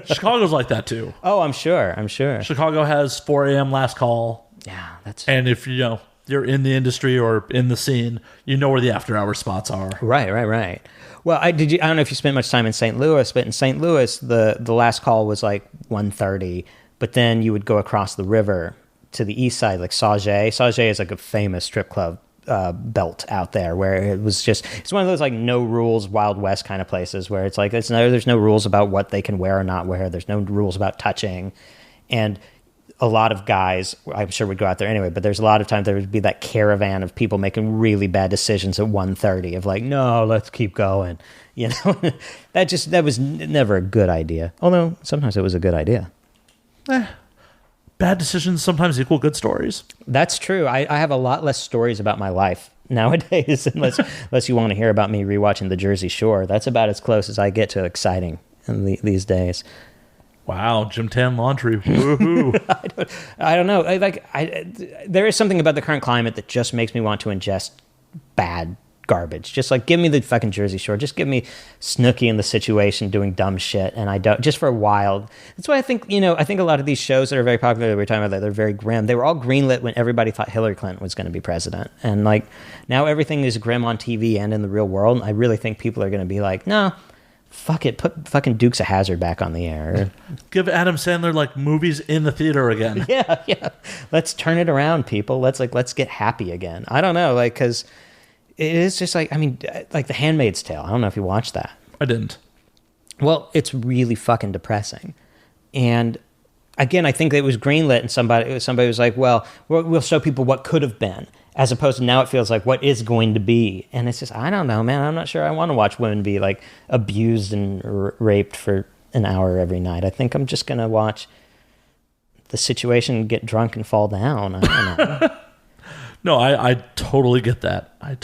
Chicago's like that too. Oh, I'm sure. Chicago has 4 a.m. last call. Yeah, that's... And if you're in the industry or in the scene, you know where the after-hour spots are. Right. Well, I don't know if you spent much time in St. Louis, but in St. Louis, the last call was like 1:30, but then you would go across the river to the east side, like Sauget. Sauget is like a famous strip club belt out there, where it's one of those like no rules Wild West kind of places where it's like there's no rules about what they can wear or not wear. There's no rules about touching, and a lot of guys, I'm sure, would go out there anyway. But there's a lot of times there would be that caravan of people making really bad decisions at 1:30 of like, no, let's keep going. That was never a good idea. Although sometimes it was a good idea. Bad decisions sometimes equal good stories. That's true. I have a lot less stories about my life nowadays, unless you want to hear about me rewatching The Jersey Shore. That's about as close as I get to exciting these days. Wow, Jim Tan laundry. Woohoo. I don't know. There is something about the current climate that just makes me want to ingest bad garbage. Just like, give me the fucking Jersey Shore. Just give me Snooki in the situation doing dumb shit, and I don't, just for a while. That's why I think a lot of these shows that are very popular that we're talking about, they're very grim. They were all greenlit when everybody thought Hillary Clinton was going to be president, and like now everything is grim on TV and in the real world. And I really think people are going to be like, no, fuck it, put fucking Dukes of Hazzard back on the air. Give Adam Sandler like movies in the theater again. Yeah. Let's turn it around, people. Let's get happy again. I don't know, like, because it is just like, I mean, like The Handmaid's Tale. I don't know if you watched that. I didn't. Well, it's really fucking depressing. And again, I think it was greenlit and somebody was like, well, we'll show people what could have been, as opposed to now it feels like what is going to be. And it's just, I don't know, man. I'm not sure I want to watch women be like abused and raped for an hour every night. I think I'm just going to watch the situation get drunk and fall down. I don't know. No, I totally get that. I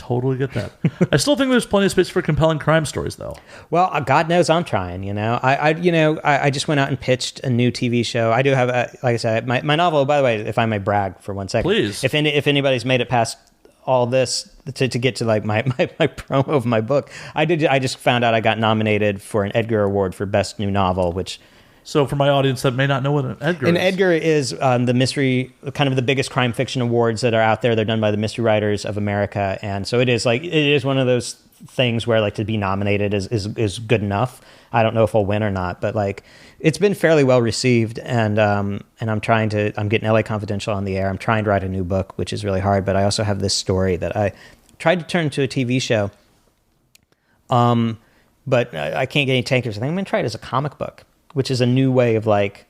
still think there's plenty of space for compelling crime stories, though. Well, God knows I'm trying. I just went out and pitched a new TV show. I do have, like I said, my novel. By the way, if I may brag for 1 second, please. If anybody's made it past all this to get to like my promo of my book, I just found out I got nominated for an Edgar Award for Best New Novel, which. So for my audience that may not know what an Edgar is. An Edgar is the mystery, kind of the biggest crime fiction awards that are out there. They're done by the Mystery Writers of America. And so it is one of those things where like to be nominated is good enough. I don't know if I'll win or not, but like it's been fairly well received. And I'm getting LA Confidential on the air. I'm trying to write a new book, which is really hard. But I also have this story that I tried to turn into a TV show. But I can't get any takers. I think I'm going to try it as a comic book, which is a new way of like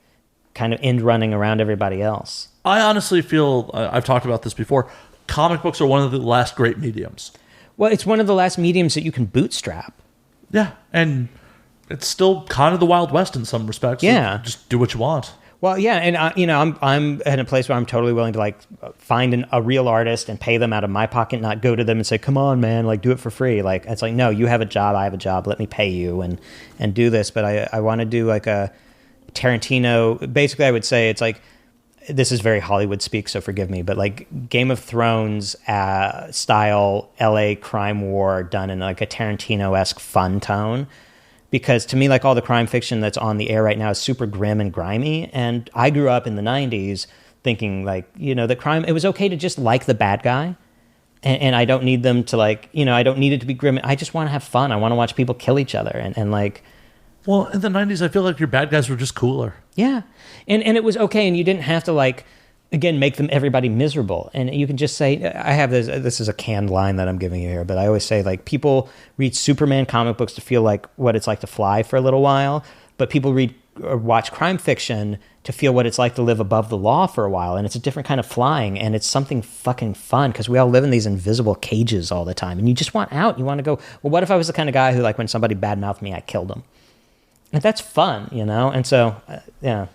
kind of end running around everybody else. I honestly feel, I've talked about this before, comic books are one of the last great mediums. Well, it's one of the last mediums that you can bootstrap. Yeah, and it's still kind of the Wild West in some respects. Yeah. So just do what you want. Well, yeah, and I'm in a place where I'm totally willing to like find a real artist and pay them out of my pocket, not go to them and say, "Come on, man, like do it for free." Like it's like, no, you have a job, I have a job. Let me pay you and do this. But I want to do like a Tarantino. Basically, I would say it's like, this is very Hollywood speak, so forgive me, but like Game of Thrones style LA crime war done in like a Tarantino-esque fun tone. because to me, like all the crime fiction that's on the air right now is super grim and grimy. And I grew up in the 90s thinking like, the crime, it was okay to just like the bad guy. And I don't need them to like, I don't need it to be grim. I just want to have fun. I want to watch people kill each other. And like, well, in the 90s, I feel like your bad guys were just cooler. Yeah. And it was okay. And you didn't have to like, again, make everybody miserable. And you can just say, I have this is a canned line that I'm giving you here, but I always say like people read Superman comic books to feel like what it's like to fly for a little while. But people read or watch crime fiction to feel what it's like to live above the law for a while. And it's a different kind of flying, and it's something fucking fun because we all live in these invisible cages all the time. And you just want out. You want to go, well, what if I was the kind of guy who, like, when somebody badmouthed me, I killed him? And that's fun, And so, yeah.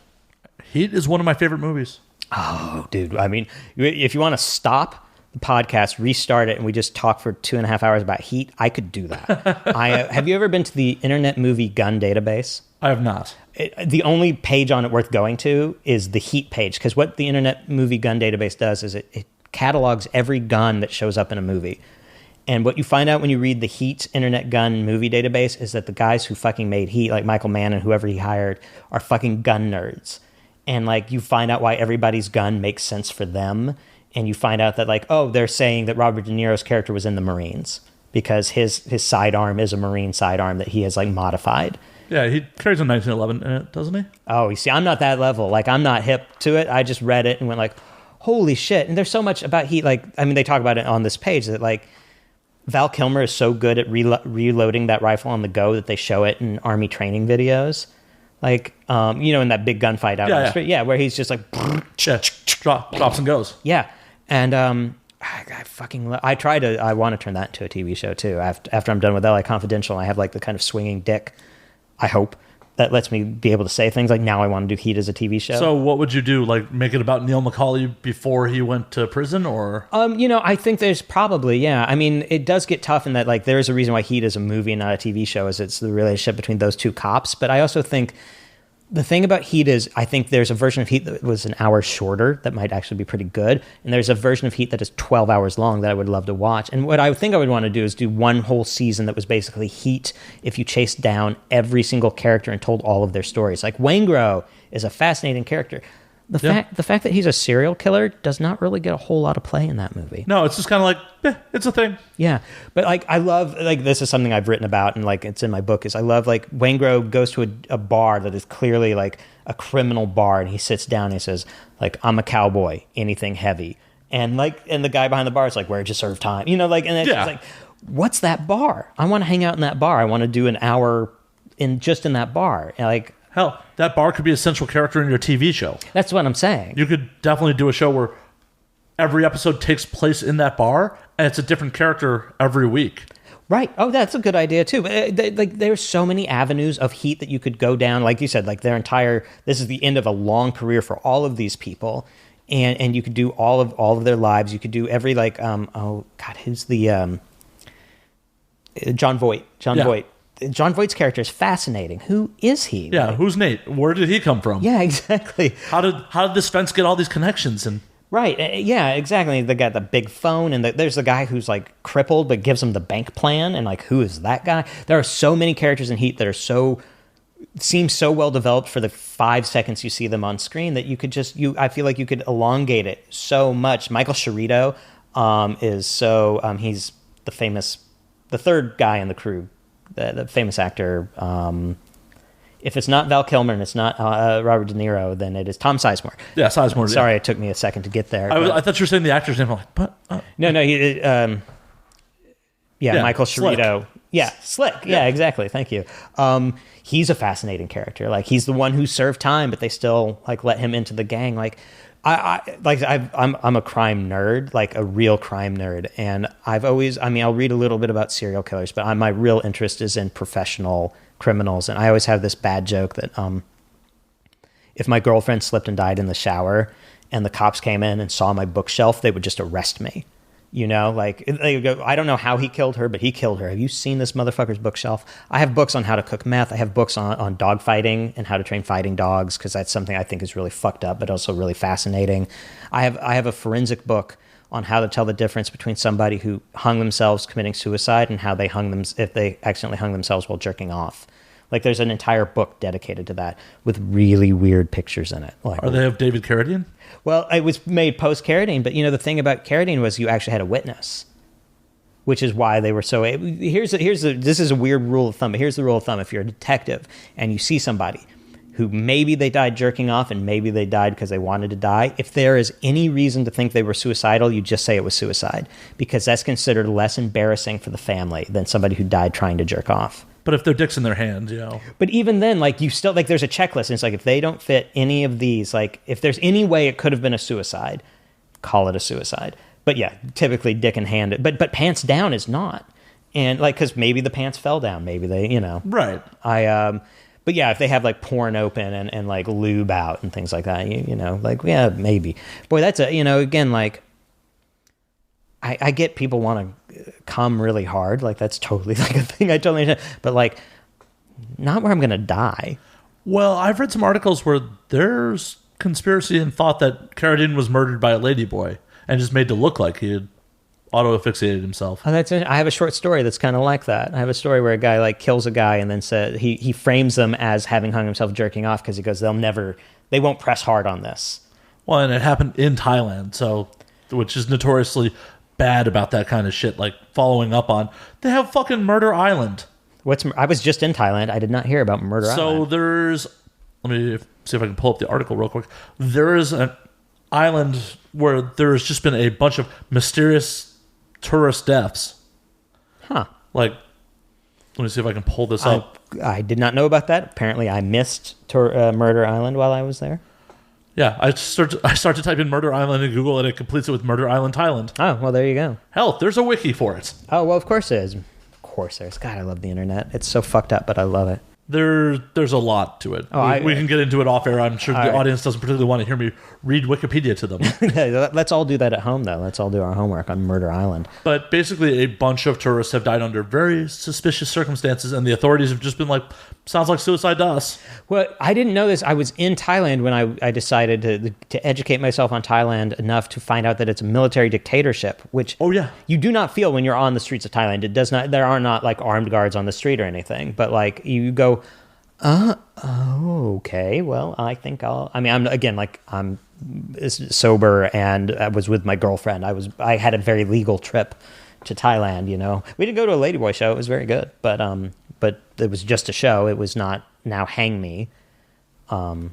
Heat is one of my favorite movies. Oh, dude. I mean, if you want to stop the podcast, restart it, and we just talk for 2.5 hours about Heat, I could do that. Have you ever been to the Internet Movie Gun Database? I have not. The only page on it worth going to is the Heat page, because what the Internet Movie Gun Database does is it catalogs every gun that shows up in a movie. And what you find out when you read the Heat Internet Gun Movie Database is that the guys who fucking made Heat, like Michael Mann and whoever he hired, are fucking gun nerds. And like you find out why everybody's gun makes sense for them. And you find out that like, oh, they're saying that Robert De Niro's character was in the Marines because his sidearm is a Marine sidearm that he has like modified. Yeah, he carries a 1911 in it, doesn't he? Oh, you see, I'm not that level. Like, I'm not hip to it. I just read it and went like, holy shit. And there's so much about Heat. Like, I mean, they talk about it on this page that like Val Kilmer is so good at reloading that rifle on the go that they show it in Army training videos. Like, in that big gunfight out on the street. Yeah, where he's just like... drops and goes. Yeah. And I want to turn that into a TV show, too. After I'm done with LA Confidential, I have like the kind of swinging dick, I hope, that lets me be able to say things like, now I want to do Heat as a TV show. So what would you do? Like, make it about Neil McCauley before he went to prison, or? I think there's probably, yeah. I mean, it does get tough in that, like, there's a reason why Heat is a movie and not a TV show, is it's the relationship between those two cops. But I also think the thing about Heat is, I think there's a version of Heat that was an hour shorter that might actually be pretty good. And there's a version of Heat that is 12 hours long that I would love to watch. And what I think I would want to do is do one whole season that was basically Heat if you chased down every single character and told all of their stories. Like Waingro is a fascinating character. The fact that he's a serial killer does not really get a whole lot of play in that movie. No, it's just kind of like, it's a thing. Yeah. But like, I love, like, this is something I've written about and like, it's in my book, is I love like Waingro goes to a bar that is clearly like a criminal bar, and he sits down and he says like, I'm a cowboy, anything heavy. And like, and the guy behind the bar is like, where'd you serve time? And it's just like, what's that bar? I want to hang out in that bar. I want to do an hour in that bar. And like, hell, that bar could be a central character in your TV show. That's what I'm saying. You could definitely do a show where every episode takes place in that bar, and it's a different character every week. Right. Oh, that's a good idea, too. Like, there's so many avenues of Heat that you could go down. Like you said, like this is the end of a long career for all of these people. And you could do all of their lives. You could do every, like, who's the, John Voight. John Voight. John Voight's character is fascinating. Who is he? Yeah, like, who's Nate? Where did he come from? Yeah, exactly. How did this fence get all these connections? And right, yeah, exactly. They got the big phone, and there's the guy who's like crippled but gives him the bank plan, and like, who is that guy? There are so many characters in Heat that are seem so well developed for the 5 seconds you see them on screen that you could I feel like you could elongate it so much. Michael Cerrito is he's the third guy in the crew. The famous actor. If it's not Val Kilmer and it's not Robert De Niro, then it is Tom Sizemore. Yeah, Sizemore. Sorry, it took me a second to get there. I thought you were saying the actor's name. I'm like, what? No. Michael Cerrito. Slick. Yeah, Slick. Yeah, exactly. Thank you. He's a fascinating character. Like, he's the one who served time, but they still like let him into the gang. Like, I'm a crime nerd, like a real crime nerd, and I'll read a little bit about serial killers, but my real interest is in professional criminals. And I always have this bad joke that if my girlfriend slipped and died in the shower and the cops came in and saw my bookshelf, they would just arrest me. Like, they go, I don't know how he killed her, but he killed her. Have you seen this motherfucker's bookshelf? I have books on how to cook meth. I have books on dog fighting and how to train fighting dogs, because that's something I think is really fucked up, but also really fascinating. I have a forensic book on how to tell the difference between somebody who hung themselves committing suicide and how they if they accidentally hung themselves while jerking off. Like there's an entire book dedicated to that with really weird pictures in it. Like, Are they of David Carradine? well, it was made post-Carradine, but the thing about Carradine was you actually had a witness, which is why they were so. This is a weird rule of thumb, but here's the rule of thumb: if you're a detective and you see somebody who maybe they died jerking off and maybe they died because they wanted to die, if there is any reason to think they were suicidal, you just say it was suicide, because that's considered less embarrassing for the family than somebody who died trying to jerk off. But if their dick's in their hand, But even then, like, you still, like, there's a checklist, and it's like, if they don't fit any of these, like, if there's any way it could have been a suicide, call it a suicide. But yeah, typically dick in hand, but pants down is not. And like, because maybe the pants fell down, maybe they, Right. But yeah, if they have like porn open and like lube out and things like that, like, yeah, maybe. Boy, that's again, like, I get people want to come really hard. Like, that's totally like a thing I totally understand. But like, not where I'm going to die. Well, I've read some articles where there's conspiracy and thought that Carradine was murdered by a ladyboy and just made to look like he had auto-asphyxiated himself. Oh, I have a short story that's kind of like that. I have a story where a guy like kills a guy and then said he frames them as having hung himself jerking off because he goes, they won't press hard on this. Well, and it happened in Thailand, which is notoriously bad about that kind of shit, like following up on. They have fucking Murder Island. I was just in Thailand. I did not hear about Murder Island. So let me see if I can pull up the article real quick. There is an island where there has just been a bunch of mysterious tourist deaths. Huh. Like, let me see if I can pull this up. I did not know about that. Apparently, I missed Murder Island while I was there. Yeah, I start to type in Murder Island in Google, and it completes it with Murder Island, Thailand. Oh, well, there you go. Hell, there's a wiki for it. Oh, well, of course there is. Of course there is. God, I love the internet. It's so fucked up, but I love it. There's a lot to it. We can get into it off air. I'm sure the audience doesn't particularly want to hear me read Wikipedia to them. Let's all do that at home, though. Let's all do our homework on Murder Island. But basically, a bunch of tourists have died under very suspicious circumstances, and the authorities have just been like, sounds like suicide to us. Well, I didn't know this. I was in Thailand when I decided to educate myself on Thailand enough to find out that it's a military dictatorship, which you do not feel when you're on the streets of Thailand. It does not. There are not like armed guards on the street or anything, but like you go, okay. Well, I think I'm sober and I was with my girlfriend. I had a very legal trip to Thailand. We didn't go to a ladyboy show. It was very good, but it was just a show. It was not now hang me. So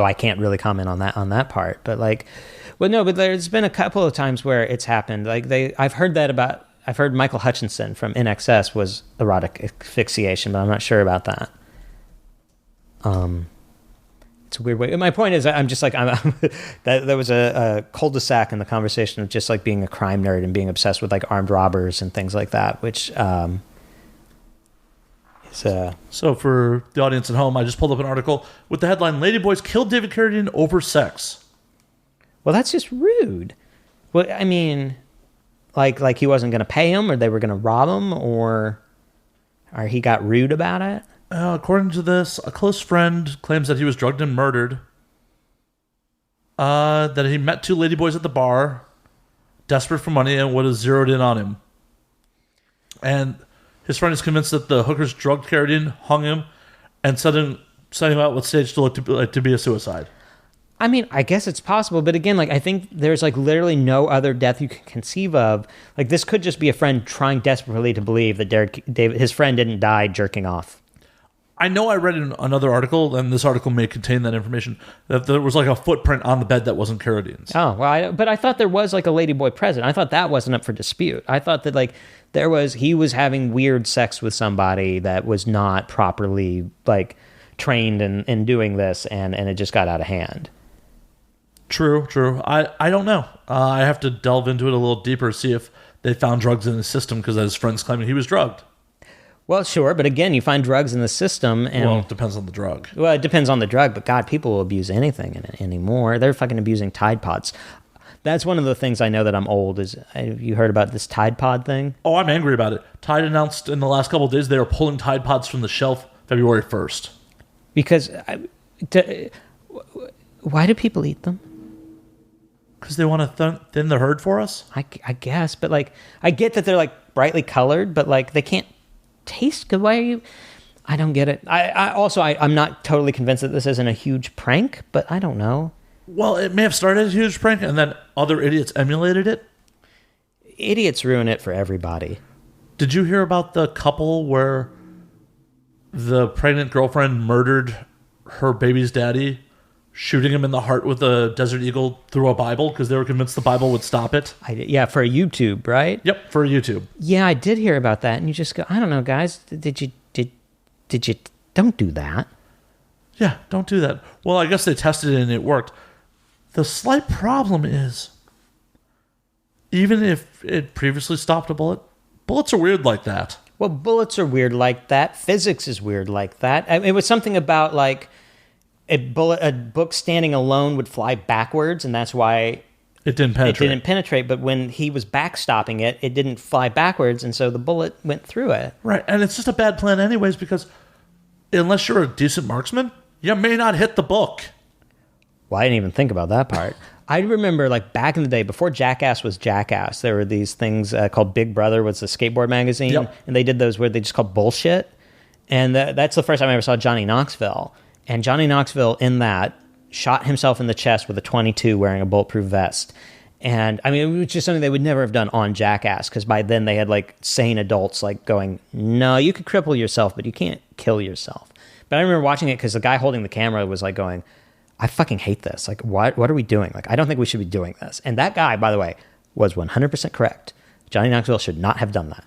I can't really comment on that part. But like, well, no. But there's been a couple of times where it's happened. Like I've heard Michael Hutchinson from NXS was erotic asphyxiation, but I'm not sure about that. It's a weird way. My point is, I'm just like, there was a cul-de-sac in the conversation of just like being a crime nerd and being obsessed with like armed robbers and things like that, which is... So for the audience at home, I just pulled up an article with the headline, Ladyboys killed David Carradine over sex. Well, that's just rude. Well, I mean... Like he wasn't going to pay him, or they were going to rob him, or he got rude about it? According to this, a close friend claims that he was drugged and murdered. That he met two ladyboys at the bar, desperate for money, and would have zeroed in on him. And his friend is convinced that the hookers drugged Carradine, hung him, and sent him out with stage to look to be a suicide. I mean, I guess it's possible, but again, like I think there's like literally no other death you can conceive of. Like this could just be a friend trying desperately to believe that his friend didn't die jerking off. I know I read in another article, and this article may contain that information, that there was like a footprint on the bed that wasn't Carradine's. Oh, well, but I thought there was like a ladyboy present. I thought that wasn't up for dispute. I thought that like he was having weird sex with somebody that was not properly like trained in doing this, and it just got out of hand. True. I don't know. I have to delve into it a little deeper, see if they found drugs in his system, because his friends claiming he was drugged. Well, sure, but again, you find drugs in the system, and well, it depends on the drug. Well, it depends on the drug, but God, people will abuse anything anymore. They're fucking abusing Tide Pods. That's one of the things I know that I'm old. Have you heard about this Tide Pod thing? Oh, I'm angry about it. Tide announced in the last couple of days they are pulling Tide Pods from the shelf February 1st. Because why do people eat them? Because they want to thin the herd for us? I guess, but like, I get that they're like brightly colored, but like they can't taste good. Why are you... I don't get it. I'm not totally convinced that this isn't a huge prank, but I don't know. Well, it may have started as a huge prank, and then other idiots emulated it. Idiots ruin it for everybody. Did you hear about the couple where the pregnant girlfriend murdered her baby's daddy, shooting him in the heart with a Desert Eagle through a Bible because they were convinced the Bible would stop it? Yeah, for YouTube, right? Yep, for YouTube. Yeah, I did hear about that, and you just go, I don't know, guys, did you don't do that. Yeah, don't do that. Well, I guess they tested it and it worked. The slight problem is, even if it previously stopped a bullet, bullets are weird like that. Well, bullets are weird like that. Physics is weird like that. It was something about like a book standing alone would fly backwards, and that's why it didn't penetrate. It didn't penetrate, but when he was backstopping it, it didn't fly backwards, and so the bullet went through it. Right, and it's just a bad plan anyways, because unless you're a decent marksman, you may not hit the book. Well, I didn't even think about that part. I remember, like, back in the day, before Jackass was Jackass, there were these things called Big Brother, was the skateboard magazine, yep. And they did those where they just called bullshit, and that's the first time I ever saw Johnny Knoxville, and Johnny Knoxville in that shot himself in the chest with a .22 wearing a bulletproof vest. And I mean, it was just something they would never have done on Jackass, because by then they had like sane adults like going, no, you could cripple yourself, but you can't kill yourself. But I remember watching it because the guy holding the camera was like going, I fucking hate this. Like, what are we doing? Like, I don't think we should be doing this. And that guy, by the way, was 100% correct. Johnny Knoxville should not have done that.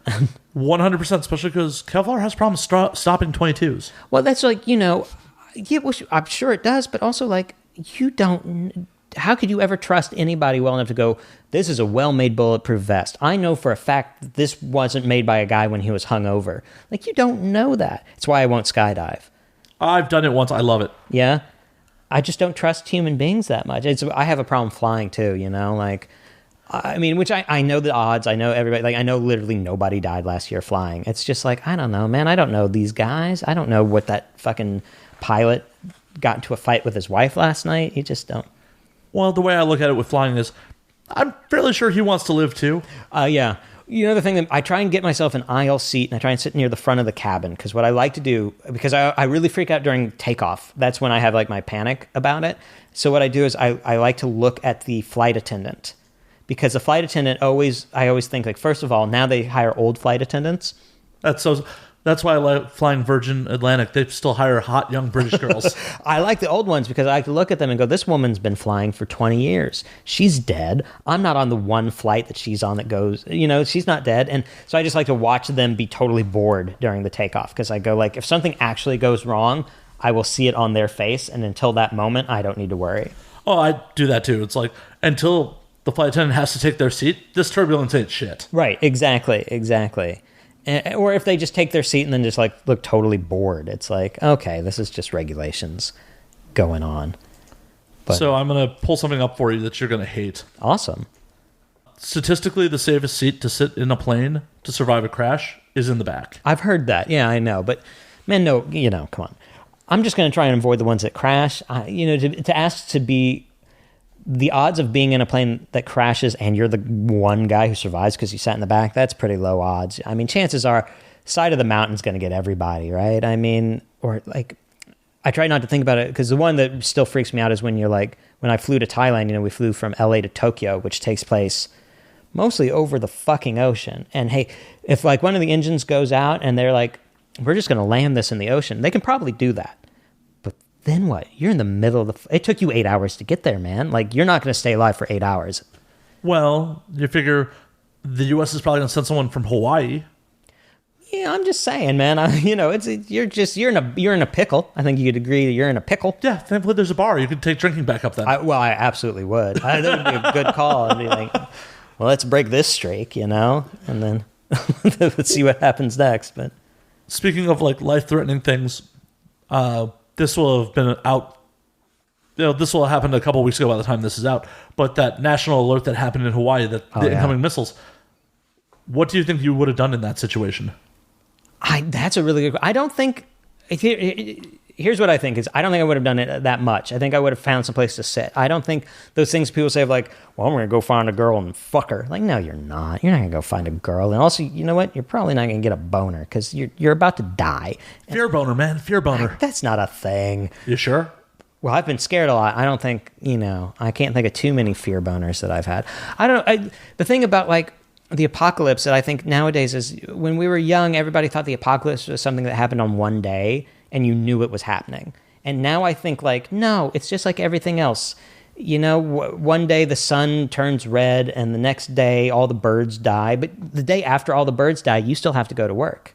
100%, especially because Kevlar has problems stopping 22s. Well, that's like, yeah, well, I'm sure it does, but also like, how could you ever trust anybody well enough to go, this is a well-made bulletproof vest? I know for a fact that this wasn't made by a guy when he was hungover. Like, you don't know that. It's why I won't skydive. I've done it once. I love it. Yeah? I just don't trust human beings that much. I have a problem flying too, like, I mean, which I know the odds. I know everybody, like, I know literally nobody died last year flying. It's just like, I don't know, man. I don't know these guys. I don't know what that fucking pilot got into a fight with his wife last night. You just don't. Well, the way I look at it with flying is, I'm fairly sure he wants to live too. Yeah. The thing that I try and get myself an aisle seat, and I try and sit near the front of the cabin, because what I like to do, because I really freak out during takeoff. That's when I have like my panic about it. So what I do is I like to look at the flight attendant, because the flight attendant I always think, like, first of all, now they hire old flight attendants. That's why I like flying Virgin Atlantic. They still hire hot young British girls. I like the old ones because I like to look at them and go, this woman's been flying for 20 years. She's dead. I'm not on the one flight that she's on that goes, she's not dead. And so I just like to watch them be totally bored during the takeoff, because I go, like, if something actually goes wrong, I will see it on their face. And until that moment, I don't need to worry. Oh, I do that too. It's like, until the flight attendant has to take their seat, this turbulence ain't shit. Right. Exactly. Or if they just take their seat and then just like look totally bored, it's like, okay, this is just regulations going on. But, so I'm going to pull something up for you that you're going to hate. Awesome. Statistically, the safest seat to sit in a plane to survive a crash is in the back. I've heard that. Yeah, I know. But man, no, come on. I'm just going to try and avoid the ones that crash. To ask to be the odds of being in a plane that crashes and you're the one guy who survives because you sat in the back, that's pretty low odds. I mean, chances are side of the mountain's going to get everybody, right? I mean, or like, I try not to think about it, because the one that still freaks me out is when you're like, when I flew to Thailand, we flew from LA to Tokyo, which takes place mostly over the fucking ocean. And hey, if like one of the engines goes out and they're like, we're just going to land this in the ocean, they can probably do that. Then what? You're in the middle of it took you 8 hours to get there, man. Like, you're not going to stay alive for 8 hours. Well, you figure the U.S. is probably going to send someone from Hawaii. Yeah, I'm just saying, man. You're in a pickle. I think you'd agree that you're in a pickle. Yeah, thankfully there's a bar. You could take drinking back up then. I absolutely would. That would be a good call. I'd be like, well, let's break this streak, and then let's see what happens next. But speaking of like life-threatening things, this will have been out. This will have happened a couple weeks ago by the time this is out. But that national alert that happened in Hawaii, the incoming missiles. What do you think you would have done in that situation? That's a really good. I don't think here's what I think is, I don't think I would have done it that much. I think I would have found some place to sit. I don't think those things people say of like, well, I'm going to go find a girl and fuck her. Like, no, you're not. You're not going to go find a girl. And also, you know what? You're probably not going to get a boner because you're about to die. Fear boner, man. Fear boner. That's not a thing. You sure? Well, I've been scared a lot. I don't think, I can't think of too many fear boners that I've had. The thing about like the apocalypse that I think nowadays is when we were young, everybody thought the apocalypse was something that happened on one day and you knew it was happening. And now I think like, no, it's just like everything else. One day the sun turns red and the next day all the birds die. But the day after all the birds die, you still have to go to work.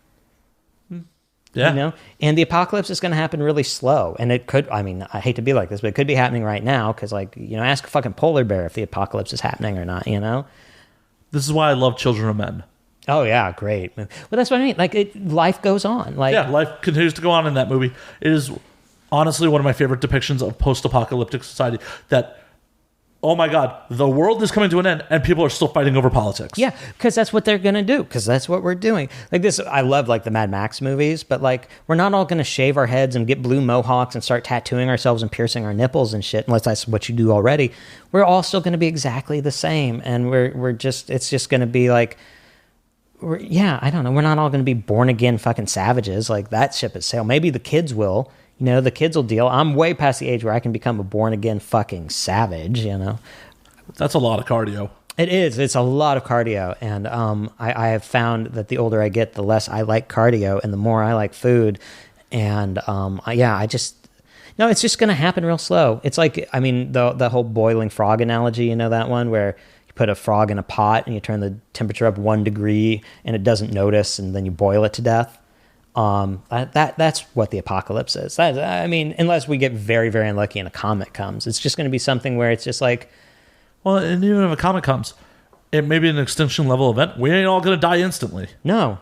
Yeah. And the apocalypse is going to happen really slow. And it could, I hate to be like this, but it could be happening right now because, like, ask a fucking polar bear if the apocalypse is happening or not, This is why I love Children of Men. Oh, yeah, great. Well, that's what I mean. Like, life goes on. Like, yeah, life continues to go on in that movie. It is honestly one of my favorite depictions of post-apocalyptic society that, oh my God, the world is coming to an end and people are still fighting over politics. Yeah, because that's what they're going to do, because that's what we're doing. Like this, I love like the Mad Max movies, but like we're not all going to shave our heads and get blue mohawks and start tattooing ourselves and piercing our nipples and shit, unless that's what you do already. We're all still going to be exactly the same, and it's just going to be like, I don't know, we're not all going to be born again fucking savages. Like that ship has sailed. Maybe the kids will. The kids will deal. I'm way past the age where I can become a born-again fucking savage, That's a lot of cardio. It is. It's a lot of cardio. And I have found that the older I get, the less I like cardio and the more I like food. And, it's just going to happen real slow. It's like, the whole boiling frog analogy, that one where you put a frog in a pot and you turn the temperature up 1 degree and it doesn't notice and then you boil it to death. That's what the apocalypse is. Unless we get very, very unlucky and a comet comes, it's just going to be something where it's just like, well, and even if a comet comes, it may be an extinction level event. We ain't all going to die instantly. No.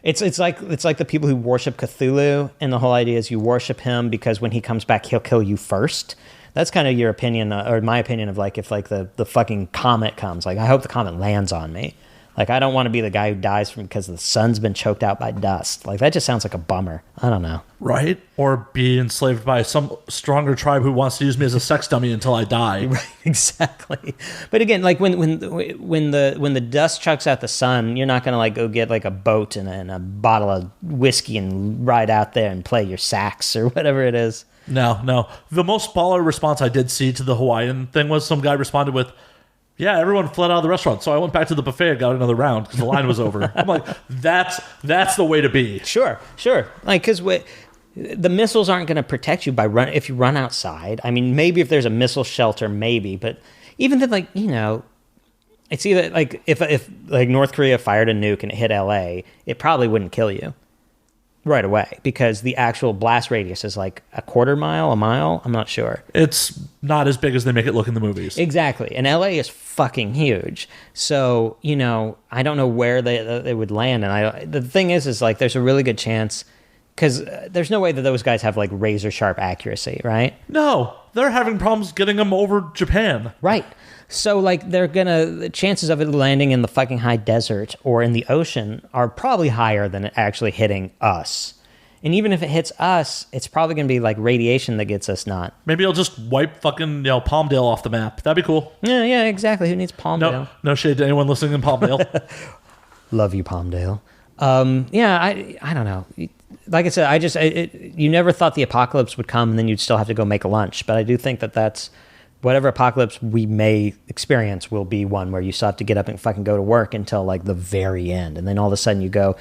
It's like the people who worship Cthulhu, and the whole idea is you worship him because when he comes back, he'll kill you first. That's kind of your opinion, or my opinion of like if like the fucking comet comes. Like I hope the comet lands on me. Like, I don't want to be the guy who dies because the sun's been choked out by dust. Like, that just sounds like a bummer. I don't know. Right? Or be enslaved by some stronger tribe who wants to use me as a sex dummy until I die. Right, exactly. But again, like, when the dust chokes out the sun, you're not going to, like, go get, like, a boat and a bottle of whiskey and ride out there and play your sax or whatever it is. No. The most baller response I did see to the Hawaiian thing was some guy responded with, yeah, everyone fled out of the restaurant. So I went back to the buffet and got another round because the line was over. I'm like, that's the way to be. Sure. Like, because the missiles aren't going to protect you if you run outside. Maybe if there's a missile shelter, maybe. But even then, like, it's either like if like North Korea fired a nuke and it hit LA, it probably wouldn't kill you right away because the actual blast radius is like a mile. I'm not sure. It's not as big as they make it look in the movies. Exactly. And LA is fucking huge. So, I don't know where they would land. And the thing is like, there's a really good chance because there's no way that those guys have like razor sharp accuracy, right? No, they're having problems getting them over Japan. Right. So, like, the chances of it landing in the fucking high desert or in the ocean are probably higher than it actually hitting us. And even if it hits us, it's probably going to be, like, radiation that gets us not. Maybe it'll just wipe fucking, Palmdale off the map. That'd be cool. Yeah, exactly. Who needs Palmdale? No shade to anyone listening in Palmdale. Love you, Palmdale. I don't know. Like I said, you never thought the apocalypse would come and then you'd still have to go make a lunch. But I do think that's... whatever apocalypse we may experience will be one where you still have to get up and fucking go to work until like the very end. And then all of a sudden you go,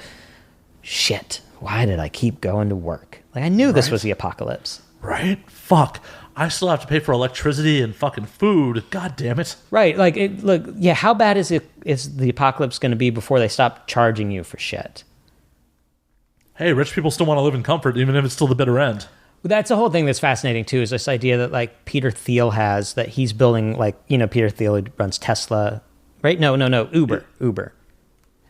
shit, why did I keep going to work? Like I knew this was the apocalypse. Right? Fuck. I still have to pay for electricity and fucking food. God damn it. Right. Like, how bad is the apocalypse going to be before they stop charging you for shit? Hey, rich people still want to live in comfort even if it's still the bitter end. That's the whole thing that's fascinating, too, is this idea that, like, Peter Thiel has, that he's building, like, Peter Thiel runs Tesla, right? No, Uber.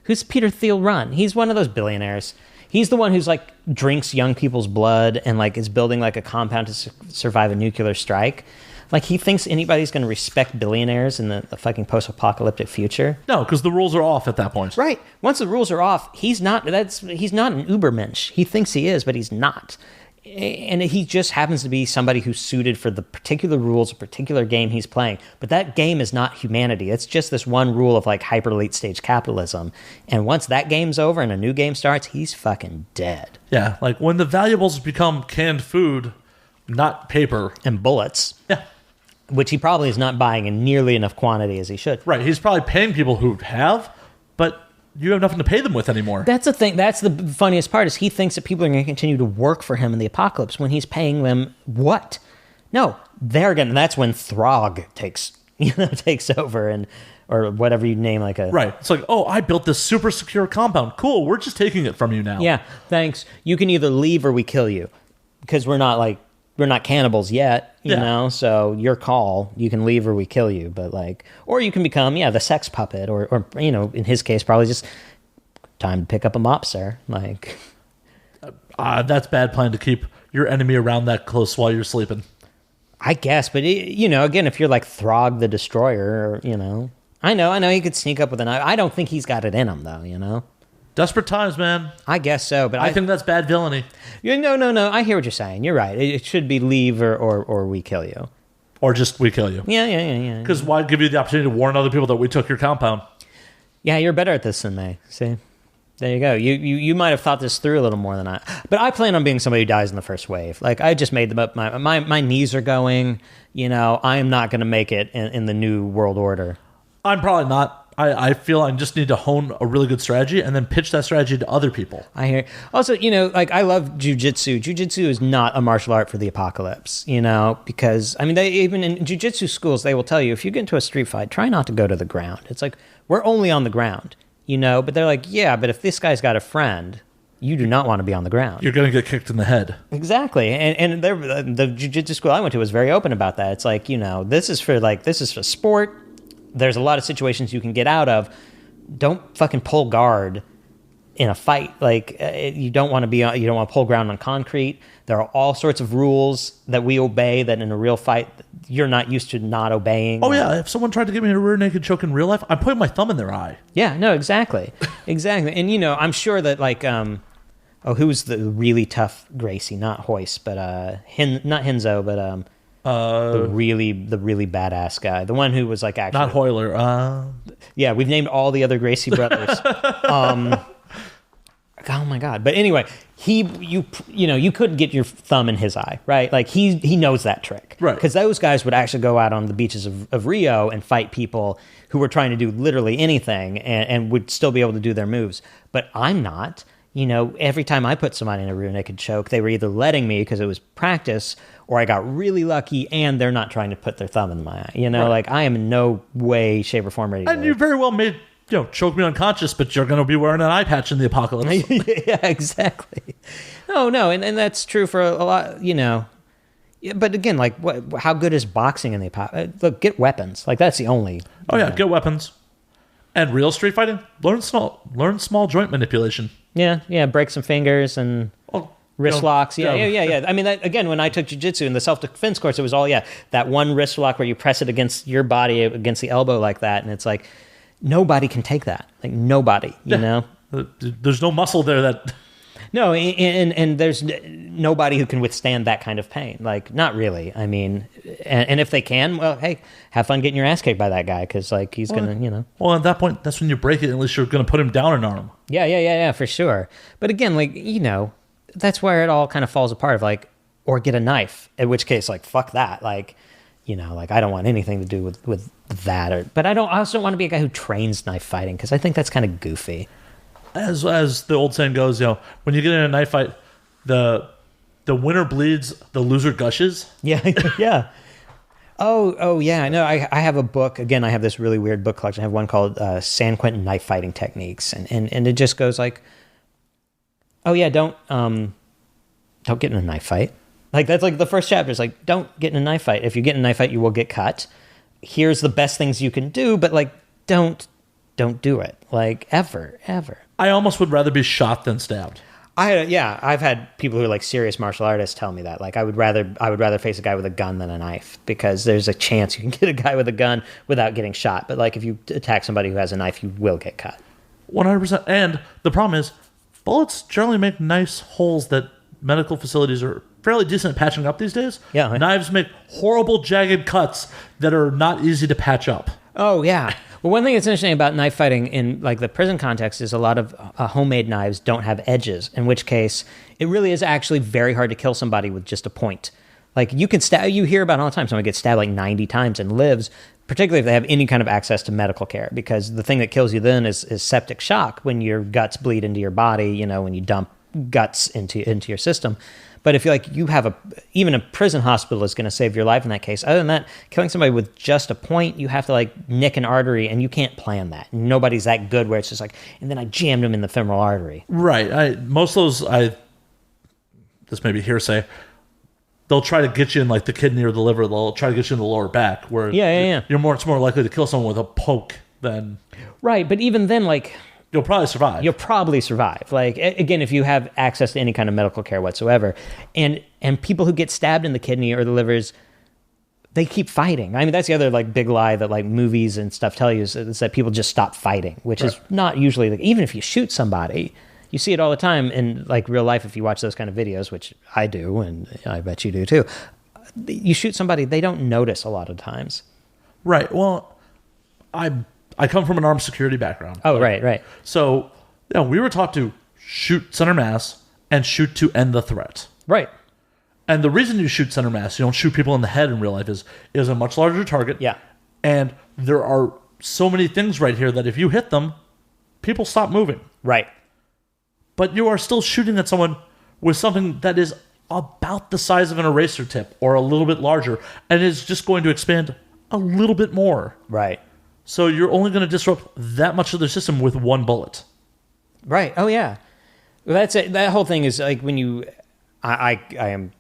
Who's Peter Thiel run? He's one of those billionaires. He's the one who's, like, drinks young people's blood and, like, is building, like, a compound to survive a nuclear strike. Like, he thinks anybody's going to respect billionaires in the fucking post-apocalyptic future. No, because the rules are off at that point. Right. Once the rules are off, he's not an Ubermensch. He thinks he is, but he's not. and he just happens to be somebody who's suited for the particular rules, a particular game he's playing. But that game is not humanity. It's just this one rule of like hyper late stage capitalism. And once that game's over and a new game starts, he's fucking dead. Yeah, like when the valuables become canned food, not paper. And bullets. Yeah. Which he probably is not buying in nearly enough quantity as he should. Right, he's probably paying people who have, but you have nothing to pay them with anymore. That's the thing. That's the funniest part is he thinks that people are going to continue to work for him in the apocalypse when he's paying them what? No, they're going to, that's when Throg takes over and, or whatever you name like a... Right. It's like, oh, I built this super secure compound. Cool. We're just taking it from you now. Yeah. Thanks. You can either leave or we kill you because we're not cannibals yet, you know, so your call, you can leave or we kill you, but like, or you can become, the sex puppet or, you know, in his case, probably just time to pick up a mop, sir. Like, that's bad plan to keep your enemy around that close while you're sleeping. I guess, but you know, again, if you're like Throg the Destroyer, or, you know, I know he could sneak up with a knife. I don't think he's got it in him though, you know. Desperate times, man. I guess so, but I think that's bad villainy. No. I hear what you're saying. You're right. It should be leave or we kill you. Or just we kill you. Yeah. Because why give you the opportunity to warn other people that we took your compound? Yeah, you're better at this than me. See? There you go. You might have thought this through a little more than I. But I plan on being somebody who dies in the first wave. Like, I just made them up. My knees are going. You know, I am not going to make it in the new world order. I'm probably not. I feel I just need to hone a really good strategy and then pitch that strategy to other people. I hear. Also, you know, like I love jujitsu. Jujitsu is not a martial art for the apocalypse, you know, because I mean, they even in jujitsu schools they will tell you if you get into a street fight, try not to go to the ground. It's like we're only on the ground, you know. But they're like, yeah, but if this guy's got a friend, you do not want to be on the ground. You're going to get kicked in the head. Exactly, and the jujitsu school I went to was very open about that. It's like, you know, this is for sport. There's a lot of situations you can get out of. Don't fucking pull guard in a fight. Like you don't want to pull ground on concrete. There are all sorts of rules that we obey that in a real fight you're not used to not obeying. Oh yeah, if someone tried to get me in a rear naked choke in real life, I'm putting my thumb in their eye. Yeah, no, exactly. And you know, I'm sure that like who's the really tough Gracie? Not Hoist, but not Hinzo, but the really badass guy, the one who was like actually not Hoyler. Yeah, we've named all the other Gracie brothers. Oh my god! But anyway, you couldn't get your thumb in his eye, right? Like he knows that trick, right? Because those guys would actually go out on the beaches of Rio and fight people who were trying to do literally anything and would still be able to do their moves. But I'm not. You know, every time I put somebody in a rear naked choke, they were either letting me because it was practice, or I got really lucky and they're not trying to put their thumb in my eye. You know, right. Like I am in no way, shape, or form ready. And you very well may, choke me unconscious, but you're going to be wearing an eye patch in the apocalypse. Yeah, exactly. No, and that's true for a lot. You know, but again, like, how good is boxing in the apocalypse? Look, get weapons. Like that's the only. Oh yeah, get weapons. And real street fighting, learn small joint manipulation. Yeah, break some fingers and wrist locks. Yeah. I mean, again, when I took jiu-jitsu in the self-defense course, it was all, that one wrist lock where you press it against your body, against the elbow like that. And it's like, nobody can take that. Like, nobody, you know? There's no muscle there that... No, and there's nobody who can withstand that kind of pain. Like, not really. I mean, and if they can, well, hey, have fun getting your ass kicked by that guy because, like, he's going to, Well, at that point, that's when you break it, at least you're going to put him down an arm. Yeah, for sure. But again, like, that's where it all kind of falls apart of, like, or get a knife, in which case, like, fuck that. Like, like, I don't want anything to do with that. But I also don't want to be a guy who trains knife fighting because I think that's kind of goofy. As the old saying goes, when you get in a knife fight, the winner bleeds, the loser gushes. Yeah. Oh, yeah. No, I have a book. Again, I have this really weird book collection. I have one called San Quentin Knife Fighting Techniques, and it just goes like, oh yeah, don't get in a knife fight. Like that's like the first chapter is like, don't get in a knife fight. If you get in a knife fight, you will get cut. Here's the best things you can do, but like don't do it. Like ever. I almost would rather be shot than stabbed. I've had people who are like serious martial artists tell me that. Like I would rather face a guy with a gun than a knife because there's a chance you can get a guy with a gun without getting shot. But like if you attack somebody who has a knife, you will get cut. 100%. And the problem is bullets generally make nice holes that medical facilities are fairly decent at patching up these days. Yeah. Knives make horrible, jagged cuts that are not easy to patch up. Oh, yeah. Well, one thing that's interesting about knife fighting in like the prison context is a lot of homemade knives don't have edges, in which case it really is actually very hard to kill somebody with just a point. Like you can you hear about all the time, someone gets stabbed like 90 times and lives, particularly if they have any kind of access to medical care, because the thing that kills you then is septic shock when your guts bleed into your body, when you dump guts into your system. But if you have even a prison hospital is going to save your life in that case. Other than that, killing somebody with just a point, you have to like nick an artery, and you can't plan that. Nobody's that good where it's just like, and then I jammed him in the femoral artery. Right. Most of those, this may be hearsay, they'll try to get you in like the kidney or the liver. They'll try to get you in the lower back, where it's more likely to kill someone with a poke than right. But even then, like, you'll probably survive. Like, again, if you have access to any kind of medical care whatsoever. And people who get stabbed in the kidney or the livers, they keep fighting. I mean, that's the other like big lie that like movies and stuff tell you is that people just stop fighting, which is not usually even if you shoot somebody, you see it all the time in like real life if you watch those kind of videos, which I do, and I bet you do too. You shoot somebody, they don't notice a lot of times. Right. Well, I come from an armed security background. Oh, right. So, we were taught to shoot center mass and shoot to end the threat. Right. And the reason you shoot center mass, you don't shoot people in the head in real life, is a much larger target. Yeah. And there are so many things right here that if you hit them, people stop moving. Right. But you are still shooting at someone with something that is about the size of an eraser tip or a little bit larger, and is just going to expand a little bit more. Right. So you're only going to disrupt that much of their system with one bullet. Right. Oh, yeah. Well, that's it. That whole thing is like when you... I am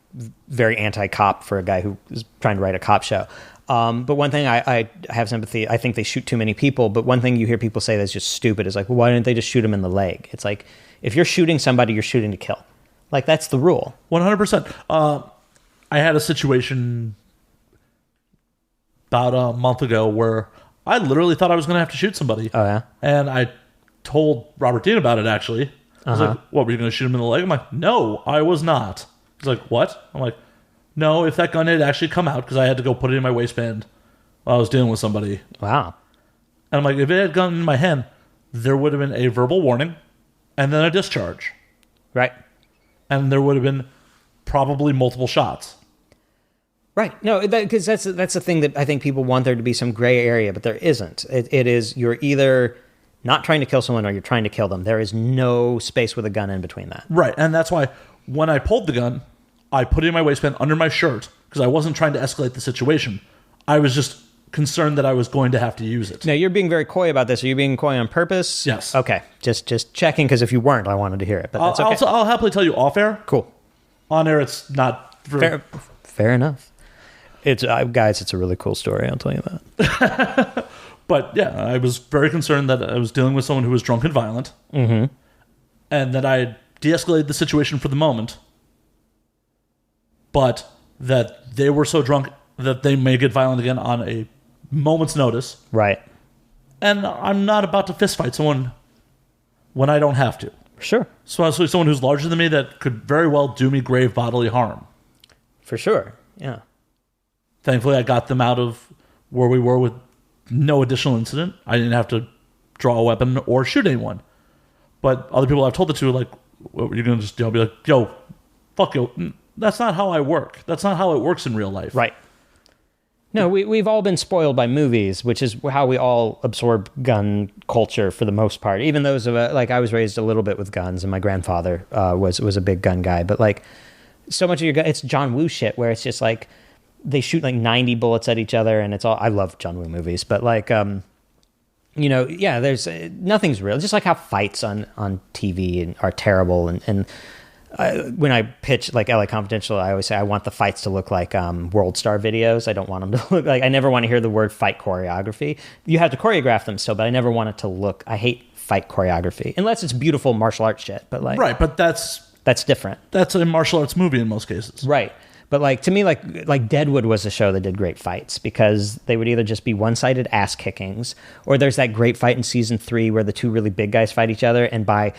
very anti-cop for a guy who is trying to write a cop show. But one thing I have sympathy, I think they shoot too many people, but one thing you hear people say that's just stupid is like, well, why didn't they just shoot him in the leg? It's like, if you're shooting somebody, you're shooting to kill. Like, that's the rule. 100%. I had a situation about a month ago where I literally thought I was going to have to shoot somebody. Oh, yeah? And I told Robert Dean about it, actually. I was like, what, were you going to shoot him in the leg? I'm like, no, I was not. He's like, what? I'm like, no, if that gun had actually come out, because I had to go put it in my waistband while I was dealing with somebody. Wow. And I'm like, if it had gone in my hand, there would have been a verbal warning and then a discharge. Right. And there would have been probably multiple shots. Right. No, because that's the thing that I think people want there to be some gray area, but there isn't. It is, you're either not trying to kill someone or you're trying to kill them. There is no space with a gun in between that. Right. And that's why when I pulled the gun, I put it in my waistband under my shirt because I wasn't trying to escalate the situation. I was just concerned that I was going to have to use it. Now, you're being very coy about this. Are you being coy on purpose? Yes. Okay. Just checking, because if you weren't, I wanted to hear it. But that's okay. I'll happily tell you off air. Cool. On air, it's not... Fair enough. Guys, it's a really cool story. I'll tell you that. But yeah, I was very concerned that I was dealing with someone who was drunk and violent. Mm-hmm. And that I de-escalated the situation for the moment. But that they were so drunk that they may get violent again on a moment's notice. Right. And I'm not about to fistfight someone when I don't have to. Sure. So especially someone who's larger than me that could very well do me grave bodily harm. For sure. Yeah. Thankfully, I got them out of where we were with no additional incident. I didn't have to draw a weapon or shoot anyone. But other people I've told it to, like, what, you're going to just be like, yo, fuck you. That's not how I work. That's not how it works in real life. Right. No, we've all been spoiled by movies, which is how we all absorb gun culture for the most part. Even those of like, I was raised a little bit with guns, and my grandfather was a big gun guy. But like, so much of your gun, it's John Woo shit, where it's just like they shoot like 90 bullets at each other, and it's all. I love John Woo movies, but like, yeah, there's nothing's real. Just like how fights on TV are terrible, and when I pitch like LA Confidential, I always say I want the fights to look like World Star videos. I don't want them to look like, I never want to hear the word fight choreography. You have to choreograph them still, but I never want it to look, I hate fight choreography. Unless it's beautiful martial arts shit, but like... Right, but that's different. That's a martial arts movie in most cases. Right. But like, to me, like Deadwood was a show that did great fights because they would either just be one-sided ass kickings, or there's that great fight in season 3 where the two really big guys fight each other, and by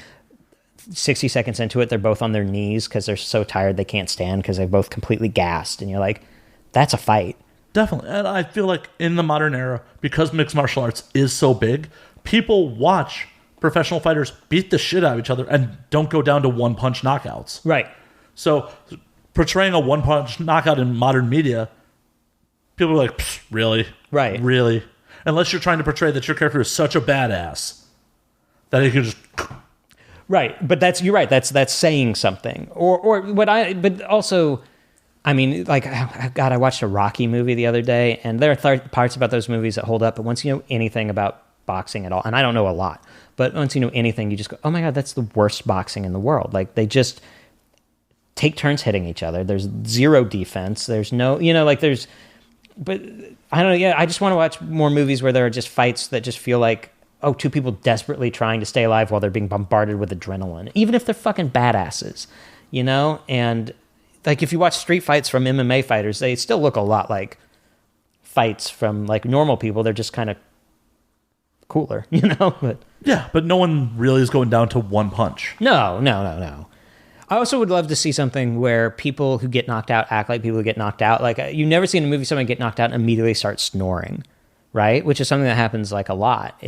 60 seconds into it, they're both on their knees because they're so tired they can't stand because they're both completely gassed. And you're like, that's a fight. Definitely. And I feel like in the modern era, because mixed martial arts is so big, people watch professional fighters beat the shit out of each other and don't go down to one-punch knockouts. Right. So portraying a one-punch knockout in modern media, people are like, really? Right. Really? Unless you're trying to portray that your character is such a badass that he can just... Right. But you're right. That's saying something. But also... I mean, like, God, I watched a Rocky movie the other day, and there are parts about those movies that hold up, but once you know anything about boxing at all, and I don't know a lot, but once you know anything, you just go, oh my God, that's the worst boxing in the world. Like, they just take turns hitting each other. There's zero defense. There's no, but I don't know, yeah, I just want to watch more movies where there are just fights that just feel like, oh, two people desperately trying to stay alive while they're being bombarded with adrenaline, even if they're fucking badasses, and... Like, if you watch street fights from MMA fighters, they still look a lot like fights from, like, normal people. They're just kind of cooler, But yeah, but no one really is going down to one punch. No. I also would love to see something where people who get knocked out act like people who get knocked out. Like, you've never seen a movie someone get knocked out and immediately start snoring, right? Which is something that happens, like, a lot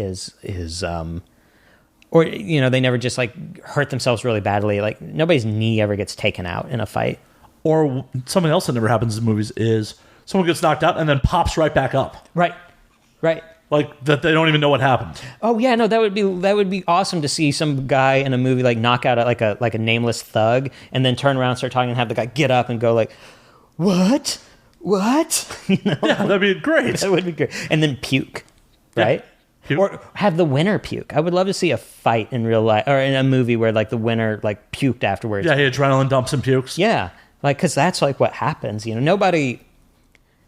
or, they never just, like, hurt themselves really badly. Like, nobody's knee ever gets taken out in a fight. Or something else that never happens in movies is someone gets knocked out and then pops right back up. Right. Like that they don't even know what happened. Oh yeah, no, that would be awesome to see some guy in a movie like knock out like a nameless thug and then turn around and start talking and have the guy get up and go like, what? Yeah, that'd be great. That would be great. And then puke, right? Yeah. Puke. Or have the winner puke. I would love to see a fight in real life or in a movie where like the winner like puked afterwards. Yeah, he adrenaline dumps and pukes. Yeah. Like, because that's, like, what happens, Nobody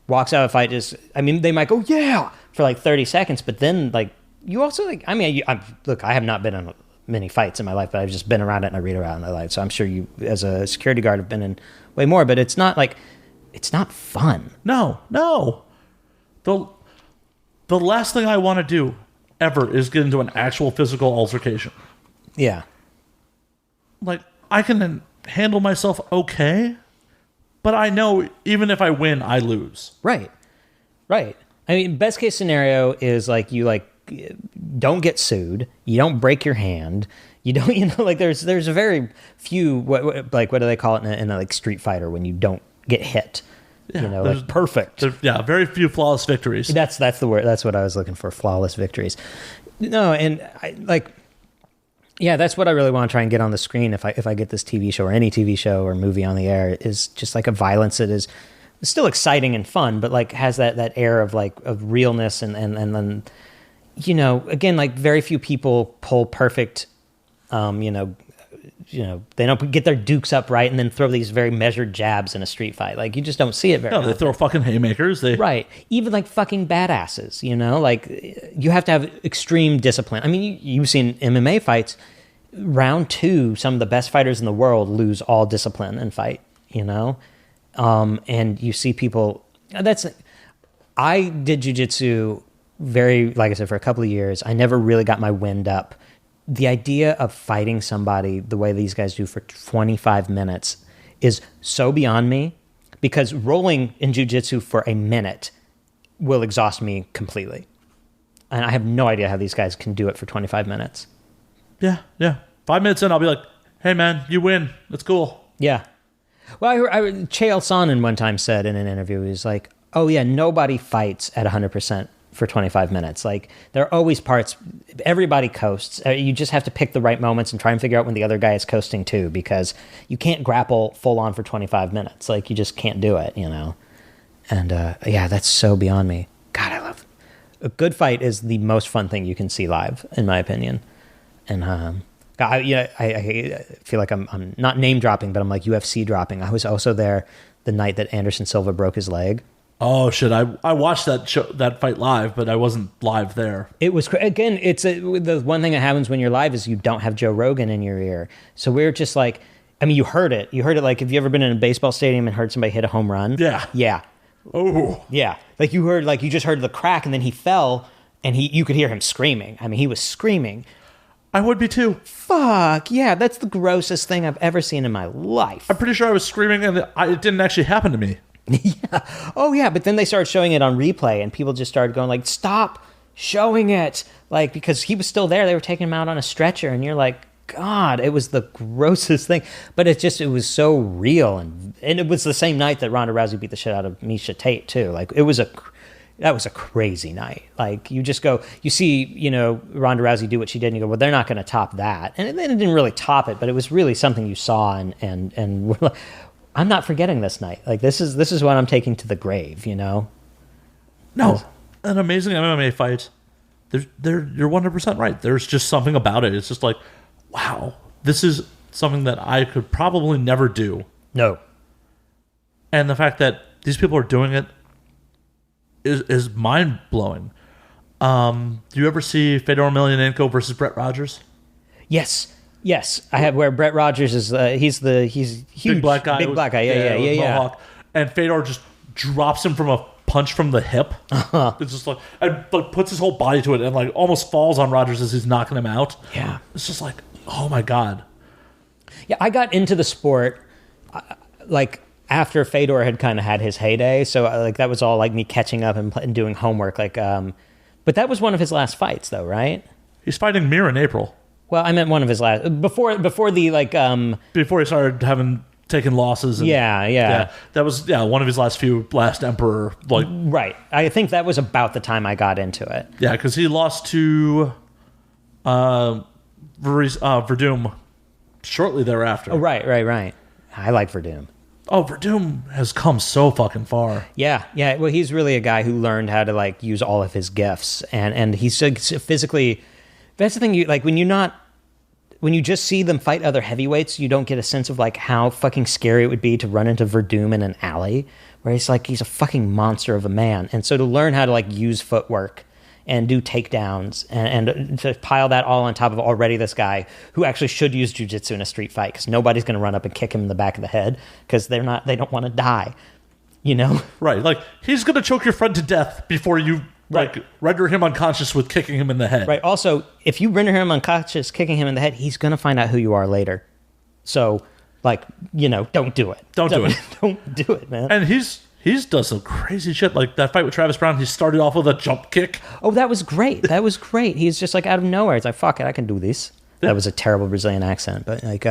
walks out of a fight they might go, yeah, for, like, 30 seconds, but then, like, you also, like, look, I have not been in many fights in my life, but I've just been around it and I read around my life, so I'm sure you, as a security guard, have been in way more, but it's not, like, it's not fun. No. The last thing I want to do, ever, is get into an actual physical altercation. Yeah. Like, I can... handle myself okay, but I know even if I win, I lose. Right. I mean, best case scenario is like you like don't get sued, you don't break your hand, you don't like there's a very few what do they call it in a like Street Fighter when you don't get hit. Yeah, like perfect. Very few flawless victories. That's the word. That's what I was looking for. Flawless victories. No, and I like. Yeah, that's what I really want to try and get on the screen if I get this TV show or any TV show or movie on the air is just like a violence that is still exciting and fun, but like has that air of like of realness and then again like very few people pull perfect they don't get their dukes up right and then throw these very measured jabs in a street fight. Like you just don't see it very often. They throw fucking haymakers. Right. Even like fucking badasses, like you have to have extreme discipline. I mean, you've seen MMA fights. Round 2, some of the best fighters in the world lose all discipline and fight, and you see people I did jiu-jitsu like I said, for a couple of years. I never really got my wind up. The idea of fighting somebody the way these guys do for 25 minutes is so beyond me because rolling in jiu-jitsu for a minute will exhaust me completely. And I have no idea how these guys can do it for 25 minutes. Yeah. 5 minutes in, I'll be like, hey, man, you win. That's cool. Yeah. Well, I heard Chael Sonnen one time said in an interview, he was like, oh, yeah, nobody fights at 100% for 25 minutes. Like, there are always parts, everybody coasts. You just have to pick the right moments and try and figure out when the other guy is coasting too, because you can't grapple full on for 25 minutes. Like, you just can't do it, And, yeah, that's so beyond me. God, I love it. A good fight is the most fun thing you can see live, in my opinion. And, I feel like I'm not name dropping, but I'm like UFC dropping. I was also there the night that Anderson Silva broke his leg. Oh shit! I watched that fight live, but I wasn't live there. It was again. It's the one thing that happens when you're live is you don't have Joe Rogan in your ear. So we're just like, I mean, you heard it. You heard it. Like, have you ever been in a baseball stadium and heard somebody hit a home run? Yeah. Oh. Yeah. Like you just heard the crack, and then he fell, and you could hear him screaming. I mean, he was screaming. I would be too. Fuck, yeah, that's the grossest thing I've ever seen in my life. I'm pretty sure I was screaming and it didn't actually happen to me. Yeah. Oh, yeah, but then they started showing it on replay, and people just started going like, stop showing it. Like, because he was still there. They were taking him out on a stretcher, and you're like, God, it was the grossest thing. But it was so real. And it was the same night that Ronda Rousey beat the shit out of Miesha Tate, too. Like, that was a crazy night. Like, you just go, you see, Ronda Rousey do what she did, and you go, well, they're not going to top that. And then it didn't really top it, but it was really something you saw, and we're like, I'm not forgetting this night. Like, this is what I'm taking to the grave, No. An amazing MMA fight. You're 100% right. There's just something about it. It's just like, wow, this is something that I could probably never do. No. And the fact that these people are doing it is mind-blowing. Do you ever see Fedor Emelianenko versus Brett Rogers? Yes. I have where Brett Rogers is. He's huge, big black guy. Yeah. Mohawk. And Fedor just drops him from a punch from the hip. It's just like, and like puts his whole body to it, and like almost falls on Rogers as he's knocking him out. Yeah, it's just like, oh my God. Yeah, I got into the sport like after Fedor had kind of had his heyday, so like that was all like me catching up and doing homework. Like, but that was one of his last fights, though, right? He's fighting Mir in April. Well, I meant one of his last before the like before he started taking losses. And, yeah. That was one of his last Emperor. Like, right. I think that was about the time I got into it. Yeah, because he lost to Verdum shortly thereafter. Oh, right. I like Verdum. Oh, Verdum has come so fucking far. Yeah. Well, he's really a guy who learned how to like use all of his gifts, and he's physically. That's the thing. When you just see them fight other heavyweights, you don't get a sense of like how fucking scary it would be to run into Verdum in an alley, where he's a fucking monster of a man. And so to learn how to like use footwork and do takedowns and to pile that all on top of already this guy who actually should use jiu-jitsu in a street fight, because nobody's going to run up and kick him in the back of the head because they don't want to die, Right. Like, he's going to choke your friend to death before you render him unconscious with kicking him in the head. Right. Also, if you render him unconscious, kicking him in the head, he's going to find out who you are later. So, don't do it. Don't do it. Don't do it, man. And he's done some crazy shit. Like that fight with Travis Brown, he started off with a jump kick. Oh, that was great. He's just like out of nowhere. It's like, fuck it, I can do this. Yeah. That was a terrible Brazilian accent, but like,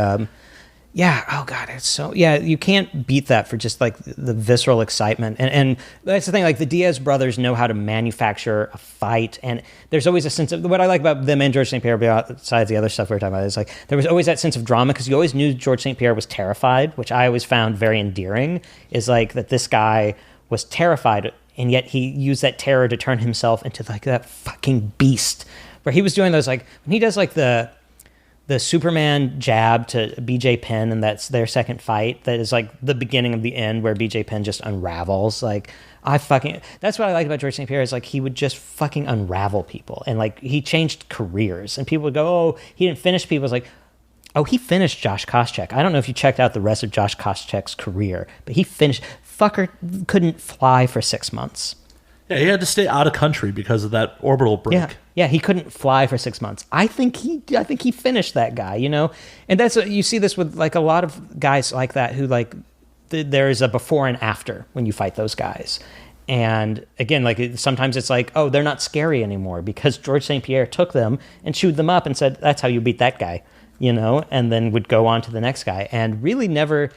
yeah. Oh God, it's so, yeah. You can't beat that for just like the visceral excitement, and that's the thing. Like the Diaz brothers know how to manufacture a fight, and there's always a sense of what I like about them and George St. Pierre. Besides the other stuff we were talking about, is like there was always that sense of drama, because you always knew George St. Pierre was terrified, which I always found very endearing. Is like that this guy was terrified, and yet he used that terror to turn himself into like that fucking beast. Where he was doing those, like when he does like the Superman jab to BJ Penn, and that's their second fight. That is like the beginning of the end, where BJ Penn just unravels. Like, that's what I liked about George St. Pierre, is like he would just fucking unravel people. And like he changed careers, and people would go, oh, he didn't finish people. It's like, oh, he finished Josh Koscheck. I don't know if you checked out the rest of Josh Koscheck's career, but he finished. Fucker couldn't fly for 6 months. Yeah, he had to stay out of country because of that orbital break. Yeah, he couldn't fly for 6 months. I think he finished that guy, And that's you see this with like a lot of guys like that who like there is a before and after when you fight those guys. And again, like sometimes it's like, oh, they're not scary anymore because George St. Pierre took them and chewed them up and said, that's how you beat that guy, and then would go on to the next guy, and really never,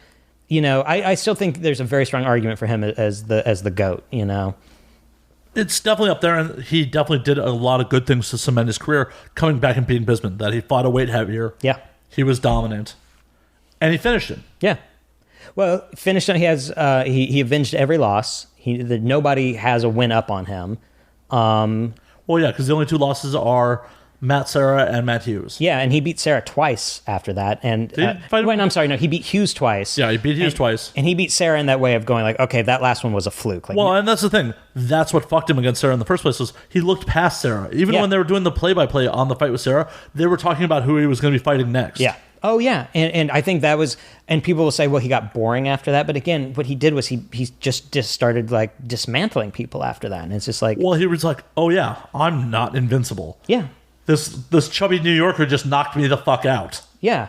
I still think there's a very strong argument for him as the GOAT, It's definitely up there, and he definitely did a lot of good things to cement his career, coming back and beating Bisman, that he fought a weight heavier. Yeah. He was dominant. And he finished him. Yeah. Well, finished him. He has he avenged every loss. Nobody has a win up on him. Well, yeah, because the only two losses are Matt Serra and Matt Hughes. Yeah, and he beat Serra twice after that. And I'm sorry, no, he beat Hughes twice. Yeah, he beat Hughes twice. And he beat Serra in that way of going like, okay, that last one was a fluke. Like, well, and that's the thing. That's what fucked him against Serra in the first place, was he looked past Serra. Even when they were doing the play-by-play on the fight with Serra, they were talking about who he was going to be fighting next. Yeah. Oh, yeah. And I think that was, and people will say, well, he got boring after that. But again, what he did was he just started like dismantling people after that. And it's just like, well, he was like, oh, yeah, I'm not invincible. Yeah. this chubby New Yorker just knocked me the fuck out. Yeah.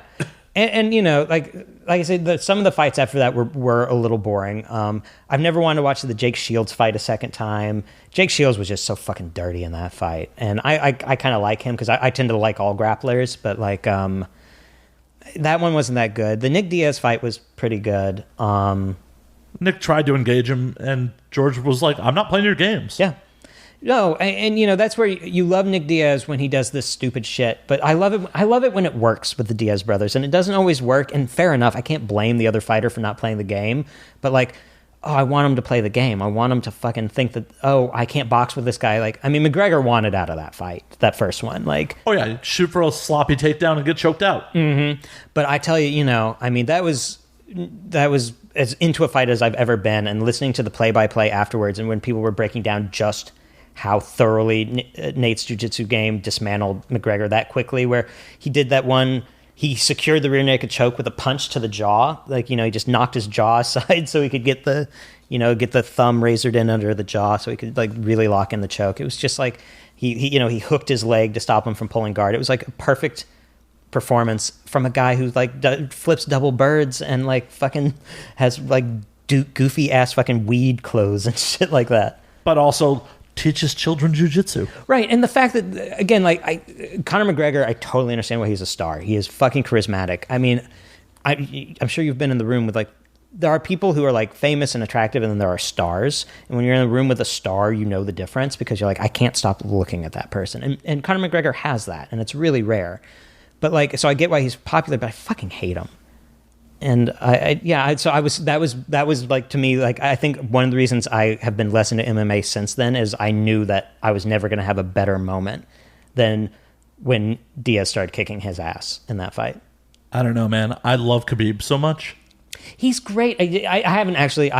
And like I said, some of the fights after that were a little boring. I've never wanted to watch the Jake Shields fight a second time. Jake Shields was just so fucking dirty in that fight. And I kind of like him because I tend to like all grapplers, but like that one wasn't that good. The Nick Diaz fight was pretty good. Nick tried to engage him, and George was like, I'm not playing your games. Yeah. No, and that's where you love Nick Diaz when he does this stupid shit. But I love it when it works with the Diaz brothers, and it doesn't always work. And fair enough, I can't blame the other fighter for not playing the game. But like, I want him to play the game. I want him to fucking think that I can't box with this guy. Like, I mean, McGregor wanted out of that fight, that first one. Like, oh yeah, shoot for a sloppy takedown and get choked out. Mm-hmm. But I tell you, I mean, that was as into a fight as I've ever been. And listening to the play-by-play afterwards, and when people were breaking down just how thoroughly Nate's jiu-jitsu game dismantled McGregor that quickly, where he did that one, he secured the rear naked choke with a punch to the jaw. Like, he just knocked his jaw aside so he could get the thumb razored in under the jaw so he could like really lock in the choke. It was just like he hooked his leg to stop him from pulling guard. It was like a perfect performance from a guy who like flips double birds and like fucking has like goofy ass fucking weed clothes and shit like that. But also teaches children jiu-jitsu. Right, and the fact that, again, like, Conor McGregor, I totally understand why he's a star. He is fucking charismatic. I mean, I'm sure you've been in the room with, like, there are people who are, like, famous and attractive, and then there are stars. And when you're in the room with a star, you know the difference, because you're like, I can't stop looking at that person. And Conor McGregor has that, and it's really rare. But, like, so I get why he's popular, but I fucking hate him. And that was like, to me, like, I think one of the reasons I have been less into MMA since then is I knew that I was never going to have a better moment than when Diaz started kicking his ass in that fight. I don't know, man. I love Khabib so much. He's great. I haven't actually,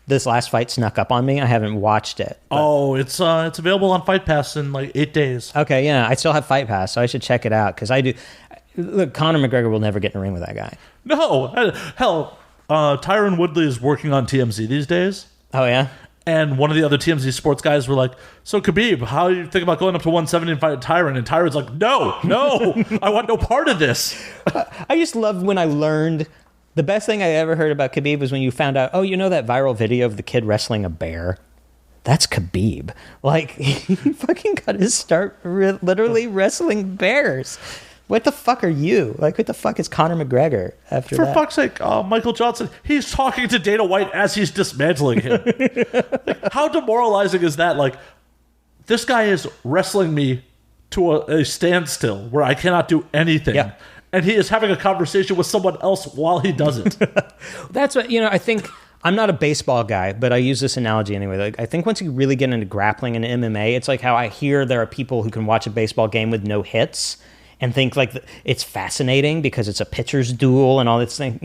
this last fight snuck up on me. I haven't watched it. Oh, it's available on Fight Pass in like 8 days. Okay, yeah. I still have Fight Pass, so I should check it out, because I do. Look, Conor McGregor will never get in a ring with that guy. No. Hell, Tyron Woodley is working on TMZ these days. Oh, yeah? And one of the other TMZ sports guys were like, so Khabib, how do you think about going up to 170 and fighting Tyron? And Tyron's like, no, I want no part of this. I just love when I learned, the best thing I ever heard about Khabib was when you found out, that viral video of the kid wrestling a bear? That's Khabib. Like, he fucking got his start literally wrestling bears. What the fuck are you? Like, what the fuck is Conor McGregor after that? For fuck's sake, Michael Johnson, he's talking to Dana White as he's dismantling him. Like, how demoralizing is that? Like, this guy is wrestling me to a standstill where I cannot do anything. Yeah. And he is having a conversation with someone else while he does it. That's what, I think, I'm not a baseball guy, but I use this analogy anyway. Like, I think once you really get into grappling and MMA, it's like how I hear there are people who can watch a baseball game with no hits and think like it's fascinating because it's a pitcher's duel and all this thing.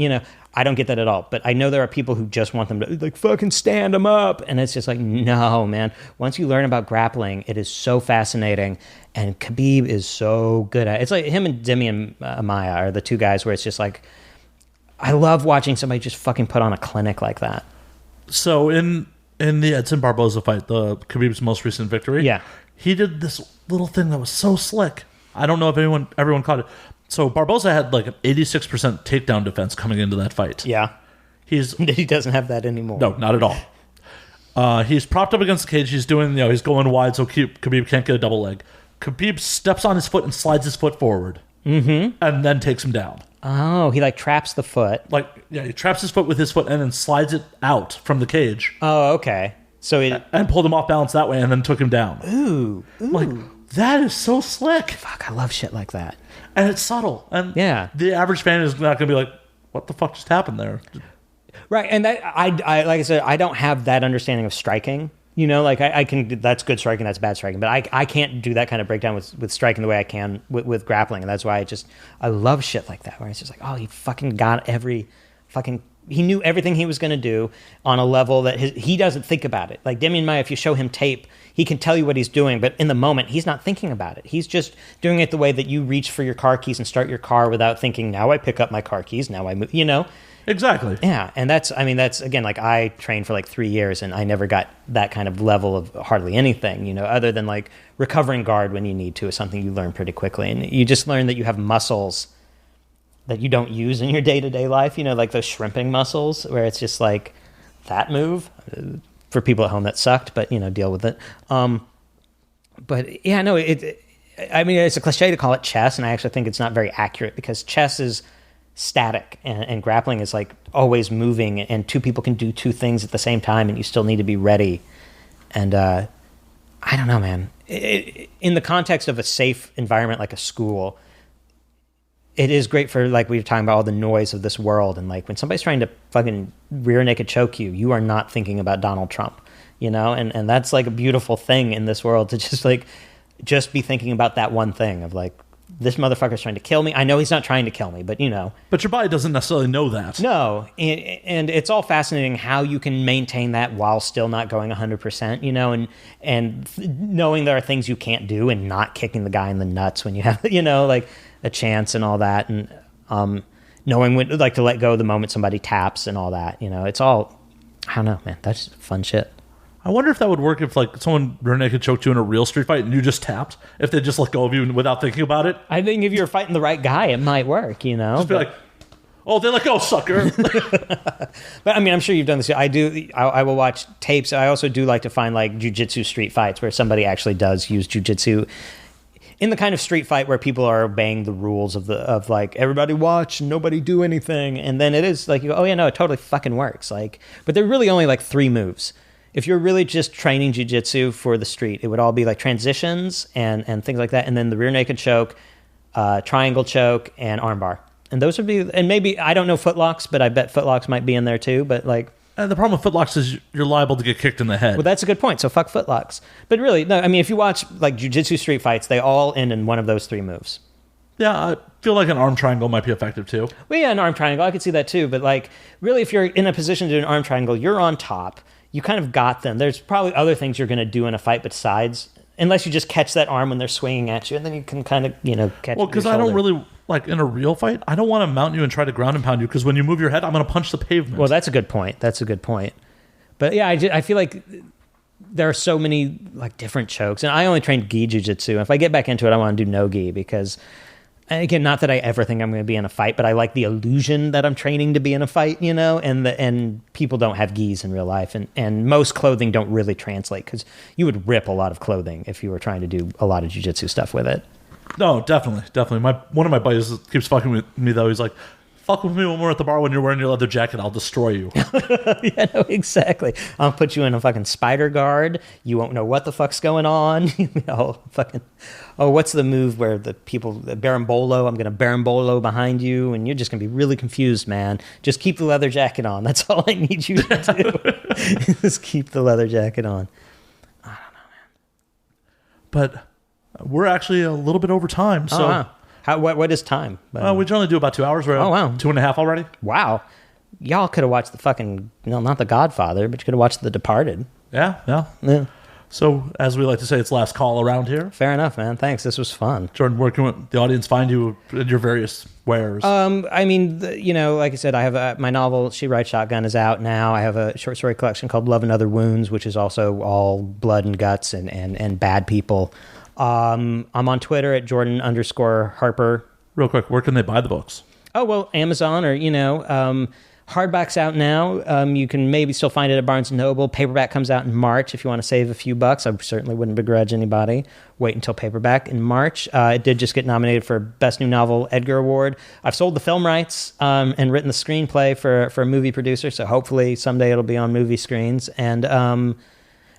I don't get that at all. But I know there are people who just want them to like fucking stand them up. And it's just like, no, man. Once you learn about grappling, it is so fascinating. And Khabib is so good at it. It's like him and Demian Maia are the two guys where it's just like, I love watching somebody just fucking put on a clinic like that. So in the Edson Barboza fight, the Khabib's most recent victory, yeah, he did this little thing that was so slick. I don't know if everyone caught it. So Barboza had like an 86% takedown defense coming into that fight. Yeah. He doesn't have that anymore. No, not at all. He's propped up against the cage. He's doing, he's going wide so Khabib can't get a double leg. Khabib steps on his foot and slides his foot forward. Mm-hmm. And then takes him down. Oh, he like traps the foot. He traps his foot with his foot and then slides it out from the cage. Oh, okay. So and pulled him off balance that way and then took him down. Ooh. Like, that is so slick. Fuck, I love shit like that. And it's subtle. And yeah, the average fan is not going to be like, what the fuck just happened there? Right. And that I like I said, I don't have that understanding of striking. Like I can, that's good striking, that's bad striking. But I can't do that kind of breakdown with striking the way I can with grappling. And that's why I love shit like that, where it's just like, oh, he fucking got he knew everything he was going to do on a level that he doesn't think about it. Like Demian Maia, if you show him tape, he can tell you what he's doing, but in the moment, he's not thinking about it. He's just doing it the way that you reach for your car keys and start your car without thinking, now I pick up my car keys, now I move, Exactly. Yeah, and that's again, like I trained for like 3 years and I never got that kind of level of hardly anything, you know, other than like recovering guard when you need to is something you learn pretty quickly. And you just learn that you have muscles that you don't use in your day-to-day life, you know, like those shrimping muscles where it's just like that move. For people at home that sucked, but, you know, deal with it. But yeah, no, it's a cliche to call it chess, and I actually think it's not very accurate because chess is static and grappling is like always moving, and two people can do two things at the same time and you still need to be ready. And I don't know, man. In the context of a safe environment like a school, it is great for, like we were talking about, all the noise of this world. And like when somebody's trying to fucking rear naked choke you, you are not thinking about Donald Trump, you know? And that's like a beautiful thing in this world, to just be thinking about that one thing of like, this motherfucker's trying to kill me. I know he's not trying to kill me, but you know. But your body doesn't necessarily know that. No. And it's all fascinating how you can maintain that while still not going 100%, you know, and knowing there are things you can't do and not kicking the guy in the nuts when you have, you know, like a chance and all that. And knowing when, like, to let go the moment somebody taps and all that, you know, it's all, I don't know, man, that's fun shit. I wonder if that would work if, like, someone rear naked choked you in a real street fight and you just tapped, if they just let go of you without thinking about it. I think if you're fighting the right guy, it might work, you know? Just be like, oh, they let go, sucker. But I mean, I'm sure you've done this. I will watch tapes. I also do like to find like jiu-jitsu street fights where somebody actually does use jiu-jitsu in the kind of street fight where people are obeying the rules of like, everybody watch, nobody do anything. And then it is like, oh yeah, no, it totally fucking works. Like, but they're really only like 3 moves. If you're really just training jiu-jitsu for the street, it would all be like transitions and things like that. And then the rear naked choke, triangle choke, and armbar. And those would be, and maybe, I don't know footlocks, but I bet footlocks might be in there too. But like, the problem with footlocks is you're liable to get kicked in the head. Well, that's a good point. So fuck footlocks. But really, no, I mean, if you watch like jiu-jitsu street fights, they all end in one of those 3 moves. Yeah, I feel like an arm triangle might be effective too. Well, yeah, an arm triangle. I could see that too. But like, really, if you're in a position to do an arm triangle, you're on top. You kind of got them. There's probably other things you're going to do in a fight besides, unless you just catch that arm when they're swinging at you, and then you can kind of, you know, catch it. Well, because I don't really, like, in a real fight, I don't want to mount you and try to ground and pound you, because when you move your head, I'm going to punch the pavement. Well, that's a good point. But yeah, I feel like there are so many like different chokes, and I only trained gi jiu-jitsu. If I get back into it, I want to do no gi, because again, not that I ever think I'm going to be in a fight, but I like the illusion that I'm training to be in a fight, you know, and people don't have gis in real life, and most clothing don't really translate, because you would rip a lot of clothing if you were trying to do a lot of jiu-jitsu stuff with it. No, definitely. One of my buddies keeps fucking with me, though. He's like, fuck with me when we're at the bar when you're wearing your leather jacket, I'll destroy you. Yeah, no, exactly. I'll put you in a fucking spider guard. You won't know what the fuck's going on. What's the move where the berimbolo, I'm going to berimbolo behind you, and you're just going to be really confused, man. Just keep the leather jacket on. That's all I need you to do. Just keep the leather jacket on. I don't know, man. But we're actually a little bit over time, so... Oh, wow. What is time? We generally do about 2 hours. We're at 2.5 already. Wow. Y'all could have watched the fucking, not The Godfather, but you could have watched The Departed. Yeah. So, as we like to say, it's last call around here. Fair enough, man. Thanks. This was fun. Jordan, where can the audience find you in your various wares? I mean, like I said, I have my novel, She Rides Shotgun, is out now. I have a short story collection called Love and Other Wounds, which is also all blood and guts and bad people. I'm on Twitter at Jordan_Harper. Real quick, where can they buy the books? Oh, well, Amazon or, hardback's out now. You can maybe still find it at Barnes & Noble. Paperback comes out in March if you want to save a few bucks. I certainly wouldn't begrudge anybody. Wait until paperback in March. It did just get nominated for Best New Novel Edgar Award. I've sold the film rights and written the screenplay for a movie producer, so hopefully someday it'll be on movie screens. And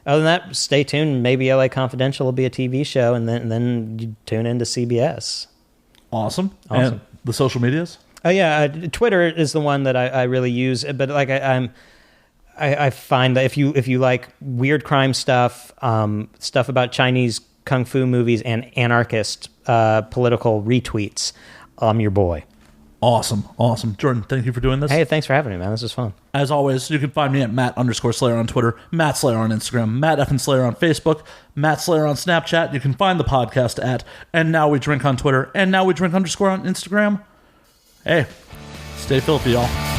other than that, stay tuned. Maybe LA Confidential will be a TV show, and then you tune into CBS. Awesome. And the social medias? Oh yeah, Twitter is the one that I really use. But like I find that if you like weird crime stuff, stuff about Chinese kung fu movies, and anarchist political retweets, I'm your boy. Awesome. Jordan, thank you for doing this. Hey, thanks for having me, man. This was fun. As always, you can find me at Matt_Slayer on Twitter, Matt Slayer on Instagram, Matt F. Slayer on Facebook, Matt Slayer on Snapchat. You can find the podcast at And Now We Drink on Twitter, and Now We Drink _ on Instagram. Hey, stay filthy, y'all.